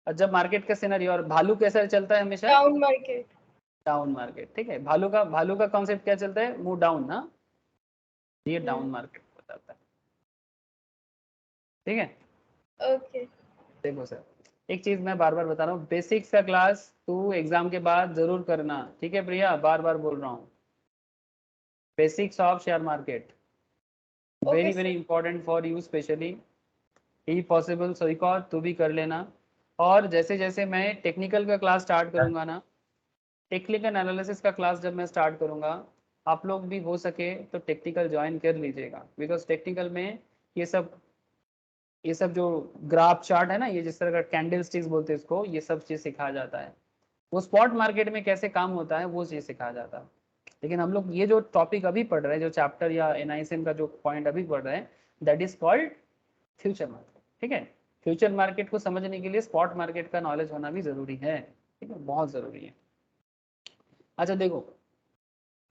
और जब मार्केट का सिनेरियो, और भालू कैसा चलता है हमेशा,
डाउन मार्केट।
डाउन मार्केट, ठीक है। भालू का कॉन्सेप्ट क्या चलता है, मूव डाउन ना, ये डाउन मार्केट बताता है, ठीक है।
ओके।
देखो सर, एक चीज मैं बार बार बता रहा हूँ, बेसिक्स का क्लास तू एग्जाम के बाद जरूर करना, ठीक है प्रिया, बार बार बोल रहा हूँ। Basics of share market very very important for you specially, E possible so एक और तू भी कर लेना। और जैसे जैसे मैं टेक्निकल का क्लास स्टार्ट करूंगा ना, टेक्निकल एनालिसिस का क्लास जब मैं स्टार्ट करूंगा, आप लोग भी हो सके तो टेक्निकल ज्वाइन कर लीजिएगा, बिकॉज टेक्निकल में ये सब जो ग्राफ चार्ट है ना, ये जिस तरह का कैंडल स्टिक्स बोलते हैं इसको, ये सब चीज़ सिखाया जाता है। वो स्पॉट मार्केट में कैसे काम होता है वो चीज़ सिखाया जाता है। लेकिन हम लोग ये जो टॉपिक अभी पढ़ रहे हैं, जो चैप्टर या एनआईएसएम का जो पॉइंट अभी पढ़ रहे हैं, that is called future market, ठीक है। फ्यूचर मार्केट को समझने के लिए स्पॉट मार्केट का नॉलेज होना भी जरूरी है, ठीक है, बहुत जरूरी है। अच्छा देखो,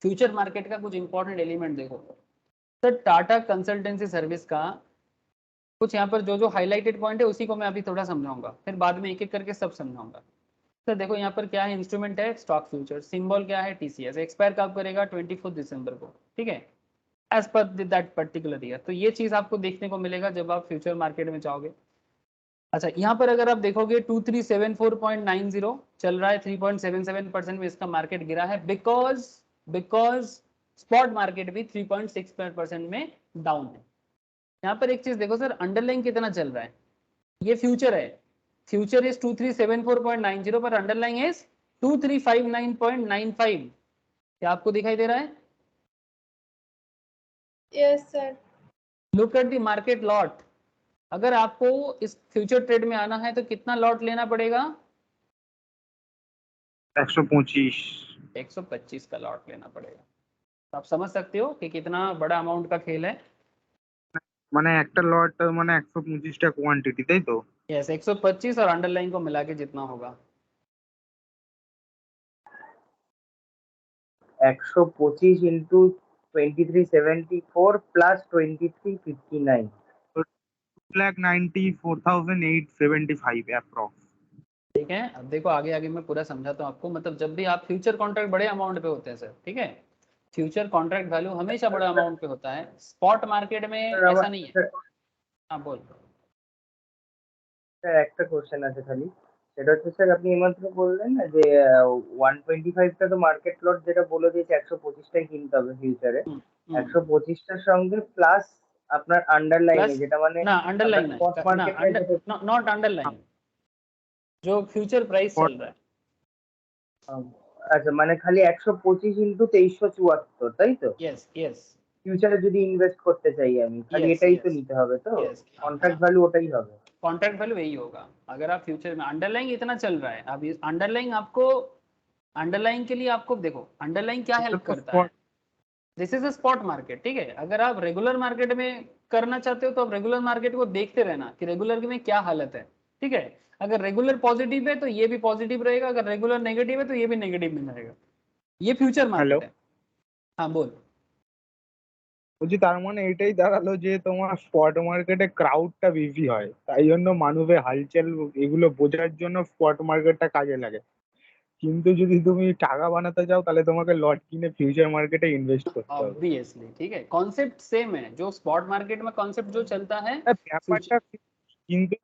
फ्यूचर मार्केट का कुछ इंपॉर्टेंट एलिमेंट देखो सर, टाटा कंसल्टेंसी सर्विस का कुछ यहाँ पर जो जो हाईलाइटेड पॉइंट है उसी को मैं अभी थोड़ा समझाऊंगा, फिर बाद में एक एक करके सब समझाऊंगा। सर देखो यहाँ पर क्या है, इंस्ट्रूमेंट है स्टॉक फ्यूचर, सिंबल क्या है टीसीएस, एक्सपायर कब करेगा 24 दिसंबर को, ठीक है, as per that particular year. तो ये चीज आपको देखने को मिलेगा जब आप फ्यूचर मार्केट में जाओगे। अच्छा यहाँ पर अगर आप देखोगे 2374.90 चल रहा है, 3.77% में इसका मार्केट गिरा है, बिकॉज स्पॉट मार्केट भी 3.6% में डाउन है। यहाँ पर एक चीज देखो सर, अंडरलाइन कितना चल रहा है, ये फ्यूचर है, फ्यूचर इज 2374.90 पर अंडरलाइन इज 2359.95। क्या आपको दिखाई दे रहा है?
Yes sir.
Look at the market lot, अगर आपको इस फ्यूचर ट्रेड में आना है तो कितना लॉट लेना पड़ेगा? 125 का लॉट लेना पड़ेगा। तो आप समझ सकते हो कि कितना बड़ा अमाउंट का खेल है।
মানে একটা লট মানে 125টা কোয়ান্টিটি, তাই তো?
यस, 125 और अंडरलाइन को मिला के जितना होगा
125 into 2374 plus 2359
2,94,875 अप्रॉक्स।
ठीक है। अब देखो आगे आगे मैं पूरा समझाता हूँ आपको, मतलब जब भी आप फ्यूचर कॉन्ट्रैक्ट बड़े अमाउंट पे होते हैं सर, ठीक है, फ्यूचर कॉन्ट्रैक्ट वैल्यू हमेशा बड़ा अमाउंट पे होता है, स्पॉट मार्केट में ऐसा नहीं है। हाँ बोल।
স্যার একটা কোশ্চেন আছে খালি, সেটা হচ্ছে স্যার আপনি এইমাত্র বললেন না যে 125টা তো মার্কেট লট যেটা বলে দিয়েছে 125টাই কিনতে হবে ফিউচারে, 125টার সঙ্গে প্লাস আপনার আন্ডারলাইনে যেটা মানে
ना
আপনার
अंडरलाइन
স্পট মার্কেটে যেটা
नॉट अंडरलाइन, जो फ्यूचर प्राइस चल रहा है।
আচ্ছা মানে খালি 125 ইন্টু 2374, তাই তো?
यस यस
ফিউচারে যদি ইনভেস্ট করতে চাই আমি খালি
यस
এটাই তো
यस
নিতে হবে তো?
यस
কন্ট্রাক্ট ভ্যালু ওটাই হবে?
कॉन्ट्रैक्ट वैल्यू यही होगा। अगर आप फ्यूचर में अंडरलाइन इतना चल रहा है, अब अंडरलाइन आपको, अंडरलाइन के लिए आपको देखो अंडरलाइन क्या हेल्प करता है, this is a spot market, ठीक है। अगर आप रेगुलर मार्केट में करना चाहते हो तो आप रेगुलर मार्केट को देखते रहना कि रेगुलर में क्या हालत है, ठीक है। अगर रेगुलर पॉजिटिव है तो ये भी पॉजिटिव रहेगा, अगर रेगुलर नेगेटिव है तो ये भी नेगेटिव में रहेगा, ये फ्यूचर मार्केट है। हाँ बोल।
বলছি তার মানে এটাই দাঁড়ালো যে তোমার স্পট মার্কেটে ক্রাউডটা বেশি হয়, তাই জন্য মানুষের হালচাল এগুলো বোঝার জন্য স্পট মার্কেটটা কাজে লাগে। কিন্তু যদি তুমি টাকা বানাতে চাও তাহলে তোমাকে লট কিনে ফিউচার मार्केटे इन्वेस्ट करते হবে।
ऑब्वियसली, ठीक है, कॉन्सेप्ट सेम है, जो स्पॉट मार्केट में कॉन्सेप्ट जो चलता है
ব্যাপারটা কিন্তু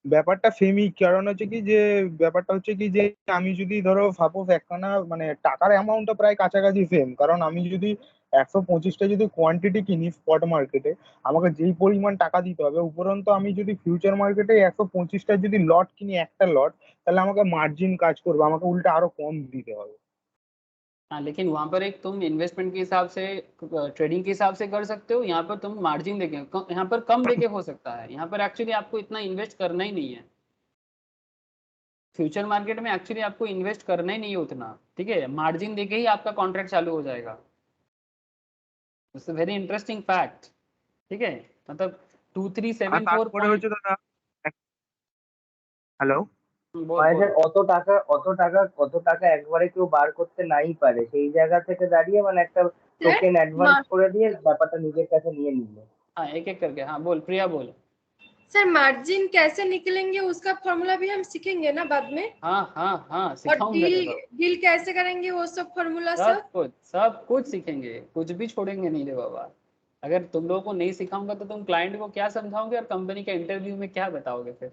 ব্যাপারটা সেমই, কারণ হচ্ছে কি যে ব্যাপারটা হচ্ছে কি যে আমি যদি ধরো সাপোজ একখানা মানে টাকার অ্যামাউন্টটা প্রায় কাছাকাছি সেম, কারণ আমি যদি 125টা যদি কোয়ান্টিটি কিনি স্পট মার্কেটে, আমাকে যেই পরিমাণ টাকা দিতে হবে, উপরন্তু আমি যদি ফিউচার মার্কেটে 125টা যদি লট কিনি একটা লট, তাহলে আমাকে मार्जिन কাজ করবে, আমাকে উল্টে আরো কম দিতে হবে।
हाँ, लेकिन वहां पर एक तुम इन्वेस्टमेंट के हिसाब से, ट्रेडिंग के हिसाब से कर सकते हो, यहाँ पर तुम मार्जिन देके यहाँ पर कम देके हो सकता है, यहाँ पर एक्चुअली आपको इतना इन्वेस्ट करना ही नहीं है, फ्यूचर मार्केट में एक्चुअली आपको इन्वेस्ट करना ही नहीं है उतना, ठीक है, मार्जिन देके ही आपका कॉन्ट्रैक्ट चालू हो जाएगा। It's a very interesting fact, ठीक है, मतलब
আর
2374
তারপরে হচ্ছে দাদা হ্যালো।
बोल
মানে
बोल।
স্যার অত টাকা একবারে কেউ বার করতে নাই পারে, সেই জায়গা থেকে দাঁড়িয়ে মানে একটা
স্যার
টোকেন অ্যাডভান্স করে দিয়ে ব্যাপারটা নিজের কাছে নিয়ে নিল।
हाँ एक एक करके, हाँ बोल प्रिया बोल।
सर मार्जिन कैसे निकलेंगे उसका फॉर्मूला भी हम सीखेंगे ना बाद में,
हाँ हाँ हाँ
और
सिखाऊंगा
डील
देखो।
डील कैसे करेंगे वो सब फॉर्मूला सब।
सब कुछ सीखेंगे, कुछ भी छोड़ेंगे नहीं रे बाबा। अगर तुम लोगों को नहीं सिखाऊंगा तो तुम क्लाइंट को क्या समझाओगे और कंपनी के इंटरव्यू में क्या बताओगे फिर।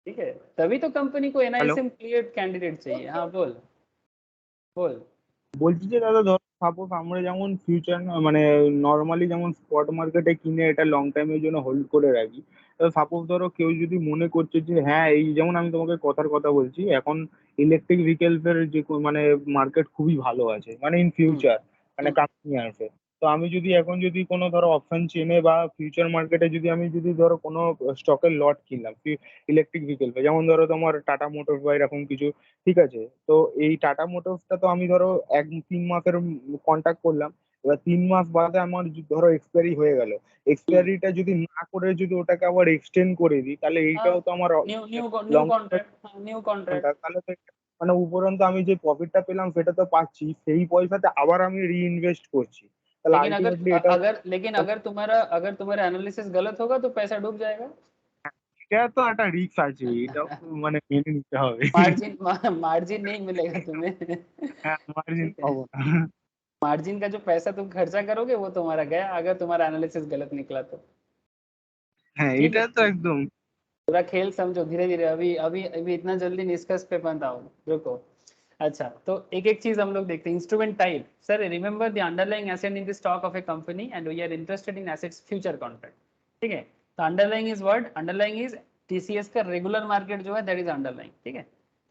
ठीक है, तभी तो कंपनी को
হ্যালো।
एनआईएसएम क्लियर्ड कैंडिडेट चाहिए। हाँ बोल बोल।
বলছি যে দাদা ধরো সাপোজ আমরা যেমন ফিউচার মানে নর্মালি যেমন স্পট মার্কেটে কিনে এটা লং টাইমের জন্য হোল্ড করে রাখি, সাপোজ ধরো কেউ যদি মনে করছে যে হ্যাঁ এই যেমন আমি তোমাকে কথার কথা বলছি এখন ইলেকট্রিক ভেহিকেলস এর যে মানে মার্কেট খুবই ভালো আছে মানে ইন
हम्म
ফিউচার মানে
हम्म
কাম্পানি আছে। তো আমি যদি এখন যদি কোনো ধরো অপশন চেনে বা ফিউচার মার্কেটে যদি আমি যদি ধরো কোনো স্টকের লট কিনলাম ইলেকট্রিক ভেহিকেল, যেমন ধরো তোমার টাটা মোটর বা এরকম কিছু, ঠিক আছে। তো এই টাটা মোটরসটা তো আমি ধরো 3 মাসের কন্ট্যাক্ট করলাম, এবার 3 মাস বাদে আমার ধরো এক্সপায়ারি হয়ে গেল, এক্সপায়ারিটা যদি না করে যদি ওটাকে আবার এক্সটেন্ড করে দিই তাহলে
हाँ
এইটাও তো আমার
new new new
long
contract, हाँ न्यू कॉन्ट्रैक्ट।
কন্ট্রাক্ট, তাহলে তো মানে উপরন্তু আমি যে প্রফিটটা পেলাম সেটা তো পাচ্ছি, সেই পয়সাতে আবার আমি রিইনভেস্ট করছি, তাহলে আলটিমেটলি এটা
लेकिन अगर तुम्हारा एनालिसिस गलत होगा तो पैसा डूब जाएगा।
এটা তো একটা রিস্ক আছে, এটাও মানে মেনে নিতে হবে।
मार्जिन मार्जिन नहीं मिलेगा तुम्हें।
হ্যাঁ, মার্জিন
ठीक है,
পাবো না।
मार्जिन का जो पैसा तुम खर्चा करोगे वो तुम्हारा गया अगर तुम्हारा एनालिसिस गलत निकला तो।
হ্যাঁ,
ठीक
এটা
है,
তো একদम।
पूरा खेल समझो धीरे धीरे, अभी अभी अभी इतना जल्दी निष्कर्ष पे मत आओ, रुको। अच्छा तो एक एक चीज हम लोग देखते हैं। Instrument type, sir remember the underlying asset in the stock of a company and we are interested in assets future contract. ठीक है, तो underlying is word, underlying is TCS का रेगुलर मार्केट जो है दैट इज अंडरलाइंग। ठीक है,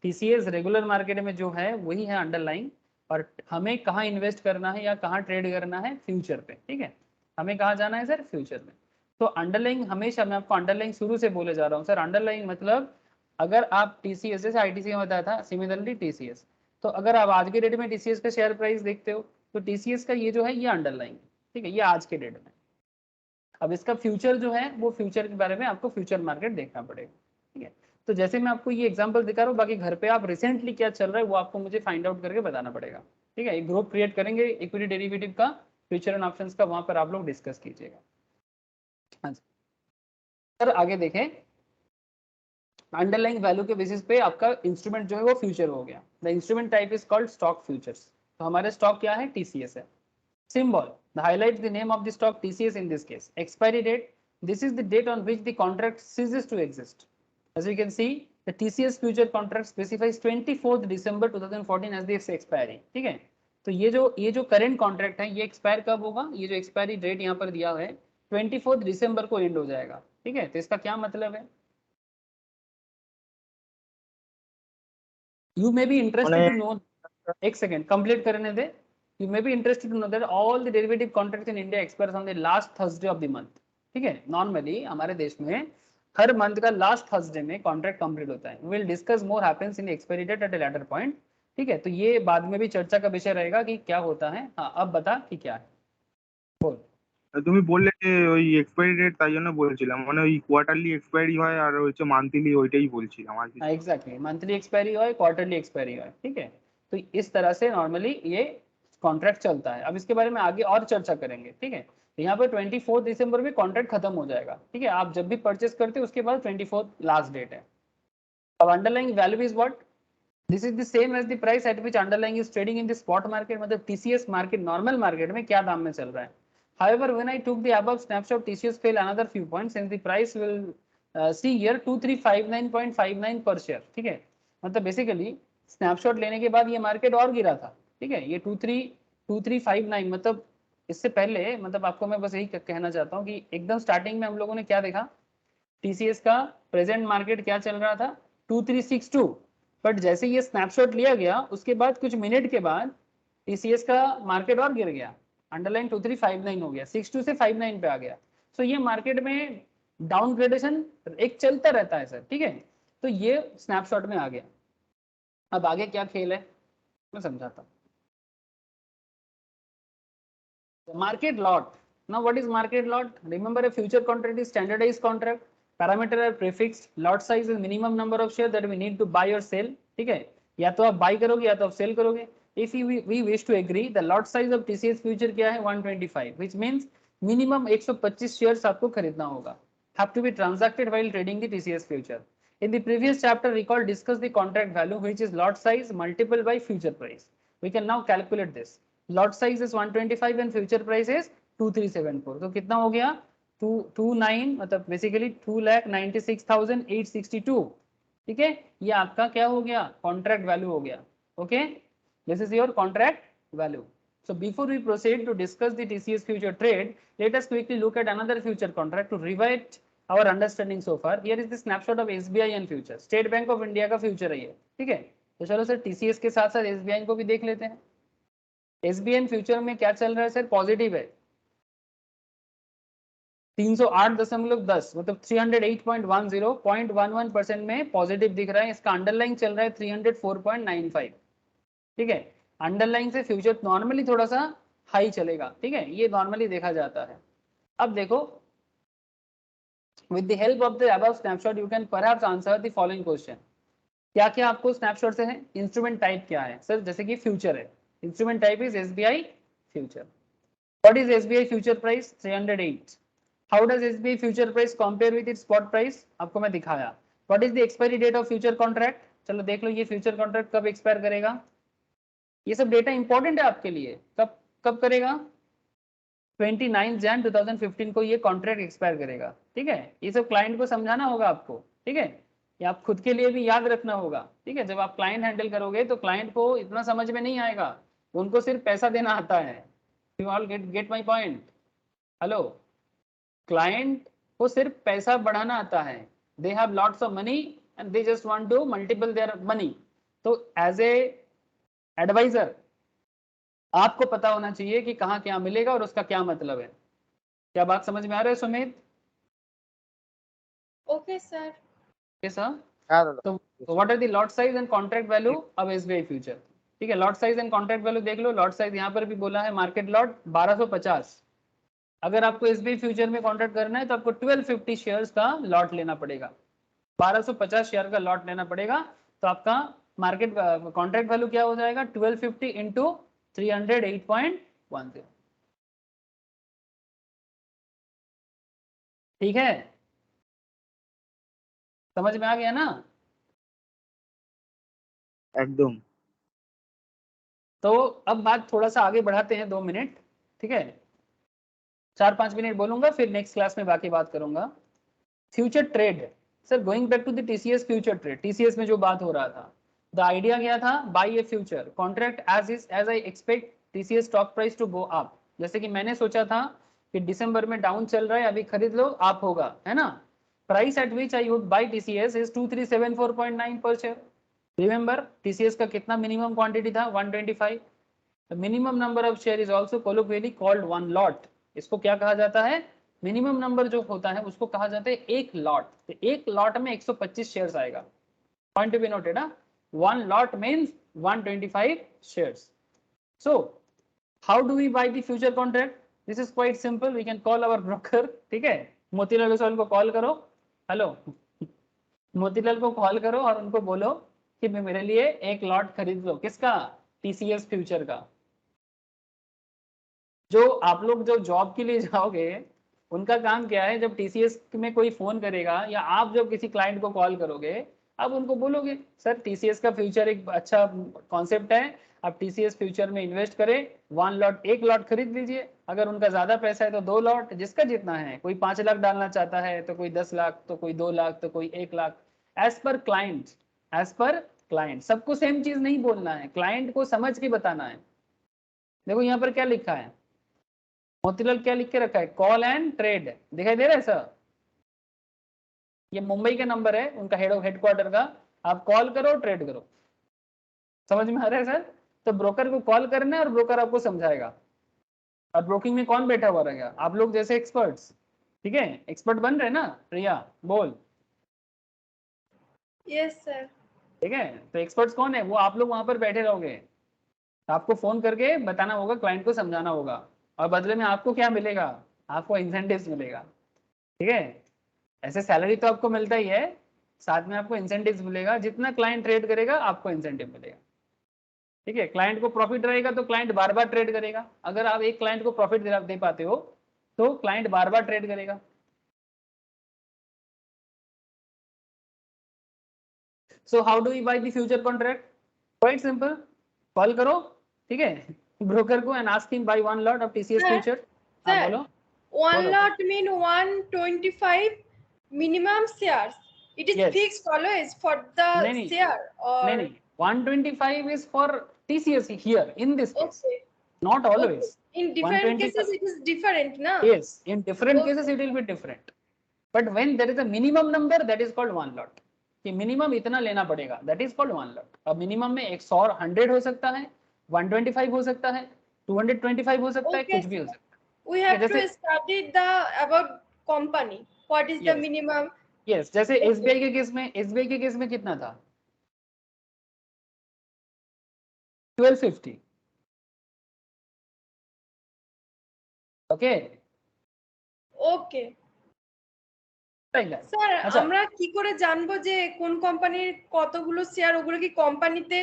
TCS regular market में जो है वही है अंडरलाइंग। और हमें कहाँ इन्वेस्ट करना है या कहाँ ट्रेड करना है, फ्यूचर पे। ठीक है, हमें कहाँ जाना है सर, फ्यूचर में। तो अंडरलाइंग हमेशा, मैं आपको अंडरलाइंग शुरू से बोले जा रहा हूँ सर, अंडरलाइंग मतलब अगर आप टीसीएस, जैसे आईटीसी में बताया था, सिमिलरली टीसीएस, तो अगर आप आज के डेट में टीसीएस का शेयर प्राइस देखते हो तो टीसीएस का ये जो है ये अंडरलाइंग। ठीक है, ये आज के डेट में। अब इसका फ्यूचर जो है वो फ्यूचर के बारे में आपको फ्यूचर मार्केट देखना पड़ेगा। ठीक है, तो जैसे मैं आपको ये एग्जांपल दिखा रहा हूँ, बाकी घर पे आप रिसेंटली क्या चल रहा है वो आपको मुझे फाइंड आउट करके बताना पड़ेगा। ठीक है, एक ग्रुप क्रिएट करेंगे इक्विटी डेरिवेटिव का, फ्यूचर एंड ऑप्शंस का, वहां पर आप लोग डिस्कस कीजिएगा। हाँ सर, आगे देखें। अंडरलाइंग वैल्यू के बेसिस पे आपका इंस्ट्रूमेंट जो है वो फ्यूचर हो गया। The instrument type is called stock futures. तो हमारे स्टॉक क्या है, टीसीएस है। Symbol, highlight the name of the stock TCS in this case. Expiry date, this is the date on which the contract ceases to exist. As you can see, the TCS future contract specifies 24th December 2014 as the expiry. ठीक है, तो ये जो current contract है ये expire कब होगा, ये जो एक्सपायरी डेट यहाँ पर दिया है 24 दिसंबर को एंड हो जाएगा। ठीक है, तो इसका क्या मतलब है, you may be
মানে
interested to know, एक सेकेंड कंप्लीट करने दे। You may be interested to know that all the derivative contracts in India expires on the last Thursday of the month. ठीक है, नॉर्मली हमारे देश में हर मंथ का लास्ट थर्सडे में कॉन्ट्रैक्ट कंप्लीट होता है। Will discuss more happens in expiry date at a later point. ठीक है, तो ये बाद में भी चर्चा का विषय रहेगा कि क्या होता है। हाँ अब बता कि क्या है, बोल।
তুমি বললে যে ওই এক্সপায়ারি ডেট, তাই জন্য বলছিলাম মানে ওই কোয়ার্টারলি এক্সপায়ারি হয় আর হচ্ছে মান্থলি, ওইটাই বলছিলাম আর কিছু।
हाँ एग्जैक्टली, मंथली एक्सपायरी हो क्वार्टरली एक्सपायरी हो। ठीक है, तो इस तरह से नॉर्मली ये कॉन्ट्रैक्ट चलता है। अब इसके बारे में आगे और चर्चा करेंगे। ठीक है, तो यहाँ पर 24 दिसंबर में कॉन्ट्रैक्ट खत्म हो जाएगा। ठीक है, आप जब भी परचेस करते हो उसके बाद 24 लास्ट डेट है। अब underlying value is what, this is the same as the price at which underlying is trading in the spot market. मतलब टीसीएस मार्केट, नॉर्मल मार्केट में क्या दाम में चल रहा है। However, when I took the above snapshot, TCS fell another few points since the price will see here 2359.59 per share। ठीक है, मतलब बेसिकली स्नैपशॉट लेने के बाद ये मार्केट और गिरा था। ठीक है, ये 2359, मतलब इससे पहले, मतलब आपको मैं बस यही कहना चाहता हूँ कि एकदम स्टार्टिंग में हम लोगों ने क्या देखा, टीसीएस का प्रेजेंट मार्केट क्या चल रहा था 2362। बट जैसे ये स्नैपशॉट लिया गया उसके बाद कुछ मिनट के बाद टीसीएस का मार्केट और गिर गया, अंडरलाइन 2359 हो गया, 62 से 59 पे आ गया। सो ये मार्केट में डाउन ग्रेडेशन एक चलता रहता है सर। ठीक है, तो ये स्नैपशॉट में आ गया। अब आगे क्या खेल है मैं समझाता हूँ। Market lot. Now what is market lot? Remember a future contract is standardized contract. Parameter are prefixed, lot size is minimum number of share that we need to buy और सेल, ठीक है, या तो आप बाई करोगे या तो आप सेल करोगे। If we wish to agree the lot size of TCS future क्या है 125, व्हिच मींस मिनिमम 125 शेयर्स आपको खरीदना होगा, have to be transacted while trading the TCS future. In the previous chapter, recall discuss the contract value, which is lot size multiple by future price. We can now calculate this. Lot size is 125 and future price is 2374. तो कितना हो गया 229, मतलब basically 2,96,862, ठीक है, ये आपका क्या हो गया कॉन्ट्रैक्ट वैल्यू हो गया। Okay, this is your contract value. So before we proceed to discuss the TCS future trade, let us quickly look at another future contract to revise our understanding so far. Here is the snapshot of SBI and future. State Bank of India का future है ये, ठीक है। तो चलो sir TCS के साथ साथ SBI को भी देख लेते हैं। SBI फ्यूचर में क्या चल रहा है सर, पॉजिटिव है 308.10, मतलब 308.10, 0.11% में पॉजिटिव दिख रहा है। इसका अंडरलाइन चल रहा है 304.95, ठीक है। अंडरलाइन से फ्यूचर नॉर्मली थोड़ा सा हाई चलेगा, ठीक है, ये नॉर्मली देखा जाता है। अब देखो, with the help of the above snapshot you can perhaps answer the following question. क्या क्या आपको स्नैपशॉट से है, इंस्ट्रूमेंट टाइप क्या है सर, जैसे कि फ्यूचर है, instrument type is SBI future. What is SBI future price 308। How does SBI future price compare with its spot price, आपको मैं दिखाया। What is the expiry date of future contract, चलो देख लो ये फ्यूचर कॉन्ट्रैक्ट कब expire करेगा, ये सब डेटा इंपॉर्टेंट है आपके लिए। कब कब करेगा 29 जन 2015 को ये कॉन्ट्रैक्ट एक्सपायर करेगा, ठीक है। ये सब क्लाइंट को समझाना होगा आपको, ठीक है, ये आप खुद के लिए भी याद रखना होगा, ठीक है। जब आप क्लाइंट हैंडल करोगे तो क्लाइंट को इतना समझ में नहीं आएगा, उनको सिर्फ पैसा देना आता है। You all get my point, hello, client को सिर्फ पैसा बढ़ाना आता है, they have lots of money and they just want to multiple their money. तो एज ए एडवाइजर आपको पता होना चाहिए कि कहाँ क्या मिलेगा और उसका क्या मतलब है। क्या बात समझ में आ रहा है Sumit?
Okay sir.
Okay sir.
हाँ दादा।
तो what are the lot size and contract value of SBI future, ठीक है। Lot size and contract value देख लो, लॉट साइज यहाँ पर भी बोला है मार्केट लॉट 1250। अगर आपको एसबीआई फ्यूचर में कॉन्ट्रैक्ट करना है तो आपको 1250 शेयर्स का लॉट लेना पड़ेगा, 1250 शेयर का लॉट लेना पड़ेगा। तो आपका मार्केट कॉन्ट्रैक्ट वैल्यू क्या हो जाएगा 1250 इंटू 308.10, ठीक है, समझ में आ गया ना?
एकदम।
तो अब बात थोड़ा सा आगे बढ़ाते हैं 2 मिनट, ठीक है, 4-5 मिनट बोलूंगा फिर नेक्स्ट क्लास में बाकी बात करूंगा। Future trade sir, going back to the TCS future trade, TCS में जो बात हो रहा था, द आइडिया क्या था, buy a future contract as I expect TCS stock price to go up. जैसे कि मैंने सोचा था कि दिसंबर में डाउन चल रहा है, अभी खरीद लो अप होगा, है ना। Price at which I would buy TCS is 2374.9 पर शेयर। रिमेंबर टीसीएस का कितना मिनिमम क्वांटिटी था 125। The minimum number of share is also colloquially called one lot. इसको क्या कहा जाता है, मिनिमम नंबर जो होता है उसको कहा जाता है एक लॉट। तो एक लॉट में 125 शेयर्स आएगा, point to be noted. One lot means 125 shares. So how do we buy the future contract, this is quite simple, we can call our broker, ठीक है। मोतीलाल ओसवाल को कॉल करो, हेलो, मोतीलाल को कॉल करो और उनको बोलो कि मेरे लिए एक लॉट खरीद लो, किसका, टीसीएस फ्यूचर का। जो आप लोग जो जॉब के लिए जाओगे उनका काम क्या है, जब टीसीएस में कोई फोन करेगा या आप जब किसी क्लाइंट को कॉल करोगे, आप उनको बोलोगे सर टीसीएस का फ्यूचर एक अच्छा कॉन्सेप्ट है, आप टीसीएस फ्यूचर में इन्वेस्ट करें, वन लॉट एक लॉट खरीद लीजिए। अगर उनका ज्यादा पैसा है तो 2 लॉट, जिसका जितना है, कोई 5 लाख डालना चाहता है तो कोई 10 लाख, तो कोई 2 लाख, तो कोई 1 lakh, as per client, as per client. सबको सेम चीज नहीं बोलना है, क्लाइंट को समझ के बताना है। देखो यहाँ पर क्या लिखा है, मोतीलाल क्या लिख के रखा है, कॉल एंड ट्रेड, दिखाई दे रहा है सर? ये मुंबई का नंबर है उनका हेडक्वार्टर का, आप कॉल करो ट्रेड करो, समझ में आ रहा है सर? तो ब्रोकर को कॉल करना है और ब्रोकर आपको समझाएगा। और ब्रोकिंग में कौन बैठा हुआ रहेगा, आप लोग जैसे एक्सपर्ट्स, ठीक है, एक्सपर्ट बन रहे ना रिया, बोल।
Yes sir.
ठीक है, तो एक्सपर्ट्स कौन है, वो आप लोग वहां पर बैठे रहोगे, आपको फोन करके बताना होगा, क्लाइंट को समझाना होगा, और बदले में आपको क्या मिलेगा, आपको इंसेंटिव्स मिलेगा, ठीक है। ऐसे सैलरी तो आपको मिलता ही है, साथ में आपको इंसेंटिव्स मिलेगा, जितना क्लाइंट ट्रेड करेगा आपको इंसेंटिव मिलेगा। ठीक है, क्लाइंट को प्रॉफिट रहेगा तो क्लाइंट बार बार ट्रेड करेगा। अगर आप एक क्लाइंट को प्रॉफिट दे पाते हो तो क्लाइंट बार बार ट्रेड करेगा। So how do we buy the future contract? Quite simple, call करो, ठीक है, ब्रोकर को and ask him buy 1 lot of TCS future. हाँ बोलो।
1 lot mean 125 minimum shares. It is
Yes.
fixed always for the
नहीं,
share or
नहीं, 125 is for TCS here in this case,
okay.
not always.
Okay. In different cases it is different, na?
Yes, in different
Okay.
cases it will be different. But when there is a minimum number, that is called 1 lot. कि minimum इतना लेना पड़ेगा, that is called 1 lot. अब minimum में 100 हो सकता है, 125 हो सकता है, 225 हो सकता है,
Okay,
कुछ भी हो सकता है।
we have
जैसे-
to study the about company. What is the
Yes.
minimum?
Yes, जैसे
Okay.
SBI के केस में कितना था? 1250। Okay
okay
like that.
Sir
আচ্ছা।
আমরা কি করে জানবো যে কোন কোম্পানির কতগুলো শেয়ার, ওগুলো কি কোম্পানিতে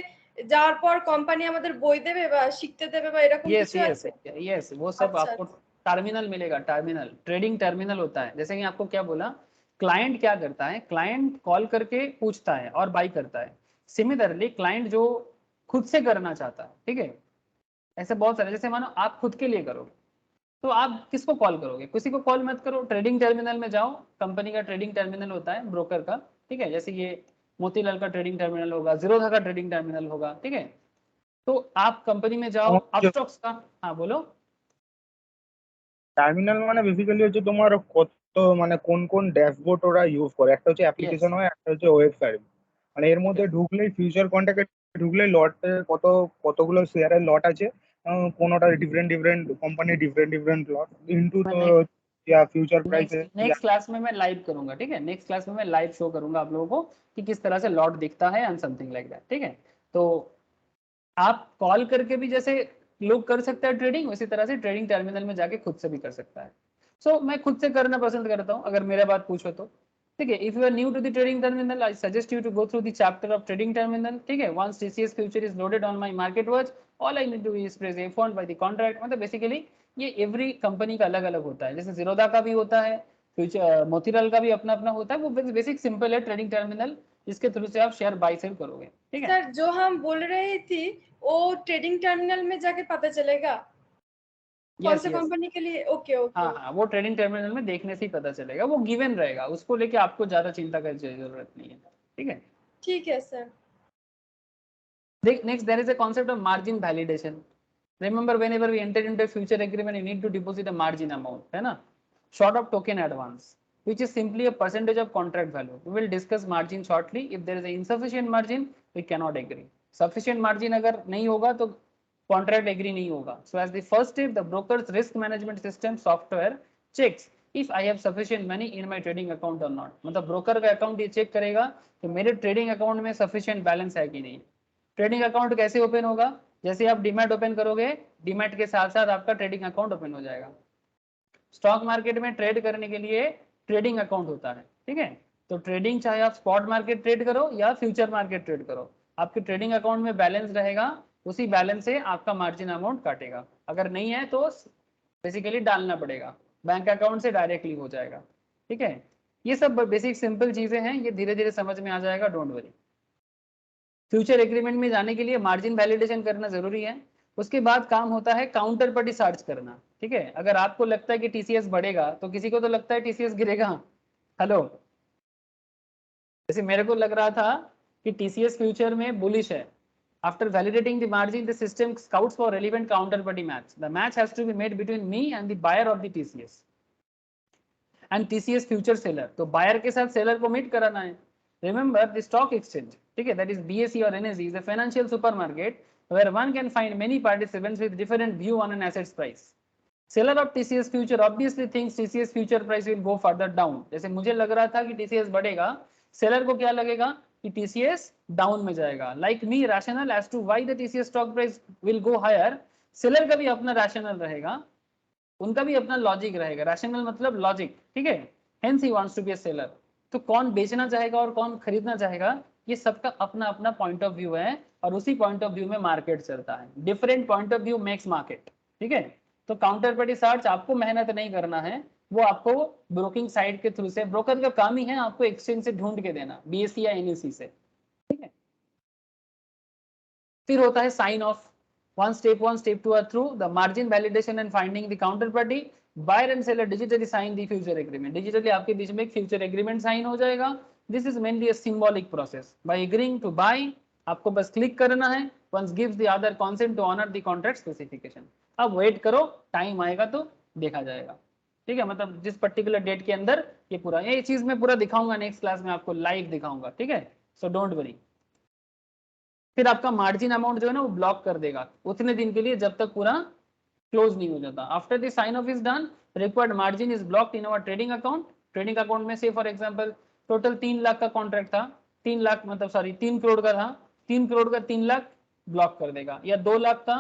যাওয়ার পর কোম্পানি আমাদের বই দেবে বা শিখতে দেবে বা এরকম
यस
কিছু
यस
আছে?
यस, वो सब
अच्छा,
आपको टर्मिनल मिलेगा, टर्मिनल, ट्रेडिंग टर्मिनल होता है। जैसे कि आपको क्या बोला, क्लाइंट क्या करता है, क्लाइंट कॉल करके पूछता है और बाई करता है। सिमिलरली क्लाइंट जो खुद से करना चाहता है, ठीक है, ऐसे बहुत सारे, जैसे मानो आप खुद के लिए करोगे तो आप किसको कॉल करोगे? किसी को कॉल मत करो, ट्रेडिंग टर्मिनल में जाओ, कंपनी का ट्रेडिंग टर्मिनल होता है ब्रोकर का, ठीक है, जैसे ये मोतीलाल का ट्रेडिंग टर्मिनल होगा, जीरोधा का ट्रेडिंग टर्मिनल होगा, ठीक है, तो आप कंपनी में जाओ, अपस्टॉक्स का। हाँ बोलो।
টার্মিনাল মানে বেসিক্যালি হচ্ছে তোমার কত মানে কোন ড্যাশবোর্ড ওরা ইউজ করে, একটা হচ্ছে অ্যাপ্লিকেশন হয়, একটা হচ্ছে ওয়েবসাইট। মানে এর মধ্যে ঢুকলেই ফিউচার কন্ট্রাক্টে ঢুকলেই লটে কতগুলো শেয়ারের লট আছে, কোনোটা ডিফারেন্ট কোম্পানি ডিফারেন্ট লট ইনটু তো या फ्यूचर प्राइस
नेक्स्ट क्लास में मैं लाइव करूंगा, ठीक है, नेक्स्ट क्लास में मैं लाइव शो करूंगा आप लोगों को कि किस तरह से लॉट दिखता है एंड समथिंग लाइक दैट, ठीक है। तो आप कॉल करके भी जैसे लोग कर सकते हैं ट्रेडिंग, उसी तरह से ट्रेडिंग टर्मिनल में जाके खुद से भी कर सकता है। सो मैं खुद से करना पसंद करता हूँ अगर मेरे बात पूछो तो, ठीक है। If you are new to the trading terminal, I suggest you to go through the chapter of trading terminal, ठीक है। Once TCS future is loaded on my market watch, all I need to is press a fund buy the contract. मतलब basically ये every company का अलग अलग होता है, जैसे जीरोधा का भी होता है, फ्यूचर मोतीलाल का भी अपना अपना होता है। वो बेसिक सिंपल है ट्रेडिंग टर्मिनल, जिसके थ्रू से आप शेयर बाय सेल करोगे, ठीक है।
सर जो हम बोल रही थी वो ट्रेडिंग टर्मिनल में जाके पता चलेगा कौन से कंपनी के लिए? Okay okay.
हाँ हाँ, वो ट्रेडिंग टर्मिनल में देखने से ही पता चलेगा, वो गिवन रहेगा, उसको लेके आपको ज्यादा चिंता करने की जरूरत नहीं है, ठीक है।
ठीक है sir.
Next, there is a concept of margin validation. Remember, whenever we enter into a future agreement, you need to deposit a margin amount, है ना, short of token advance, which is simply a percentage of contract value. We will discuss margin shortly. If there is a insufficient margin, we cannot agree. Sufficient margin अगर नहीं होगा तो contract agree नहीं होगा. So as the first step, the broker's risk management system software checks if I have sufficient money in my trading account or not. मतलब broker का account ये check करेगा कि मेरे trading account में sufficient balance है कि नहीं। ट्रेडिंग अकाउंट कैसे ओपन होगा? जैसे आप डीमैट ओपन करोगे, डीमैट के साथ साथ आपका ट्रेडिंग अकाउंट ओपन हो जाएगा। स्टॉक मार्केट में ट्रेड करने के लिए ट्रेडिंग अकाउंट होता है, ठीक है। तो ट्रेडिंग चाहे आप स्पॉट मार्केट ट्रेड करो या फ्यूचर मार्केट ट्रेड करो, आपके ट्रेडिंग अकाउंट में बैलेंस रहेगा, उसी बैलेंस से आपका मार्जिन अमाउंट काटेगा। अगर नहीं है तो बेसिकली डालना पड़ेगा, बैंक अकाउंट से डायरेक्टली हो जाएगा, ठीक है। ये सब बेसिक सिंपल चीजें हैं, ये धीरे धीरे समझ में आ जाएगा, डोंट वरी। फ्यूचर एग्रीमेंट में जाने के लिए मार्जिन वैलिडेशन करना जरूरी है। उसके बाद काम होता है काउंटर पार्टी सर्च करना, ठीक है। अगर आपको लगता है कि टीसीएस बढ़ेगा तो किसी को तो लगता है टीसीएस गिरेगा। हेलो, जैसे मेरे को लग रहा था कि टीसीएस फ्यूचर में बुलिश है। After validating the margin, the system scouts for relevant counter party match. The match has to be made between me and the buyer of the TCS and TCS future seller. तो buyer के साथ seller को meet कराना है। Remember, the stock exchange, ठीक है, that is BSE or NSE, is a financial supermarket where one can find many participants with different view on an asset's price. Seller of TCS future obviously thinks TCS future price will go further down. जैसे मुझे लग रहा था कि TCS बढ़ेगा, seller को क्या लगेगा कि TCS डाउन में जाएगा। Like me, rational as to why the TCS stock price will go higher. Seller का भी अपना rational रहेगा, उनका भी अपना लॉजिक रहेगा। रैशनल मतलब लॉजिक, ठीक है, hence he wants to be a seller. तो कौन बेचना चाहेगा और कौन खरीदना चाहेगा, ये सबका अपना अपना पॉइंट ऑफ व्यू है, और उसी पॉइंट ऑफ व्यू में मार्केट चलता है. Different point of view makes market. ठीक है, तो काउंटर पार्टी सर्च आपको मेहनत नहीं करना है, वो आपको ब्रोकिंग साइट के थ्रू से, ब्रोकर का काम ही है आपको एक्सचेंज से ढूंढ के देना, बीएससी या एनएससी से. ठीक है, फिर होता है sign off. one step two are through the margin validation and finding the counterparty. buyer and seller digitally sign the future agreement. digitally आपके बीच में एक future agreement sign हो जाएगा. this is mainly a symbolic process. by agreeing to buy आपको बस click करना है. once gives the other consent to honor the contract specification. अब वेट करो, टाइम आएगा तो देखा जाएगा. ठीक है, मतलब जिस पर्टिकुलर डेट के अंदर ये पूरा, ये चीज मैं पूरा दिखाऊंगा नेक्स्ट क्लास में, आपको लाइव दिखाऊंगा. ठीक है, सो डोंट वरी. फिर आपका मार्जिन अमाउंट जो है ना वो ब्लॉक कर देगा उतने दिन के लिए जब तक पूरा क्लोज नहीं हो जाता. After the sign off is done, required margin is blocked in our trading account. Trading account में से फॉर एग्जांपल टोटल 3 लाख का कॉन्ट्रैक्ट था, 3 लाख मतलब सॉरी 3 करोड़ का था, 3 करोड़ का 3 लाख ब्लॉक कर देगा, या 2 लाख का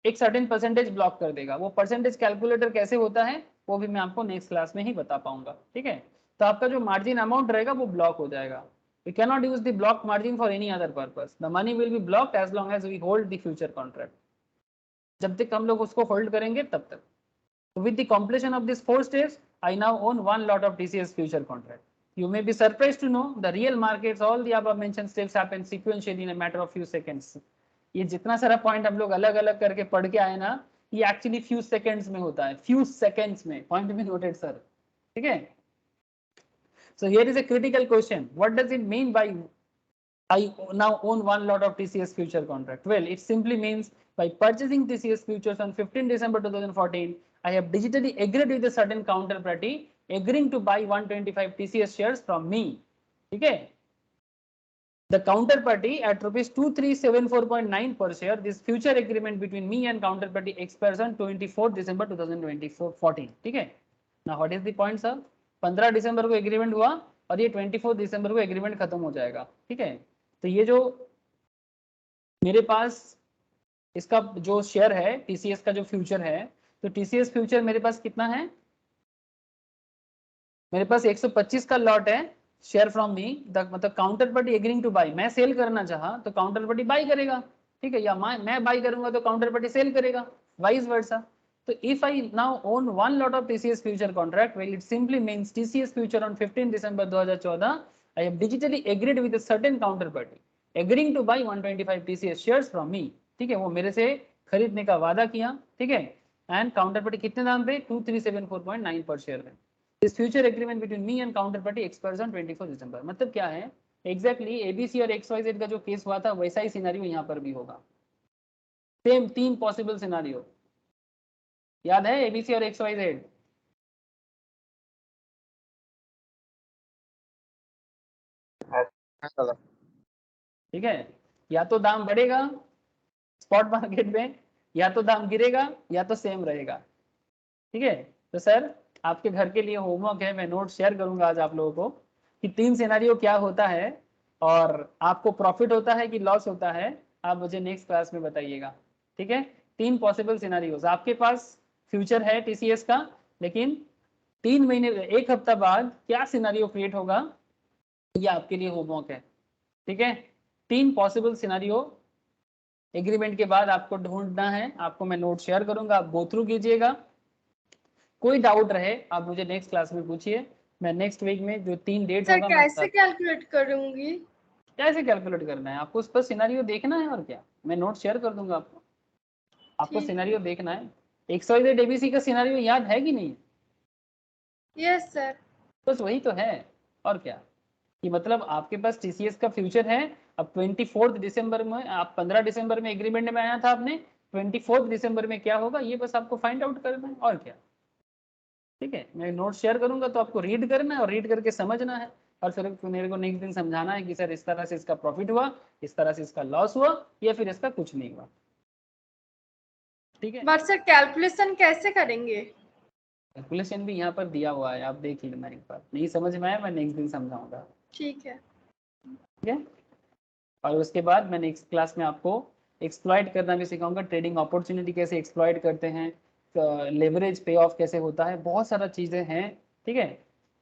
एक सर्टेन परसेंटेज ब्लॉक कर देगा. वो परसेंटेज कैलकुलेटर कैसे होता है वो भी मैं आपको नेक्स्ट क्लास में ही बता पाऊंगा. ठीक है, तो आपका जो मार्जिन अमाउंट रहेगा वो ब्लॉक हो जाएगा. We cannot use the block margin for any other purpose. The money will be blocked as long as we hold the future contract. जब तक हम लोग उसको होल्ड करेंगे तब तक. So with the completion of this 4 steps, I now own 1 lot of TCS future contract. You may be surprised to know the real markets, all the above mentioned steps happen sequentially in a matter of few seconds. ये जितना सारा point हम लोग अलग अलग करके पढ़ के आए ना, ये एक्चुअली फ्यू सेकेंड्स में होता है, फ्यू सेकेंड्स में. पॉइंट भी नोटेड सर. ठीक है, so here is a critical question. What does it mean by I now own 1 lot of TCS future contract? Well, it simply means by purchasing TCS futures on 15 December 2014, I have digitally agreed with a certain counterparty agreeing to buy 125 TCS shares from me. Okay, the counterparty at rupees 2374.9 per share. This future agreement between me and counterparty expires on 24 December 2014. ठीक है, now what is the point sir? 15 दिसंबर को agreement हुआ और ये 24 दिसंबर को agreement खत्म हो जाएगा. ठीक है, तो ये जो मेरे पास इसका जो शेयर है टीसीएस का जो फ्यूचर है, तो टीसीएस फ्यूचर मेरे पास कितना है, मेरे पास 125 का लॉट है शेयर फ्रॉम मी. मतलब counter party agreeing to buy, मैं सेल करना चाहा तो काउंटर पार्टी बाई करेगा. ठीक है, या मैं बाई करूंगा तो काउंटर पार्टी सेल करेगा, vice versa. So if I now own 1 lot of TCS future contract, well, it simply means TCS future on 15 December 2014, I have digitally agreed with a certain counterparty, agreeing to buy 125 TCS shares from me. ठीक है, वो मेरे से खरीदने का वादा किया. ठीक है, एंड काउंटरपार्टी कितने दाम पे, 2374.9 पर शेयर में. This future agreement between me and counterparty expires on 24 December. मतलब क्या है, एग्जैक्टली एबीसी और XYZ का जो केस हुआ था वैसा ही सिनारियो यहाँ पर भी होगा. सेम 3 पॉसिबल सिनारियो याद है, एबीसी और XYZ. ठीक है, या तो दाम बढ़ेगा स्पॉट मार्केट में, या तो दाम गिरेगा, या तो सेम रहेगा. ठीक है, तो सर आपके घर के लिए होमवर्क है, मैं नोट शेयर करूंगा आज आप लोगों को कि 3 सिनेरियो क्या होता है और आपको प्रॉफिट होता है कि लॉस होता है, आप मुझे नेक्स्ट क्लास में बताइएगा. ठीक है, 3 पॉसिबल सिनेरियोज. आपके पास फ्यूचर है टीसीएस का, लेकिन 3 महीने 1 हफ्ता बाद क्या सिनेरियो क्रिएट होगा, ये आपके लिए होमवर्क है. ठीक है, 3 पॉसिबल सिनेरियो एग्रीमेंट के बाद आपको ढूंढना है. आपको मैं नोट शेयर करूंगा, आप गो थ्रू कीजिएगा. कोई डाउट रहे आप मुझे नेक्स्ट क्लास में पूछिए. मैं नेक्स्ट वीक में जो 3 डेट होगा,
कैसे कैलकुलेट करूंगी,
कैसे कैलकुलेट करना है आपको, उस पर सिनेरियो देखना है और क्या, मैं नोट शेयर कर दूंगा आपको. आपको सिनेरियो देखना है. XYZ ABC का सिनेरियो याद है कि नहीं?
Yes sir. बस
वही तो है और क्या, कि मतलब आपके पास टीसीएस का फ्यूचर है. अब 24 दिसंबर में, आप 15 दिसंबर में एग्रीमेंट में आया था आपने, 24 दिसंबर में क्या होगा ये बस आपको फाइंड आउट करना है और क्या. ठीक है, मैं नोट शेयर करूंगा तो आपको रीड करना है और रीड करके समझना है, और फिर मेरे को नेक्स्ट दिन समझाना है कि सर इस तरह से इसका प्रॉफिट हुआ, इस तरह से इसका लॉस हुआ, या फिर इसका कुछ नहीं हुआ. ठीक है,
बट सर कैलकुलेशन कैसे करेंगे?
कैलकुलेशन भी यहाँ पर दिया हुआ है, आप देख लेना एक बार. नहीं समझ में आया मैं नेक्स्ट दिन समझाऊंगा.
ठीक है.
ठीक है, और उसके बाद मैं नेक्स्ट क्लास में आपको एक्सप्लॉइट करना भी सिखाऊंगा. ट्रेडिंग अपॉर्चुनिटी कैसे एक्सप्लॉइट करते हैं, लेवरेज पे ऑफ कैसे होता है, बहुत सारा चीज़ें हैं. ठीक है,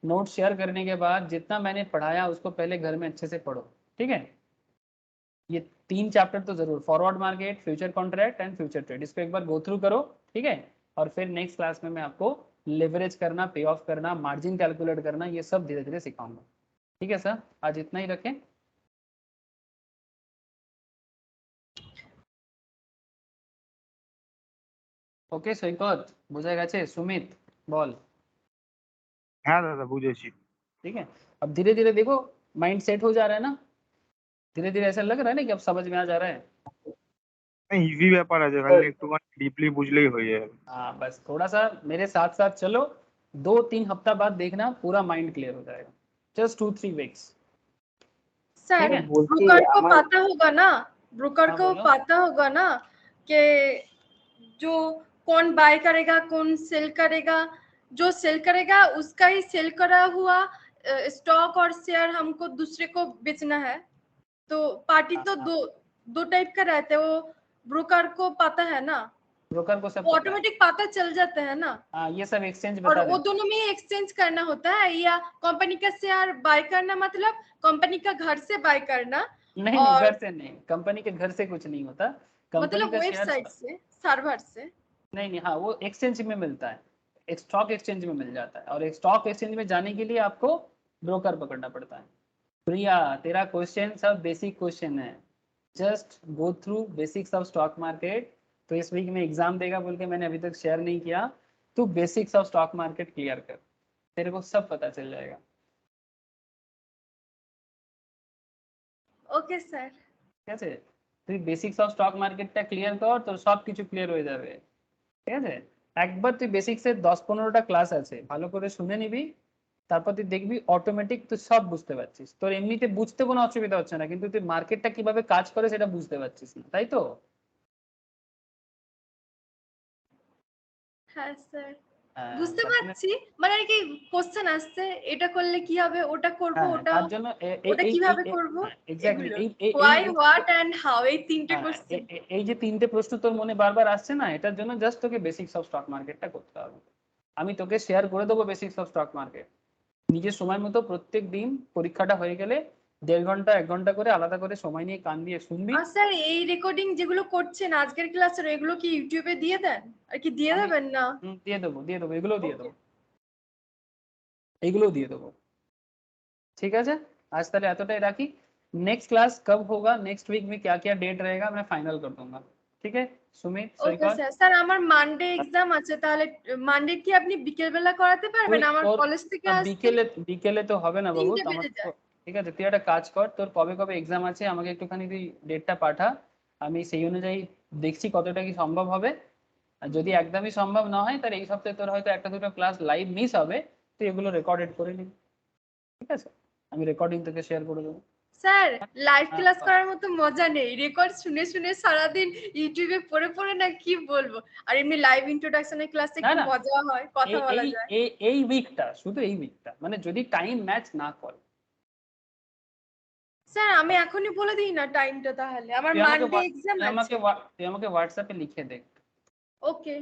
नोट शेयर करने के बाद जितना मैंने पढ़ाया उसको पहले घर में अच्छे से पढ़ो, ठीक है। ये 3 चैप्टर तो जरूर, forward market, future contract and future trade, इसको एक बार गो थ्रू करो, ठीक है। और फिर नेक्स्ट क्लास में मैं आपको लेवरेज करना, पे ऑफ करना, मार्जिन कैलकुलेट करना, ये सब धीरे धीरे सिखाऊंगा, ठीक है सर। आज इतना ही रखें। ওকে সৈকত, বোঝা গেছে? সুমিত বল।
হ্যাঁ দাদা বুঝেছি।
ठीक है, अब धीरे धीरे देखो माइंड सेट हो जा रहा है ना, धीरे धीरे ऐसा लग रहा है ना कि अब समझ में आ जा रहा है।
ইজি ব্যাপার আছে, খালি একটুখানি ডিপলি বুঝলেই হয়ে যাবে।
हाँ बस थोड़ा सा मेरे साथ साथ चलो, 2-3 हफ्ता बाद देखना पूरा माइंड क्लियर हो जाएगा, जस्ट 2-3 वीक्स।
सर
ठीक है।
বলছি
ब्रोकर को
আমার
पता होगा ना, ब्रोकर
हाँ,
को
बोलो।
पता होगा ना कि जो कौन बाय करेगा कौन सेल करेगा, जो सेल करेगा उसका ही सेल करा हुआ स्टॉक और शेयर हमको दूसरे को बेचना है। तो पार्टी तो
हाँ,
दो टाइप का रहता है, वो ब्रोकर को पता है ना,
ब्रोकर को सब पता है।
ऑटोमेटिक पता चल जाता है ना।
हाँ ये सब एक्सचेंज
और
बता
वो
देते।
दोनों में एक्सचेंज करना होता है, या कंपनी का शेयर बाय करना मतलब कंपनी का घर से बाय करना,
नहीं नहीं,
और
घर से नहीं, कंपनी के घर से कुछ नहीं होता, कंपनी
मतलब
का शेयर।
वेबसाइट से, सर्वर से।
नहीं नहीं, हाँ वो एक्सचेंज में मिलता है, एक स्टॉक एक्सचेंज में मिल जाता है, और एक स्टॉक एक्सचेंज में जाने के लिए आपको ब्रोकर पकड़ना पड़ता है। प्रिया, तेरा क्वेश्चन सब बेसिक क्वेश्चन है, just go through basics of stock market. तो इस वीक में एग्जाम देगा बोल के मैंने अभी तक शेयर नहीं किया, तो basics of stock market clear कर, तेरे को सब पता चल जाएगा।
Okay sir.
ঠিক আছে, তুই বেসিক্স অফ স্টক মার্কেটটা ক্লিয়ার কর, তোর সব কিছু ক্লিয়ার হয়ে যাবে, ঠিক আছে। একবার তুই বেসিক্সের 10-15টা ক্লাস আছে, ভালো করে শুনে নিবি, তারপর তুই দেখবি অটোমেটিক তুই সব বুঝতে পারছিস, তোর এমনিতে বুঝতে কোনো অসুবিধা হচ্ছে না, কিন্তু তুই মার্কেটটা কিভাবে কাজ করে সেটা বুঝতে পারছিস না, তাই তো?
হ্যাঁ স্যার
হ্যাঁ,
বুঝতে
তার জন্য
পারছি, মানে আর কি কোশ্চেন আসছে এটা করলে কি হবে, ওটা করব,
হ্যাঁ
ওটা
তার জন্য
ওটা কিভাবে করব,
এক্স্যাক্টলি
এগুলো
এই এই
হোয়াই
এই
হোয়াট এন্ড হাউ, এই তিনটে
হ্যাঁ,
কোশ্চেন।
এই যে 3টে প্রশ্ন তোর মনে বারবার আসছে না, এটার জন্য জাস্ট তোকে বেসিক্স অফ স্টক মার্কেটটা করতে হবে। আমি তোকে শেয়ার করে দেবো বেসিক্স অফ স্টক মার্কেট, নিজের সময় মতো প্রত্যেক দিন পরীক্ষাটা হয়ে গেলে 1.5 ঘন্টা 1 ঘন্টা করে আলাদা করে সময় নিয়ে কান দিয়ে শুনবি।
আর স্যার এই রেকর্ডিং যেগুলো করছেন আজকের ক্লাসের, এগুলো কি ইউটিউবে দিয়ে দেন আর কি দিয়ে
আমি
দেবেন না?
দিয়ে দেবো, এগুলোও দিয়ে দেবো, এগুলোও দিয়ে দেবো, ठीक है। आज তাহলে এতটাই রাখি, नेक्स्ट क्लास कब होगा, नेक्स्ट वीक में क्या क्या डेट रहेगा मैं फाइनल कर दूंगा, ठीक है। सुमित,
ওকে
সৈকত,
স্যার। স্যার আমার মানডে এক্সাম আছে, তাহলে মানডে কি আপনি বিকেল বেলা করাতে পারবেন? আমার
তোর
কলেজ থেকে আসতে
বিকেলে বিকেলে তো হবে না বাবু,
3টে
তো আমার
বেজে যায়।
ঠিক আছে, তুই একটা কাজ কর, তোর কবে কবে এক্সাম আছে আমাকে একটুখানি তুই ডেটটা পাঠা, আমি সেই অনুযায়ী দেখছি কতটা কি সম্ভব হবে। আর যদি একদমই সম্ভব না হয় তাহলে এই সপ্তাহে তোর হয়তো 1-2টা ক্লাস লাইভ মিস হবে, তুই এগুলো রেকর্ডেড করে নিবি, ঠিক আছে, আমি রেকর্ডিং তোকে শেয়ার করে দেবো।
স্যার লাইভ
হ্যাঁ,
ক্লাস করার মতো মজা নেই, রেকর্ড শুনে শুনে সারাদিন ইউটিউবে পড়ে পড়ে না কি বলবো। আর এমনি লাইভ ইন্ট্রোডাকশনের ক্লাসে
না
কি
না,
মজা হয়, কথা বলা
এই
যায়।
এই উইকটা, শুধু এই উইকটা, মানে যদি টাইম ম্যাচ না করে।
স্যার আমি এখনই বলে দিই না টাইমটা, তাহলে আমার
তুই আমাকে
মানডে এক্সাম আছে।
তুই আমাকে হোয়াটসঅ্যাপে লিখে দে।
ওকে।